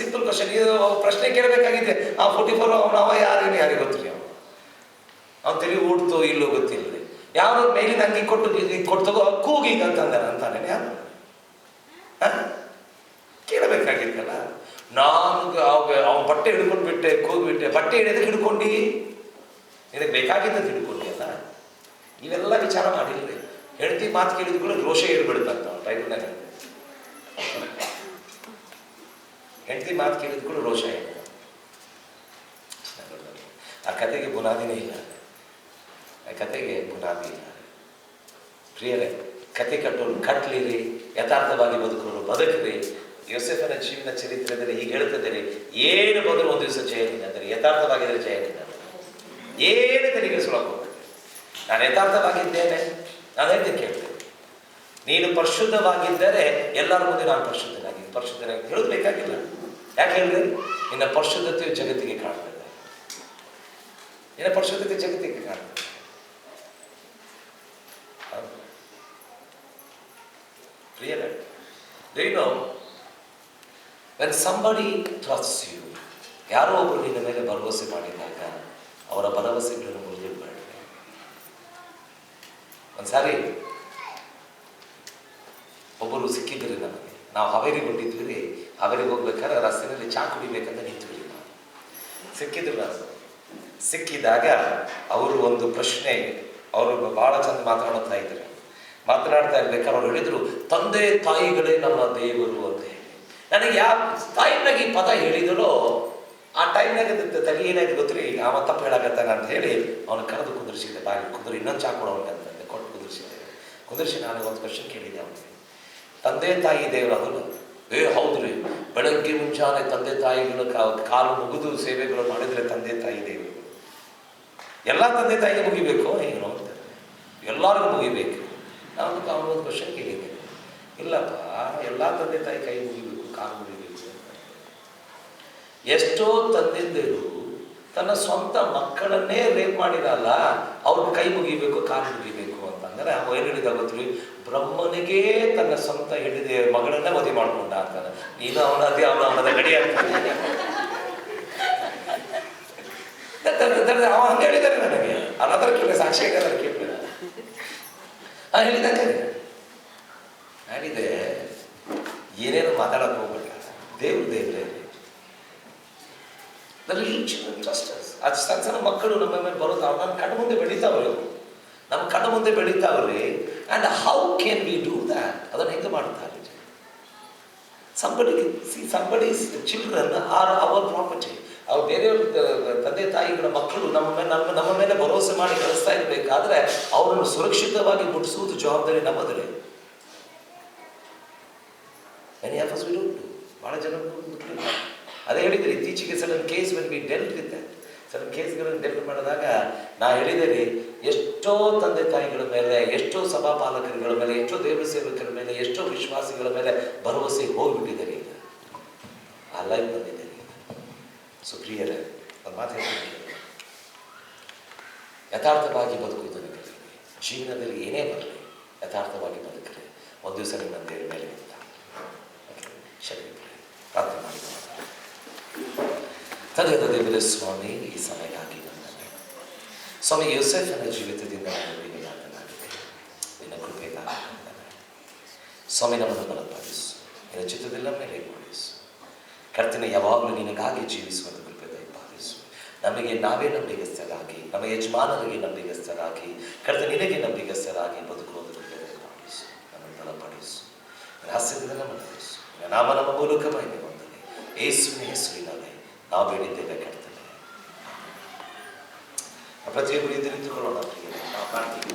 Simple question. ಇದು ಪ್ರಶ್ನೆ ಕೇಳಬೇಕಾಗಿದೆ. ಆ 44 ಅವನವ ಯಾರೇನು ಯಾರಿಗೆ ಗೊತ್ತಿಲ್ಲ. ಅವ್ನು ತಿರುಗಿ ಓಡ್ತೋ ಇಲ್ಲೋ ಗೊತ್ತಿಲ್ಲರಿ. ಯಾರು ಮೇಲಿನ ಅಂಗಿ ಕೊಟ್ಟು ಕೂಗೀಗ ಅಂತಂದಾರ ಅಂತಾನೆ ಯಾರು ಕೇಳಬೇಕಾಗಿತ್ತಲ್ಲ. ನಾನು ಅವನ ಬಟ್ಟೆ ಹಿಡ್ಕೊಂಡು ಬಿಟ್ಟೆ, ಕೂಗ್ಬಿಟ್ಟೆ. ಬಟ್ಟೆ ಹಿಡಿದ್ರೆ ಹಿಡ್ಕೊಂಡು ನಿನಗೆ ಬೇಕಾಗಿದ್ದ ಹಿಡ್ಕೊಂಡು ಇವೆಲ್ಲ ವಿಚಾರ ಮಾಡಿಲ್ರಿ. ಹೆಂಡತಿ ಮಾತು ಕೇಳಿದ ಕೂಡ ರೋಷ ಏರ್ಬಿಡುತ್ತಂತ ಟೈಟಲ್ನಾಗ. ಹೆಂಡತಿ ಮಾತು ಕೇಳಿದ ಕೂಡ ರೋಷ ಇಲ್ಲ. ಆ ಕತೆಗೆ ಬುನಾದಿನೇ ಇಲ್ಲ. ಆ ಕತೆಗೆ ಬುನಾದಿ ಇಲ್ಲ. ಪ್ರಿಯರೇ, ಕತೆ ಕಟ್ಟೋರು ಕಟ್ಲಿರಿ, ಯಥಾರ್ಥವಾಗಿ ಬದುಕೋರು ಬದುಕ್ರಿ. ಯೋಸೇಫನ ಜೀವನ ಚರಿತ್ರೆಯಲ್ಲಿ ಹೀಗೆ ಹೇಳ್ತಿದ್ದಾರೆ, ಏನು ಬಂದರೂ ಒಂದು ದಿವಸ ಜಯನಿಲ್ಲ ಅಂದರೆ ಯಥಾರ್ಥವಾಗಿದ್ದರೆ ಜಯನಿಲ್ಲ. ಏನು ತೆರಿಗೆಸ್ಕೊಳಕ್ಕೆ ಹೋಗ್ತದೆ. ನಾನು ಯಥಾರ್ಥವಾಗಿದ್ದೇನೆ, ನಾನು ಹೇಳ್ತೀನಿ ಕೇಳ್ತೇನೆ. ನೀನು ಪರಿಶುದ್ಧವಾಗಿದ್ದರೆ ಎಲ್ಲರ ಮುಂದೆ ನಾನು ಪರಿಶುದ್ಧನಾಗಿ ಹೇಳೋದು ಬೇಕಾಗಿಲ್ಲ. ಯಾಕೆ ಹೇಳಿದ್ರೆ ನಿನ್ನ ಪರಿಶುದ್ಧತೆಯು ಜಗತ್ತಿಗೆ ಕಾಣ್ತದೆ. ನಿನ್ನ ಪರಿಶುದ್ಧತೆ ಜಗತ್ತಿಗೆ ಕಾಣ್ತದೆ. ಪ್ರಿಯರೇ, do you know when somebody trusts you, ಯಾರೋ ಒಬ್ಬರು ನಿನ್ನ ಮೇಲೆ ಭರವಸೆ ಮಾಡಿದಾಗ ಅವರ ಭರವಸೆಗಳನ್ನು ಮುರಿದಿಡಬೇಡ. ಒಂದ್ಸಾರಿ ಒಬ್ಬರು ಸಿಕ್ಕಿದ್ರಿ ನಮಗೆ. ನಾವು ಹಾವೇರಿಗೆ ಹೊಂಟಿದ್ವಿ. ಹಾವೇರಿಗೆ ಹೋಗ್ಬೇಕಾದ್ರೆ ರಸ್ತೆಯಲ್ಲಿ ಚಾ ಕುಡಿಬೇಕಂತ ನಿಂತ್ವಿ. ಸಿಕ್ಕಿದ್ರು ನಾನು. ಸಿಕ್ಕಿದಾಗ ಅವರು ಒಂದು ಪ್ರಶ್ನೆ, ಅವರು ಬಹಳ ಚಂದ ಮಾತಾಡ್ತಾ ಇದ್ರು. ಮಾತನಾಡ್ತಾ ಇರ್ಬೇಕಾದ್ರೆ ಅವ್ರು ಹೇಳಿದ್ರು, ತಂದೆ ತಾಯಿಗಳೇ ನಮ್ಮ ದೇವರು ಅಂತ ಹೇಳಿ. ನನಗೆ ಯಾವ ಟೈಮ್ನಾಗ ಈ ಪದ ಹೇಳಿದರೋ ಆ ಟೈಮ್ನಾಗ ತಲೆ ಏನಾಗಿ ಗೊತ್ತಿರಿ, ಅವ ತಪ್ಪು ಹೇಳಾಕತ್ತಾನ ಅಂತ ಹೇಳಿ ಅವನು ಕರೆದು ಕುಂದಿರ್ಸಿದ್ದೆ. ಬಾಗಿ ಕುಂದ್ರು, ಇನ್ನೊಂದು ಚಾ ಕೊಡೋಣ ಅಂತಂದೆ. ಕೊಟ್ಟು ಕುಂದಿರ್ಸಿದ್ದೆ. ಕುಂದಿರ್ಸಿ ನಾನು ಒಂದು ಕ್ವಶನ್ ಕೇಳಿದೆ ಅವನಿಗೆ, ತಂದೆ ತಾಯಿ ದೇವರು ಅದಲ್ಲ? ಹೌದ್ರಿ, ಬೆಳಗ್ಗೆ ಮುಂಜಾನೆ ತಂದೆ ತಾಯಿಗಳು ಕಾಲು ಮುಗಿದು ಸೇವೆಗಳು ಮಾಡಿದ್ರೆ ತಂದೆ ತಾಯಿ ದೇವರು. ಎಲ್ಲ ತಂದೆ ತಾಯಿಗೆ ಮುಗಿಬೇಕು ಏನು ಅಂತ? ಎಲ್ಲರಿಗೂ ಮುಗಿಬೇಕು. ನಾನು ಅವನೊಂದು ಕ್ವಶನ್ ಕೇಳಿದ್ದೆ, ಇಲ್ಲಪ್ಪ, ಎಲ್ಲ ತಂದೆ ತಾಯಿ ಕೈ ಮುಗಿಬೇಕು, ಕಾಲು ಮುಗಿಬೇಕು. ಎಷ್ಟೋ ತಂದೆಂದಿರು ತನ್ನ ಸ್ವಂತ ಮಕ್ಕಳನ್ನೇ ರೇಪ್ ಮಾಡಿರಲ್ಲ, ಅವ್ರ ಕೈ ಮುಗಿಬೇಕು, ಕಾಲು ಮುಗಿಬೇಕು ಅಂತಂದ್ರೆ ಅವ ಏನು ಹೇಳಿದ ಗೊತ್ತಿರಿ, ಬ್ರಹ್ಮನಿಗೆ ತನ್ನ ಸ್ವಂತ ಹಿಡಿದ ಮಗಳನ್ನ ಮದುವೆ ಮಾಡ್ಕೊಂಡ ಅಂತಾನೆ. ನೀನು ಅವನದ ಗಡಿ ಆಗ್ತಾನೆ. ಅವ ಹಂಗೆ ಹೇಳಿದ್ದಾರೆ ನನಗೆ. ಅನ್ನೋದ್ರ ಕೇಳಿ ಸಾಕ್ಷಿ ಹೇಳಿದ್ದಾರೆ, ಕೇಳಿ ಹೇಳಿದ ಹೇಳಿದೆ. ಏನೇನು ಮಾತಾಡಕ್ಕೆ ಹೋಗ್ಬೇಡ, ದೇವ್ರೇ ಅದು ಸಣ್ಣ ಸಣ್ಣ ಮಕ್ಕಳು ನಮ್ಮ ಮೇಲೆ ಬರೋದು ನಮ್ಮ ಕಣ್ಣ ಮುಂದೆ ಬೆಳೀತಾವ್ರಿ. ನಮ್ಮ ಕಣ್ಣ ಮುಂದೆ ಬೆಳೀತಾವ್ರಿ. And how can we do that? ಅದನ್ನು ಹೆಂಗೆ ಮಾಡ್ತಾರೆ? somebody's children are our property. ಅವ್ರು ಬೇರೆಯವ್ರ ತಂದೆ ತಾಯಿಗಳ ಮಕ್ಕಳು ನಮ್ಮ ಮೇಲೆ ಭರವಸೆ ಮಾಡಿ ಕಳಿಸ್ತಾ ಇರಬೇಕಾದ್ರೆ ಅವರನ್ನು ಸುರಕ್ಷಿತವಾಗಿ ಮುಟ್ಟಿಸುವುದು ಜವಾಬ್ದಾರಿ ನಮ್ಮದ್ರೆ. ಬಹಳ ಜನ ಅದೇ ಹೇಳಿದರೆ ಇತ್ತೀಚೆಗೆ ಸಡನ್ ಕೇಸ್ ಸಡನ್ ಕೇಸ್ಗಳನ್ನು ಡೆಲ್ಟ್ ಮಾಡಿದಾಗ ನಾ ಹೇಳಿದ್ದೇನೆ, ಎಷ್ಟೋ ತಂದೆ ತಾಯಿಗಳ ಮೇಲೆ, ಎಷ್ಟೋ ಸಭಾಪಾಲಕರುಗಳ ಮೇಲೆ, ಎಷ್ಟೋ ದೇವರ ಸೇವಕರ ಮೇಲೆ, ಎಷ್ಟೋ ವಿಶ್ವಾಸಿಗಳ ಮೇಲೆ ಭರವಸೆ ಹೋಗಿಬಿಟ್ಟಿದ್ದಾರೆ. ಈಗ ಆ ಲೈಫ್ ಬಂದಿದೆ. ಸುಪ್ರಿಯರೇ, ಒಂದು ಮಾತು ಹೇಳ್ತೀನಿ, ಯಥಾರ್ಥವಾಗಿ ಬದುಕುವುದನ್ನು ಕಲಿಯಿರಿ. ಜೀವನದಲ್ಲಿ ಏನೇ ಬರಲಿ ಯಥಾರ್ಥವಾಗಿ ಬದುಕರೆ ಒಂದು ದಿವಸ ನಿಮ್ಮ ದೇವರ ಮೇಲೆ ನಿಂತ ಶಕ್ತಿ ಪ್ರಾರ್ಥನೆ ಮಾಡಿ. ತಂದೆಯಾದ ದೇವರೇ ಸ್ವಾಮಿ, ಈ ಸಮಯಕ್ಕಾಗಿ ಬಂದರೆ ಸ್ವಾಮಿ ಯೋಸೇಫನ ಜೀವಿತದಿಂದ ನಿಮಗೆ ಮಾತನಾಡಿದೆ. ನಿನ್ನ ಕೃಪೆಗಾಗಿ ಸ್ವಾಮಿ ನಮ್ಮನ್ನು ಬಲಪಡಿಸು, ನಿನ್ನ ಚಿತ್ರದೆಲ್ಲ ಮೇಲೆ ಮಾಡಿಸು. ಕರ್ತನೆ, ಯಾವಾಗಲೂ ನಿನಗಾಗಿ ಜೀವಿಸುವಂಥ ಕೃಪೆ ದಯಪಾಲಿಸು. ನಮಗೆ ನಾವೇ ನಂಬಿಗಸ್ತರಾಗಿ, ನಮ್ಮ ಯಜಮಾನರಿಗೆ ನಂಬಿಗಸ್ತರಾಗಿ, ಕರ್ತನೆ ನಿನಗೆ ನಂಬಿಗಸ್ತರಾಗಿ ಬದುಕುವುದು ಕೃಪೆ ದಯಪಾಲಿಸು. ನಮ್ಮನ್ನು ಬಲಪಡಿಸು, ನನ್ನ ಹಾಸ್ಯದಿಂದ ನಮ್ಮನ್ನು ನಡೆಸು. ನಾಮ ನಮ್ಮ ಮೂಲಕ ಮಹಿಮೆ ಹೊಂದಲಿ. ಯೇಸುವಿನ ಹೆಸರಿನಲ್ಲಿ ನಾವು ಬೇಡಿದ್ದೇವೆ ಕರ್ತನೆ. ಪ್ರತಿಯೊಬ್ಬರು ಎದುರು ನಿಂತುಕೊಳ್ಳೋಣ. ನಾವು ಕಾಣ್ತೀವಿ.